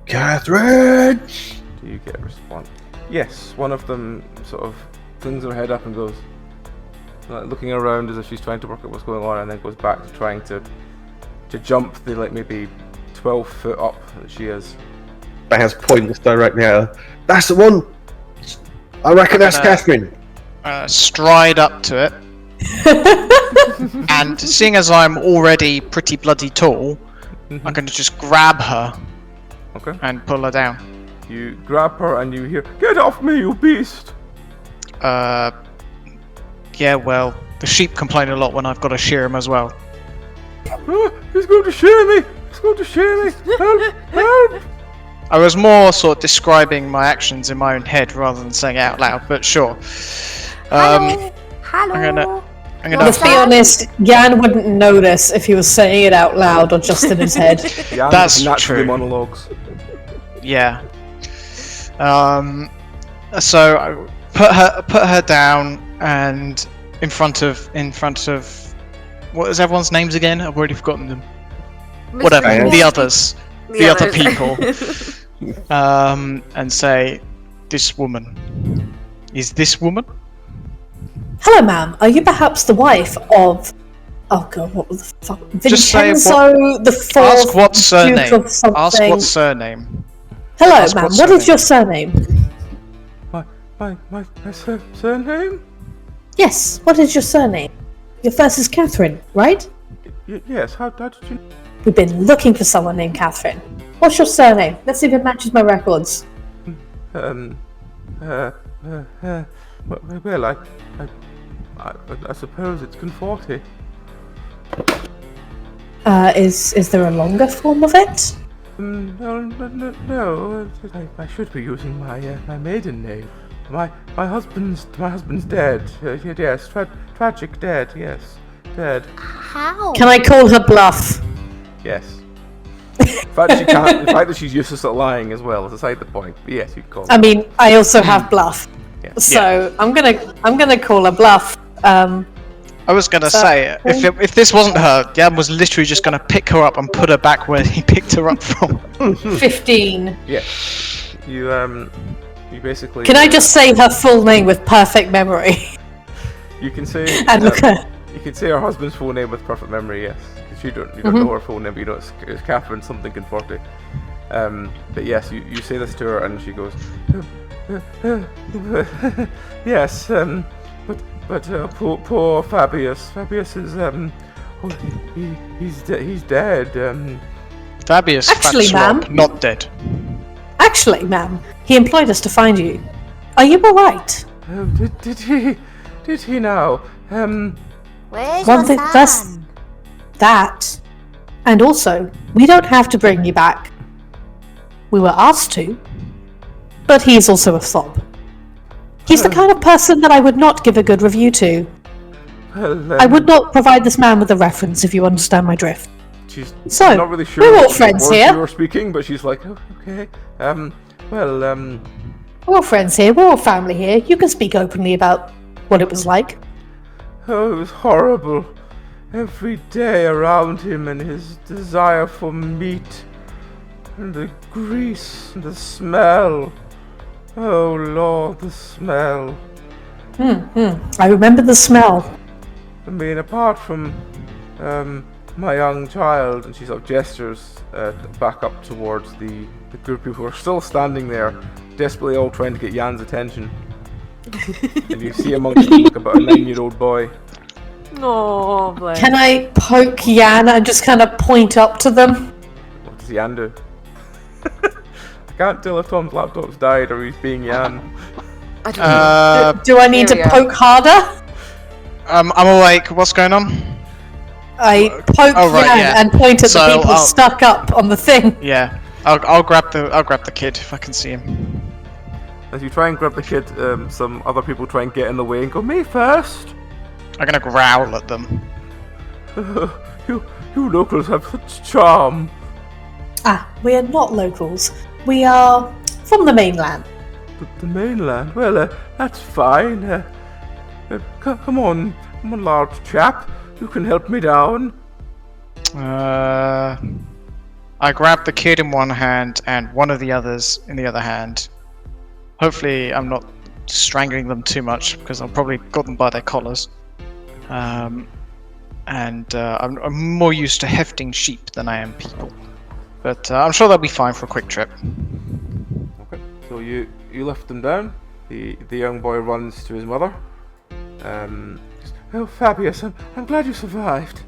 Catherine! Do you get a response? Yes, one of them sort of flings her head up and goes, like, looking around as if she's trying to work out what's going on, and then goes back to trying to jump the like maybe 12 foot up that she is. Baz points directly at her. That's the one! I reckon that's Catherine! Stride up to it. And seeing as I'm already pretty bloody tall, I'm going to just grab her and pull her down. You grab her and you hear, "Get off me, you beast!" Yeah, well, the sheep complain a lot when I've got to shear them as well. He's going to shear me! He's going to shear me! Help! Help! I was more sort of describing my actions in my own head rather than saying it out loud, but sure. Hello. I'm gonna Let's be honest, Jan wouldn't notice if he was saying it out loud or just in his head. Yeah, that's naturally true. Monologues. Yeah. So I put her down, and in front of what is everyone's names again? I've already forgotten them. Whatever, Penance. the others, the other people, and say, "This woman is this woman." Hello, ma'am. Are you perhaps the wife of? Oh god, what was the fuck? Just say Vincenzo the Fourth. Ask what Duke surname. of something. Ask what surname. Hello, ask ma'am. what What is surname. your surname? My surname? Yes. What is your surname? Your first is Catherine, right? Yes. How did you? We've been looking for someone named Catherine. What's your surname? Let's see if it matches my records. Well, I suppose it's Conforti. Is there a longer form of it? No. I should be using my maiden name. My husband's dead. Yes, tragic dead. Yes, dead. How? Can I call her bluff? Yes. In fact, she can't. The fact that she's useless at lying as well is aside the point. But yes, you can call her. I mean, I also have bluff, Yeah. so I'm gonna call her bluff. I was gonna say, if this wasn't her, Jan was literally just gonna pick her up and put her back where he picked her up from. 15. Yeah. You basically. Can I just say her full name with perfect memory? You can say. And look at. You can say her husband's full name with perfect memory. Yes, because you don't know her full name, but you know it's Catherine something Conforti. But yes, you say this to her, and she goes, yes. But poor Fabius. Fabius is he's dead. Fabius Actually, Fatswap, ma'am. not dead. Actually, ma'am, he employed us to find you. Are you all right? Oh, did he now? Where's One your thing- son? that's- That. And also, we don't have to bring you back. We were asked to. But he is also a fob. He's the kind of person that I would not give a good review to. Well, I would not provide this man with a reference, if you understand my drift. She's So, not really sure we're all what friends words here. you were speaking, but she's like, oh, okay. Well, We're all friends here, we're all family here. You can speak openly about what it was like. oh, it was horrible. Every day around him and his desire for meat. And the grease and the smell. Oh, Lord, the smell. I remember the smell. I mean, apart from my young child, and she sort of gestures back up towards the group of people who are still standing there, desperately all trying to get Jan's attention. And you see amongst them like about a 9-year-old boy. Oh, bless. Can I poke Yana and just kind of point up to them? What does Jan do? I can't tell if Tom's laptop's died or he's being Jan. I don't know. Do I need here to we are. poke harder? I'm awake. What's going on? I poke Oh, right, Yan yeah. and point at So, the people I'll- stuck up on the thing. Yeah. I'll grab the kid if I can see him. As you try and grab the kid, some other people try and get in the way and go, me first! I'm gonna growl at them. You locals have such charm. Ah, we are not locals. We are from the mainland. The mainland? Well, that's fine. Come on, large chap. You can help me down. I grab the kid in one hand and one of the others in the other hand. Hopefully I'm not strangling them too much because I've probably got them by their collars. I'm more used to hefting sheep than I am people. But I'm sure they'll be fine for a quick trip. Okay. So you lift them down. The young boy runs to his mother. Oh, Fabius, I'm glad you survived.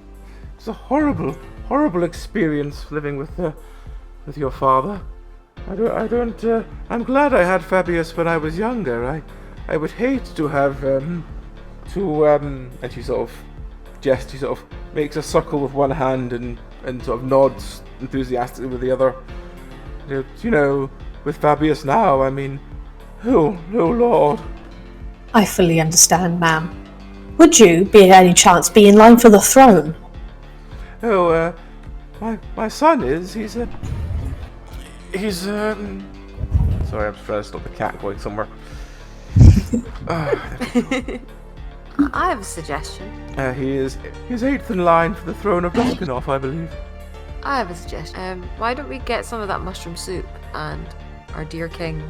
It's a horrible experience living with your father. I'm glad I had Fabius when I was younger. I would hate to have and she sort of makes a circle with one hand and sort of nods enthusiastically with the other. You know, with Fabius now, I mean, oh Lord. I fully understand, ma'am. Would you, by any chance, be in line for the throne? Oh, my son is. He's sorry, I'm just trying to stop the cat going somewhere. I have a suggestion. He's 8th in line for the throne of Duskenoff, I believe. I have a suggestion. Why don't we get some of that mushroom soup and our dear king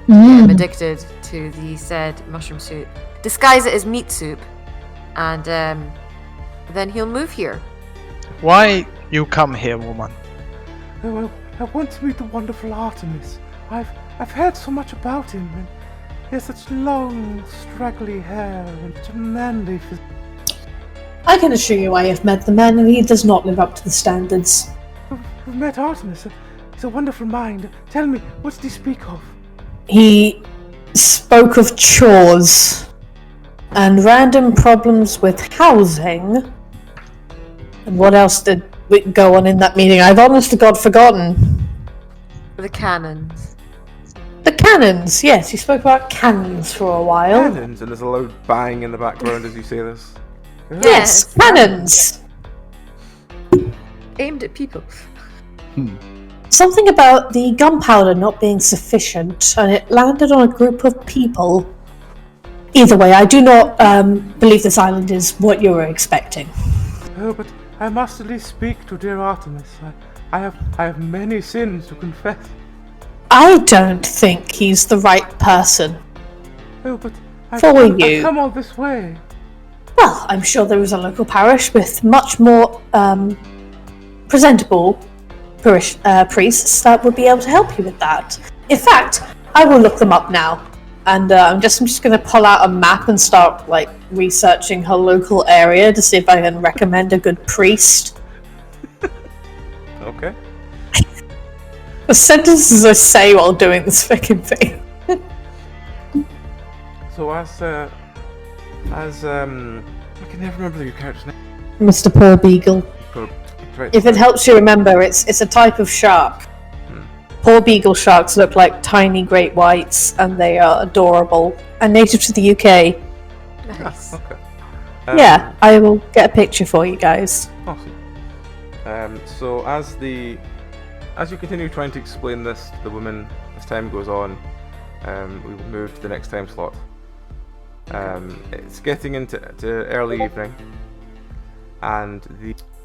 get him addicted to the said mushroom soup, disguise it as meat soup, and then he'll move here. Why you come here, woman? Oh, I want to meet the wonderful Artemis. I've heard so much about him, and he has such long, straggly hair and such a manly physique. I can assure you I have met the man and he does not live up to the standards. We've met Artemis. He's a wonderful mind. Tell me, what did he speak of? He spoke of chores and random problems with housing. And what else did go on in that meeting? I've honest to God forgotten. The cannons. The cannons, yes, he spoke about cannons for a while. Cannons, and there's a loud bang in the background as you say this. Yes, cannons! Aimed at people. Something about the gunpowder not being sufficient, and it landed on a group of people. Either way, I do not believe this island is what you were expecting. Oh, but I must at least speak to dear Artemis. I have many sins to confess. I don't think he's the right person. Oh, but I've you. come all this way. Well, I'm sure there is a local parish with much more presentable priests that would be able to help you with that. In fact, I will look them up now. And I'm just going to pull out a map and start researching her local area to see if I can recommend a good priest. Okay. The sentences I say while doing this fucking thing. So as I can never remember your character's name. Mr. Paul Beagle. Right. If it helps you remember, it's a type of shark. Paul Beagle sharks look like tiny great whites, and they are adorable and native to the UK. Nice. Okay. Yeah, I will get a picture for you guys. Awesome. So as you continue trying to explain this to the woman as time goes on, we will move to the next time slot. It's getting into early evening, and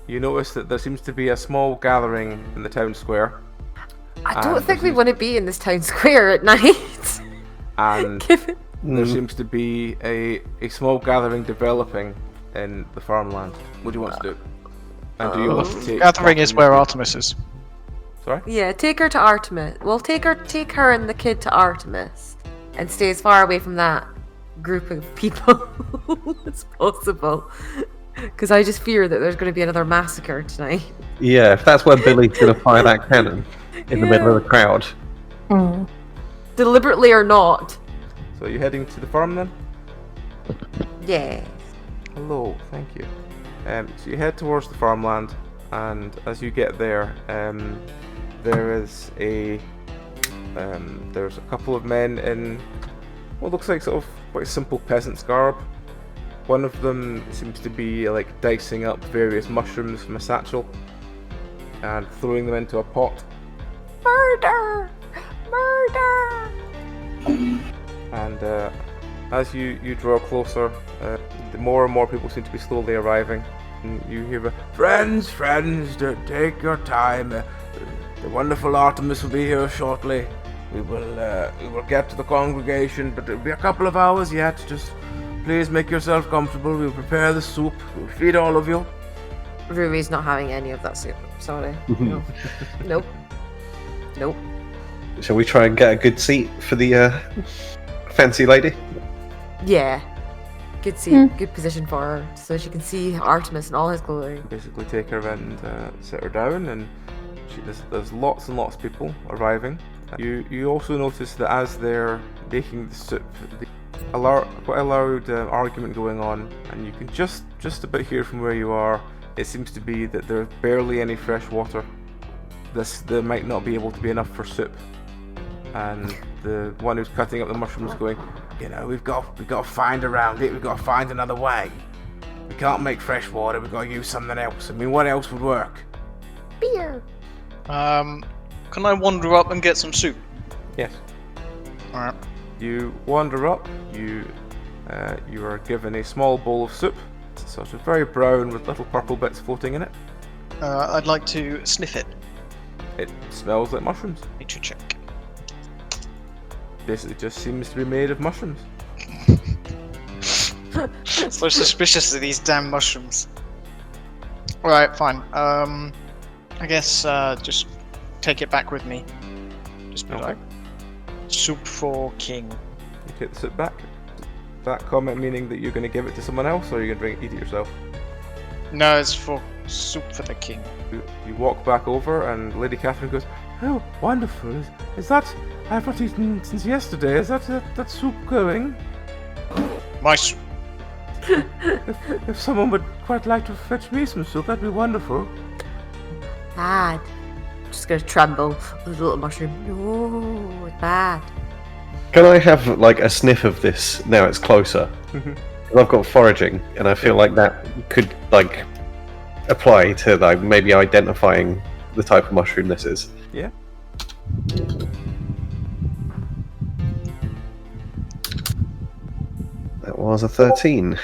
you notice that there seems to be a small gathering in the town square. I don't think we want to be in this town square at night. And there seems to be a small gathering developing in the farmland. What do you want to do? And do you want to take... Gathering is where Artemis is. Sorry? Yeah, take her to Artemis. Well, take her and the kid to Artemis, and stay as far away from that group of people as possible. Because I just fear that there's going to be another massacre tonight. Yeah, if that's where Billy's going to fire that cannon in the middle of the crowd. Deliberately or not. So are you heading to the farm then? Yeah. Hello, thank you. So you head towards the farmland, and as you get there, there's a couple of men in what looks like sort of quite simple peasant's garb. One of them seems to be like dicing up various mushrooms from a satchel and throwing them into a pot. Murder! Murder! And as you draw closer, the more and more people seem to be slowly arriving. And you hear Friends, take your time. The wonderful Artemis will be here shortly. We will get to the congregation, but it'll be a couple of hours yet. Just please make yourself comfortable. We'll prepare the soup. We'll feed all of you. Ruby's not having any of that soup. Sorry. No. Nope. Nope. Shall we try and get a good seat for the fancy lady? Yeah. Good seat, good position for her, so she can see Artemis in all his glory. basically take her and sit her down, and there's lots and lots of people arriving. You also notice that as they're making the soup, quite a loud argument going on, and you can just about hear from where you are. It seems to be that there's barely any fresh water. There might not be able to be enough for soup. And the one who's cutting up the mushrooms going, we've got to find around it. We've got to find another way. We can't make fresh water. We've got to use something else. I mean, what else would work? Beer. Can I wander up and get some soup? yes. Alright. You wander up. You are given a small bowl of soup. It's sort of very brown with little purple bits floating in it. I'd like to sniff it. It smells like mushrooms. Nature check. Basically, just seems to be made of mushrooms. So suspicious of these damn mushrooms. Alright, fine. I guess just take it back with me. Just be Okay. like, soup for king. You take the soup back. That comment meaning that you're going to give it to someone else, or are you going to eat it yourself? No, it's for soup for the king. You walk back over, and Lady Catherine goes, "Oh, wonderful! Is that? I've not eaten since yesterday. Is that soup going? My soup. If someone would quite like to fetch me some soup, that'd be wonderful." Bad. Just gonna tremble with a little mushroom. No, it's bad. Can I have like a sniff of this now it's closer? I've got foraging, and I feel like that could like apply to like maybe identifying the type of mushroom this is. Yeah. That was a 13.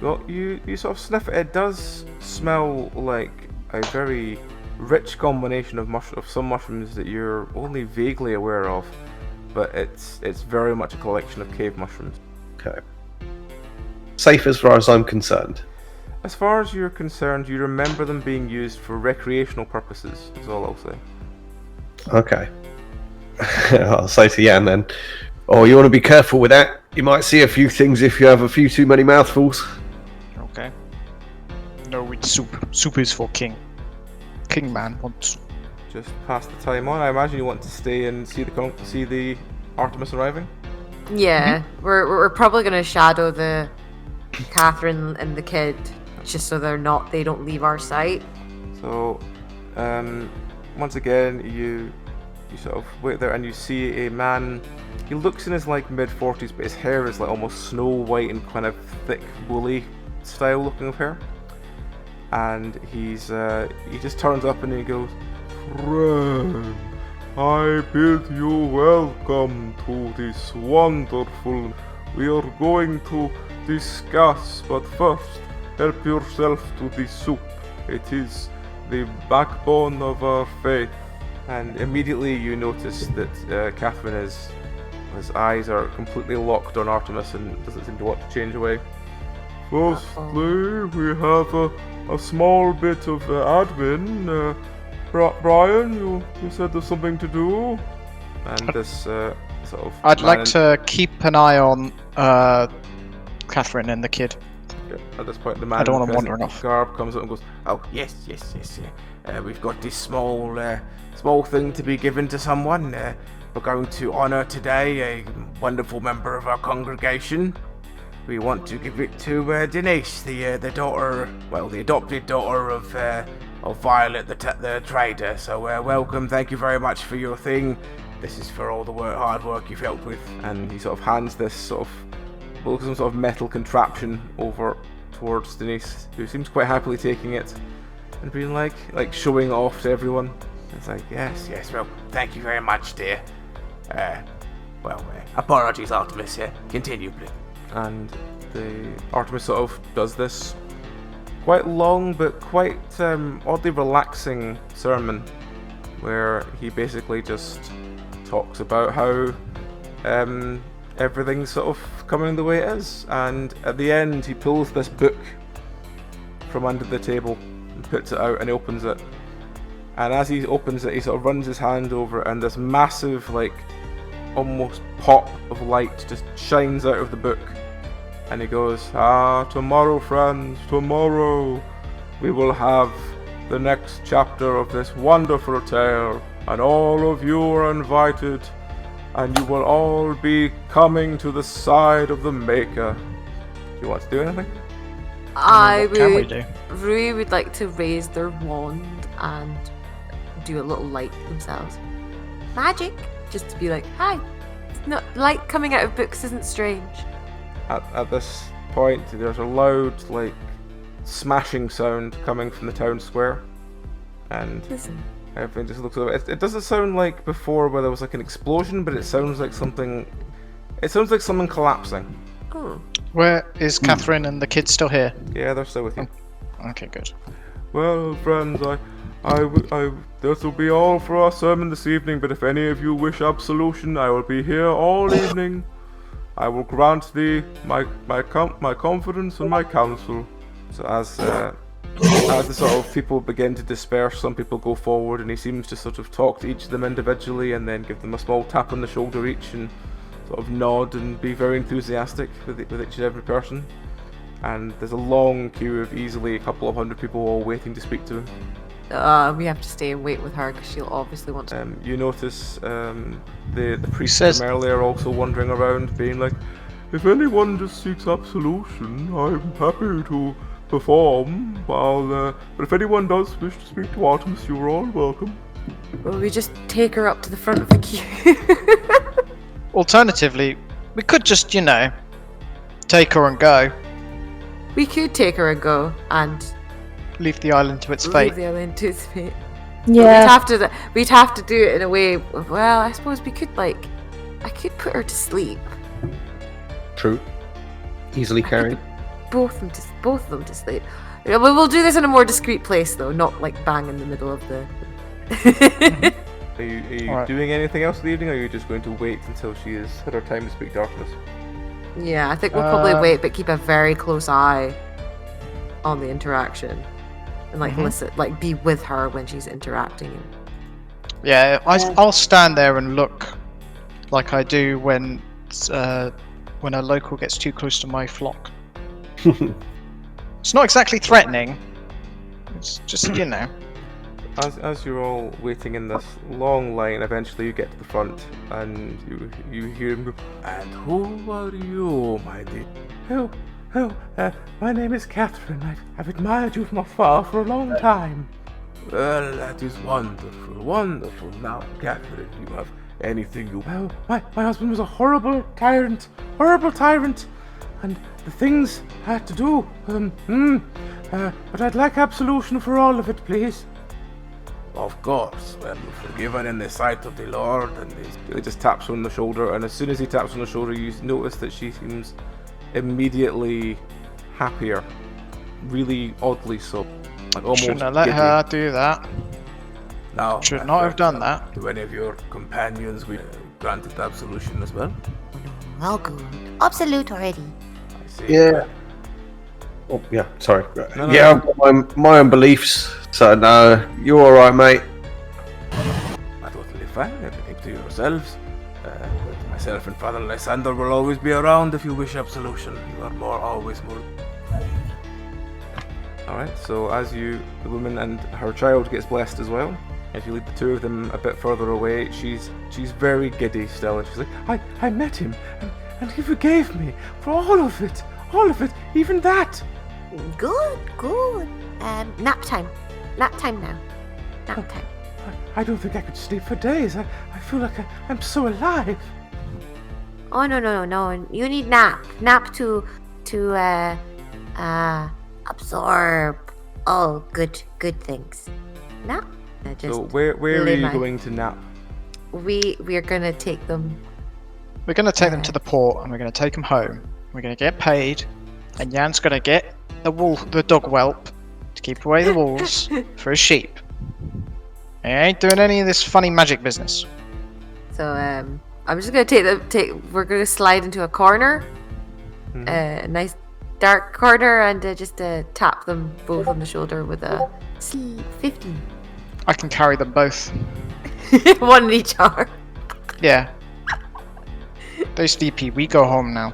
Well, you sort of sniff it. It does smell like a very rich combination of some mushrooms that you're only vaguely aware of, but it's very much a collection of cave mushrooms. Okay. Safe as far as I'm concerned. As far as you're concerned, you remember them being used for recreational purposes, is all I'll say. Okay. I'll say to Jan then, oh, you want to be careful with that. You might see a few things if you have a few too many mouthfuls. Okay. No, it's soup. Soup is for king. King man wants soup. Just pass the time on. I imagine you want to stay and see the Artemis arriving. Yeah, we're probably gonna shadow the Catherine and the kid, just so they don't leave our sight. So, once again, you sort of wait there and you see a man. He looks in his like mid-40s, but his hair is like almost snow white and kind of thick, woolly style looking of hair. And he just turns up and he goes, Friend, I bid you welcome to this wonderful. We are going to discuss, but first, help yourself to the soup. It is the backbone of our faith. And immediately you notice that Catherine his eyes are completely locked on Artemis and doesn't seem to want to change away. Firstly, we have a small bit of admin. Brian, you said there's something to do? And this sort of... I'd like to keep an eye on Catherine and the kid. At this point, the man I don't want in him wandering off. garb comes up and goes, Oh, yes. We've got this small thing to be given to someone. We're going to honor today a wonderful member of our congregation. We want to give it to Denise, the daughter, the adopted daughter of Violet, the trader. So welcome, thank you very much for your thing. This is for all the hard work you've helped with. And he sort of hands this some sort of metal contraption over towards Denise, who seems quite happily taking it and being like showing it off to everyone. It's like, yes, Well, thank you very much, dear. Apologies, Artemis. Continue, please. and the Artemis sort of does this quite long but quite oddly relaxing sermon where he basically just talks about how everything's sort of coming the way it is, and at the end he pulls this book from under the table and puts it out and he opens it, and as he opens it he sort of runs his hand over it and this massive almost pop of light just shines out of the book. And he goes, tomorrow, friends, tomorrow we will have the next chapter of this wonderful tale, and all of you are invited, and you will all be coming to the side of the Maker. Do you want to do anything? What can we do? Rui would like to raise their wand and do a little light themselves. Magic! Just to be like, hi! It's not, light coming out of books isn't strange. At this point, there's a loud, smashing sound coming from the town square, and Listen. everything just looks over. It doesn't sound like before where there was an explosion, but it sounds like something. It sounds like something collapsing. Oh. Where is Catherine and the kid still here? Yeah, they're still with you. Okay, good. Well, friends, this will be all for our sermon this evening, but if any of you wish absolution, I will be here all evening. I will grant thee my confidence and my counsel. So as the sort of people begin to disperse, some people go forward, and he seems to sort of talk to each of them individually, and then give them a small tap on the shoulder each, and sort of nod and be very enthusiastic with each and every person. And there's a long queue of easily a couple of hundred people all waiting to speak to him. We have to stay and wait with her because she'll obviously want to. You notice the priest says- from earlier also wandering around, being like, If anyone just seeks absolution, I'm happy to perform. But if anyone does wish to speak to Artemis, you're all welcome. Will we just take her up to the front of the queue? Alternatively, we could just, take her and go. We could take her and go and Leave the island to its leave fate. the island to its fate. Yeah. We'd have to do it in a way. Well, I suppose we could I could put her to sleep. True. Easily carried. Both of them to sleep. We'll do this in a more discreet place though, not bang in the middle of the. are you Alright. doing anything else in the evening, or are you just going to wait until she has had her time to speak to Artemis? Yeah, I think we'll probably wait, but keep a very close eye on the interaction, and listen, be with her when she's interacting. Yeah, I'll stand there and look like I do when a local gets too close to my flock. It's not exactly threatening. It's just, As you're all waiting in this long line, eventually you get to the front and you hear him go, And who are you, my dear? My name is Catherine. I've admired you from afar for a long time. Well, that is wonderful, wonderful. Now, Catherine, do you have anything you... Well, my husband was a horrible tyrant, and the things I had to do, but I'd like absolution for all of it, please. Of course, well, forgiven in the sight of the Lord, and he just taps her on the shoulder, and as soon as he taps on the shoulder, you notice that she seems immediately happier, really oddly so, like almost Shouldn't have let giddy. her do that. Now, Should not have done that. Do any of your companions we granted absolution as well? Oh, good. Absolute already. I see. Yeah. Oh, yeah, sorry. No, Yeah, I've got my own beliefs, so no, you're alright, mate. Totally fine. Everything to yourselves. Myself and Father Lysander will always be around if you wish absolution. You are always more. Alright, so as the woman and her child gets blessed as well, if you lead the two of them a bit further away, she's very giddy still, and she's like, I met him, and he forgave me for all of it, even that. Good. Nap time now. Nap time. I don't think I could sleep for days. I feel like I'm so alive. Oh, no. You need nap. Nap to absorb all good things. Nap. So where are you going to nap? We're gonna take them. We're going to take them to the port, and we're going to take them home. We're going to get paid, and Jan's going to get the dog whelp to keep away the wolves for his sheep. He ain't doing any of this funny magic business. So I'm just gonna we're gonna slide into a corner, a nice dark corner, and just tap them both on the shoulder with a 15. I can carry them both. One in each arm. Yeah. They're sleepy. We go home now.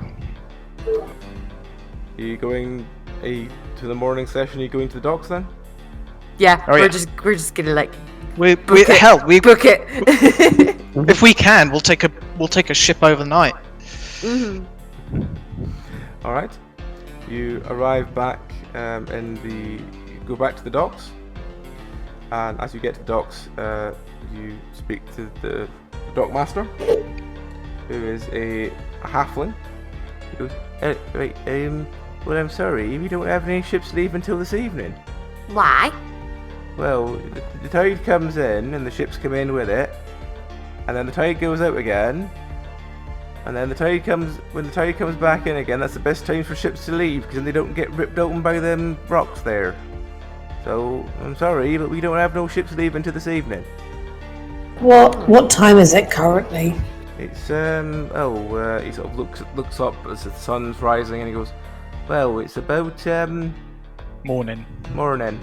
Are you going to the morning session? Are you going to the docks then? Yeah, Oh, we're yeah. just gonna like We book it. if we can, we'll take a ship overnight. All right. You arrive back you go back to the docks, and as you get to the docks, you speak to the dock master, who is a halfling. He goes, well, I'm sorry, we don't have any ships leave until this evening. Why? Well, the tide comes in, and the ships come in with it, and then the tide goes out again, and then when the tide comes back in again, that's the best time for ships to leave, because then they don't get ripped open by them rocks there. So, I'm sorry, but we don't have no ships leaving until this evening. What time is it currently? It's, he sort of looks up as the sun's rising, and he goes, well, it's about, Morning. morning.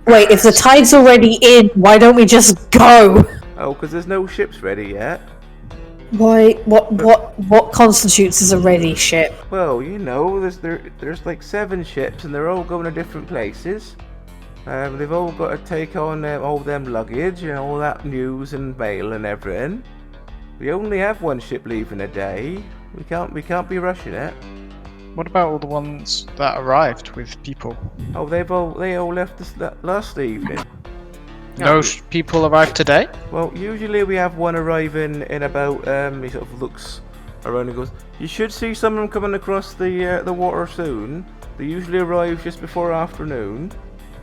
Wait, if the tide's already in, why don't we just go? Oh, because there's no ships ready yet. Why? What constitutes as a ready ship? Well, you know, there's like 7 ships, and they're all going to different places. They've all got to take on all them luggage and all that news and mail and everything. We only have one ship leaving a day. We can't be rushing it. What about all the ones that arrived with people? Oh, they all left us last evening. No people arrived today? Well, usually we have one arriving in about. He sort of looks around and goes, "You should see someone coming across the water soon. They usually arrive just before afternoon,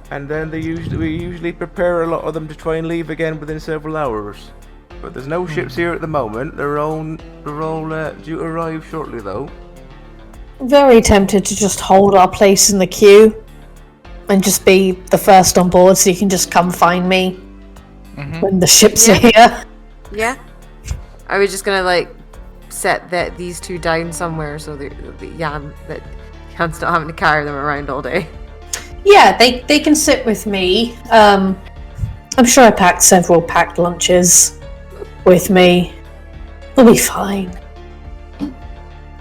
and then we usually prepare a lot of them to try and leave again within several hours. But there's no ships here at the moment. They're all due to arrive shortly, though." Very tempted to just hold our place in the queue and just be the first on board, so you can just come find me when the ships are here. Yeah. I was just gonna like set these two down somewhere so that Jan's not having to carry them around all day. Yeah, they can sit with me. I'm sure I packed several packed lunches with me. We'll be fine.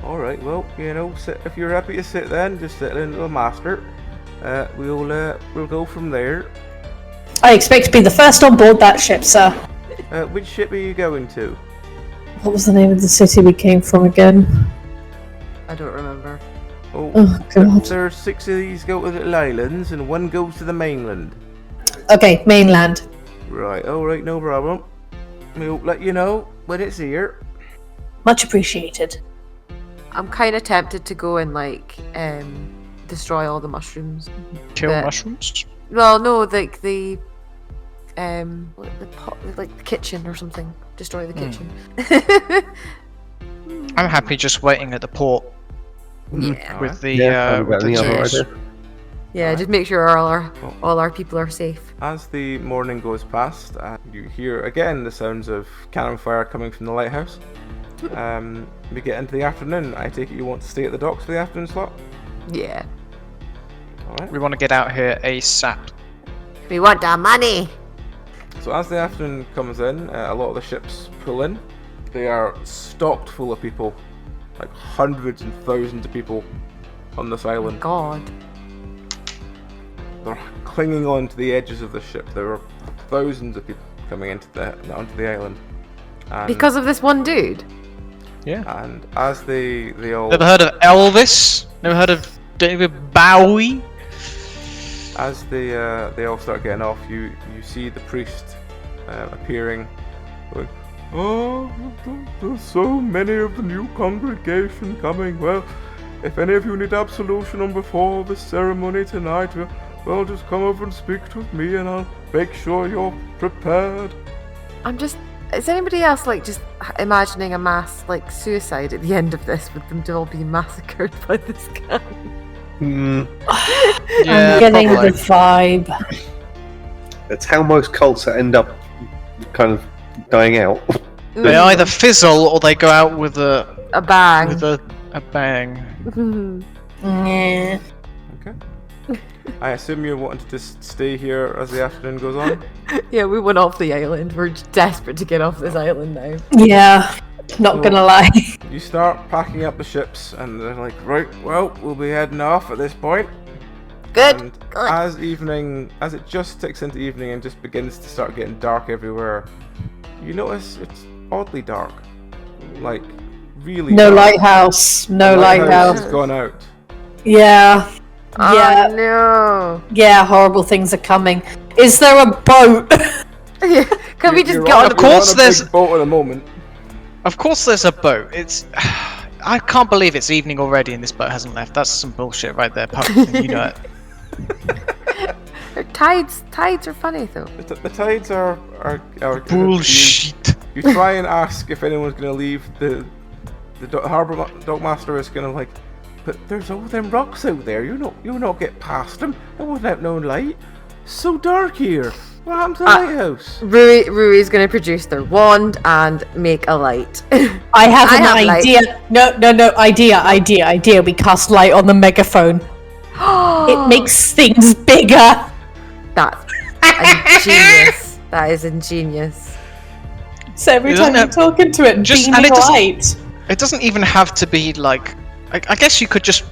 Alright, well, you know, if you're happy to sit then, just sit in the master. We'll go from there. I expect to be the first on board that ship, sir. Which ship are you going to? What was the name of the city we came from again? I don't remember. Oh, Oh, God. there's 6 of these go to little islands, and 1 goes to the mainland. Okay, mainland. Right, alright, no problem. We'll let you know when it's here. Much appreciated. I'm kind of tempted to go and destroy all the mushrooms. Kill But- mushrooms? Well, no, like the pot, like the kitchen or something. Destroy the kitchen. I'm happy just waiting at the port Yeah. with the Haven't with got any the other chairs. idea. Yeah, just make sure all our people are safe. As the morning goes past, you hear again the sounds of cannon fire coming from the lighthouse. We get into the afternoon. I take it you want to stay at the docks for the afternoon slot? Yeah. Alright. We want to get out here ASAP. We want our money. So as the afternoon comes in, a lot of the ships pull in. They are stocked full of people. Like hundreds and thousands of people on this island. God. They're clinging on to the edges of the ship. There are thousands of people coming onto the island. And, Because of this one dude. Yeah. and as they all Never heard of Elvis? Never heard of David Bowie? as they all start getting off, you see the priest appearing, going, Oh, there's so many of the new congregation coming. Well, if any of you need absolution before the ceremony tonight, well, just come over and speak with me and I'll make sure you're prepared. Is anybody else just imagining a mass suicide at the end of this with them all being massacred by this guy? Hmm. Yeah, I'm getting probably. the vibe. It's how most cults end up kind of dying out. They either fizzle or they go out with a bang. with a bang. Yeah. okay. I assume you're wanting to just stay here as the afternoon goes on? Yeah, we went off the island. We're desperate to get off this island now. Yeah. Not gonna lie. You start packing up the ships, and they're like, right, well, we'll be heading off at this point. Good. And Good. as it just ticks into evening and just begins to start getting dark everywhere, you notice it's oddly dark. Like, really No dark. lighthouse. No The lighthouse. has gone out. Yeah. Yeah. Oh no. Yeah, horrible things are coming. Is there a boat? Can we just You're get on a- the Of course you're on a there's- big boat at the moment. Of course there's a boat. It's I can't believe it's evening already and this boat hasn't left. That's some bullshit right there, Puck. You know it. Tides are funny though. The tides are Bullshit. You try and ask if anyone's going to leave. The harbour dockmaster is going to but there's all them rocks out there. You'll not get past them. There wasn't out no light. So dark here. What happened to the lighthouse? Rui's gonna produce their wand and make a light. I have an have light. idea. No, idea. We cast light on the megaphone. It makes things bigger. That's ingenious. That is ingenious. So every Isn't time you it- talk into it, just- and beaming it doesn't- light. It doesn't even have to be I guess you could just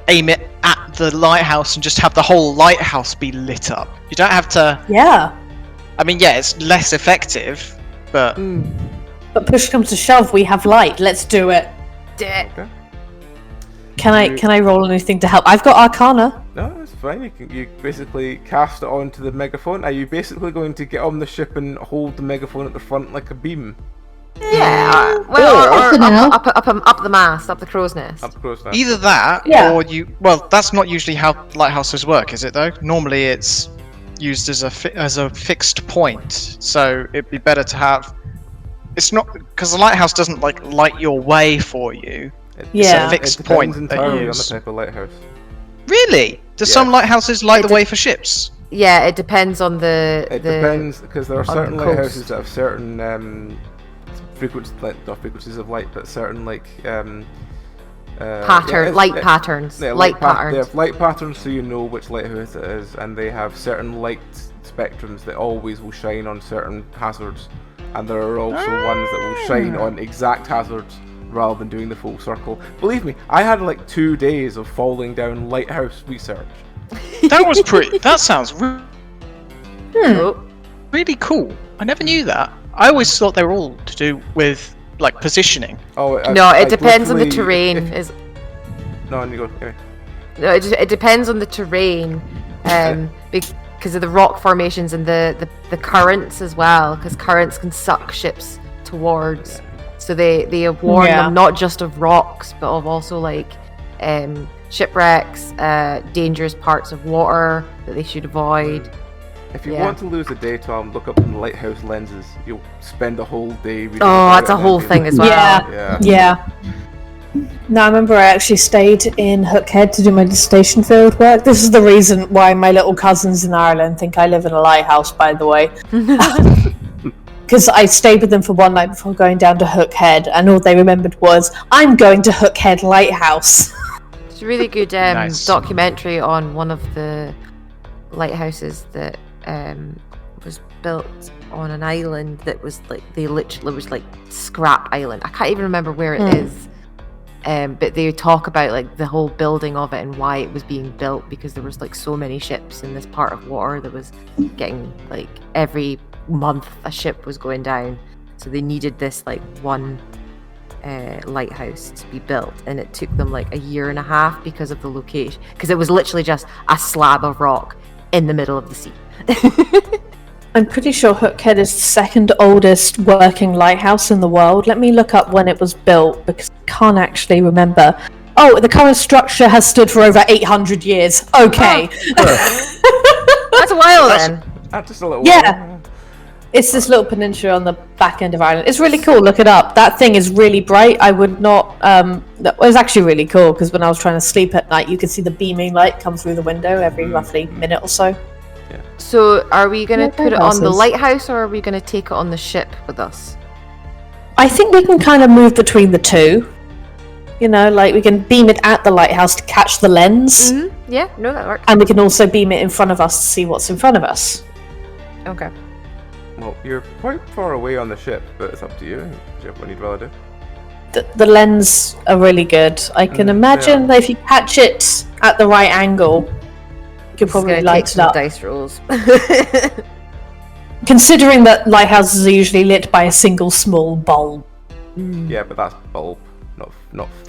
aim it at the lighthouse and just have the whole lighthouse be lit up. You don't have to. Yeah. I mean, yeah, it's less effective, but But push comes to shove, we have light. Let's do it. Okay. Can I roll anything to help? I've got Arcana. No, it's fine. You basically cast it onto the megaphone. Are you basically going to get on the ship and hold the megaphone at the front like a beam? Yeah. I don't know. Up the mast, up the crow's nest. Up close now. either that Yeah. or you. Well, that's not usually how lighthouses work, is it? Though normally it's used as a fixed point. So it'd be better to have. It's not because the lighthouse doesn't light your way for you. Yeah. It's a fixed it depends point that entirely you on the use. type of lighthouse. Really? Do Yeah. some lighthouses light It the way for ships? Yeah, it depends on the. It depends because there are on certain the lighthouses coast. that have certain not frequencies of light, but certain Pattern, light patterns, Yeah, light They patterns. have light patterns, so you know which lighthouse it is, and they have certain light spectrums that always will shine on certain hazards, and there are also ones that will shine on exact hazards rather than doing the full circle. Believe me, I had 2 days of falling down lighthouse research. That was pretty. That sounds Oh, really cool. I never knew that. I always thought they were all to do with positioning. Oh, no, it depends on the terrain. No, and you go. Anyway. No, it depends on the terrain, because of the rock formations and the currents as well. Because currents can suck ships towards, so they have warned them not just of rocks, but of also like shipwrecks, dangerous parts of water that they should avoid. If you want to lose a day, Tom, look up in lighthouse lenses. You'll spend a whole day reading. Oh, that's a whole thing as well. Yeah. No, I remember I actually stayed in Hookhead to do my station field work. This is the reason why my little cousins in Ireland think I live in a lighthouse, by the way. Because I stayed with them for one night before going down to Hookhead, and all they remembered was, I'm going to Hookhead Lighthouse. It's a really good documentary on one of the lighthouses that was built on an island that was like, they literally was like scrap island. I can't even remember where it is. But they talk about like the whole building of it and why it was being built, because there was like so many ships in this part of water that was getting like every month a ship was going down, so they needed this like one lighthouse to be built, and it took them like a year and a half because of the location, because it was literally just a slab of rock in the middle of the sea. I'm pretty sure Hookhead is the second oldest working lighthouse in the world. Let me look up when it was built, because I can't actually remember. Oh, the current structure has stood for over 800 years. Okay. That's a while then. That's just a little while. It's this little peninsula on the back end of Ireland. It's really cool. Look it up. That thing is really bright. I would not... it was actually really cool, because when I was trying to sleep at night, you could see the beaming light come through the window every roughly minute or so. So are we going to put it on the lighthouse, or are we going to take it on the ship with us? I think we can kind of move between the two. You know, like we can beam it at the lighthouse to catch the lens. Mm-hmm. Yeah, no, that works. And we can also beam it in front of us to see what's in front of us. Okay. Well, you're quite far away on the ship, but it's up to you. Whichever one you'd rather do. The lens are really good. I can imagine that if you catch it at the right angle, you could probably light it up. Dice rolls. Considering that lighthouses are usually lit by a single small bulb. Yeah, but that's bulb, not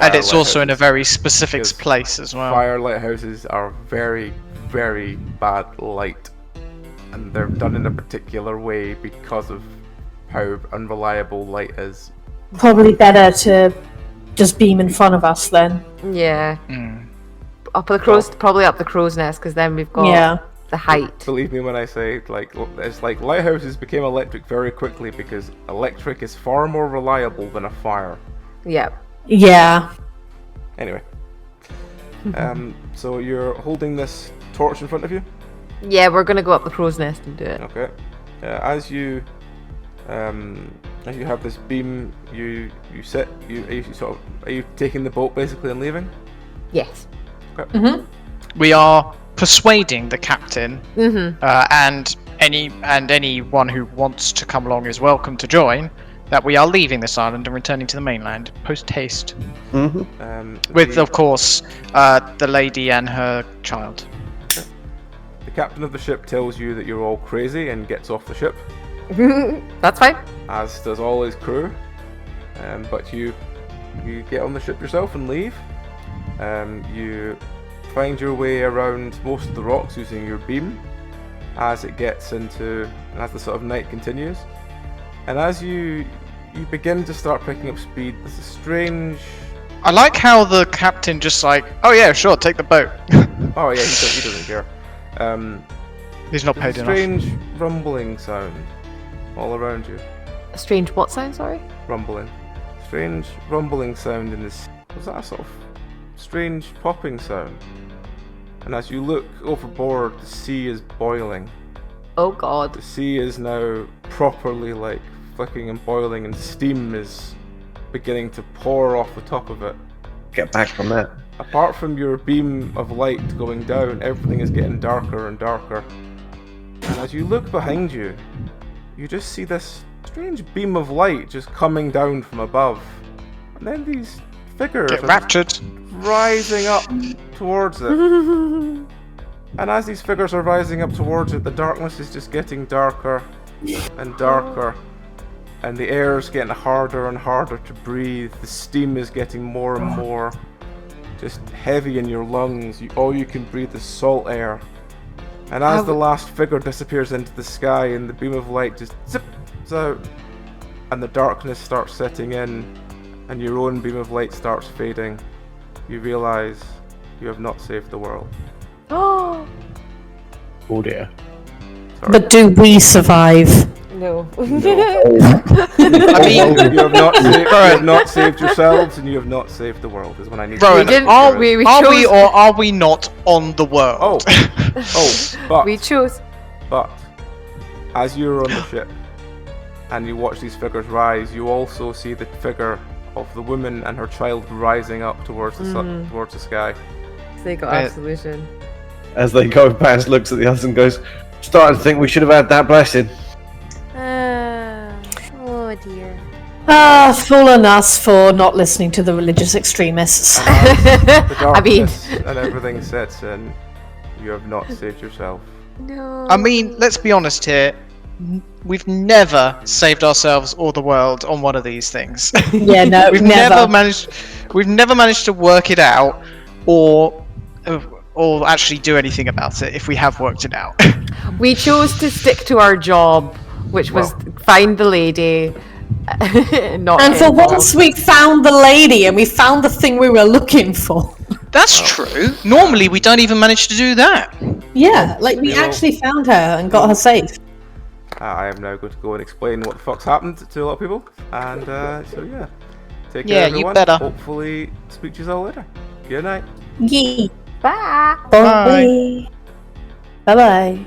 and it's also in a very specific place as well. Fire lighthouses are very, very bad light, and they're done in a particular way because of how unreliable light is. Probably better to just beam in front of us then. Yeah. Probably up the crow's nest, because then we've got the height. Believe me when I say, like, it's like lighthouses became electric very quickly because electric is far more reliable than a fire. Yeah. Yeah. Anyway, so you're holding this torch in front of you? Yeah, we're gonna go up the crow's nest and do it. Okay. As you have this beam, you sit. Are you taking the boat basically and leaving? Yes. Okay. Mm-hmm. We are persuading the captain, and anyone who wants to come along is welcome to join, that we are leaving this island and returning to the mainland post haste. With, of course, the lady and her child. Okay. The captain of the ship tells you that you're all crazy and gets off the ship. That's fine. As does all his crew. But you get on the ship yourself and leave. You find your way around most of the rocks using your beam as the sort of night continues. And as you begin to start picking up speed, there's a strange... I like how the captain just like, oh yeah, sure, take the boat. Oh yeah, he doesn't care. He's not paid enough. A strange rumbling sound all around you. A strange what sound, sorry? Rumbling. Strange rumbling sound in this... Was that a sort of strange popping sound? And as you look overboard, the sea is boiling. Oh god. The sea is now properly like flicking and boiling, and steam is beginning to pour off the top of it. Get back from that. Apart from your beam of light going down, everything is getting darker and darker. And as you look behind you, you just see this strange beam of light just coming down from above. And then these figures get raptured, rising up towards it. And as these figures are rising up towards it, the darkness is just getting darker and darker. And the air is getting harder and harder to breathe. The steam is getting more and more. just heavy in your lungs. All you can breathe is salt air. And as the last figure disappears into the sky and the beam of light just zips out and the darkness starts setting in and your own beam of light starts fading, you realise you have not saved the world. Oh Oh dear. Sorry. But do we survive? no. I mean, you have not saved yourselves, and you have not saved the world. Is what I need. Rowan, to didn't- are we are we chose- or are we not on the world? But We chose. But as you're on the ship and you watch these figures rise, you also see the figure of the woman and her child rising up towards the towards the sky. They got absolution. As they go past, looks at the others and goes, starting to think we should have had that blessing. Oh dear. Fool on us for not listening to the religious extremists. The I mean, darkness and everything sets in. You have not saved yourself. No. I mean, let's be honest here. We've never saved ourselves or the world on one of these things. Yeah, no, we've never managed. We've never managed to work it out, or actually do anything about it. If we have worked it out, we chose to stick to our job, which was find the lady. Not And get for involved. once we found the lady and we found the thing we were looking for. that's true. Normally, we don't even manage to do that. Yeah, like we actually found her and got her safe. I am now going to go and explain what the fuck's happened to a lot of people. And so yeah, take Yeah, care you everyone. better. Hopefully speak to you all later. Good night. Yee. Bye. Bye. Bye-bye.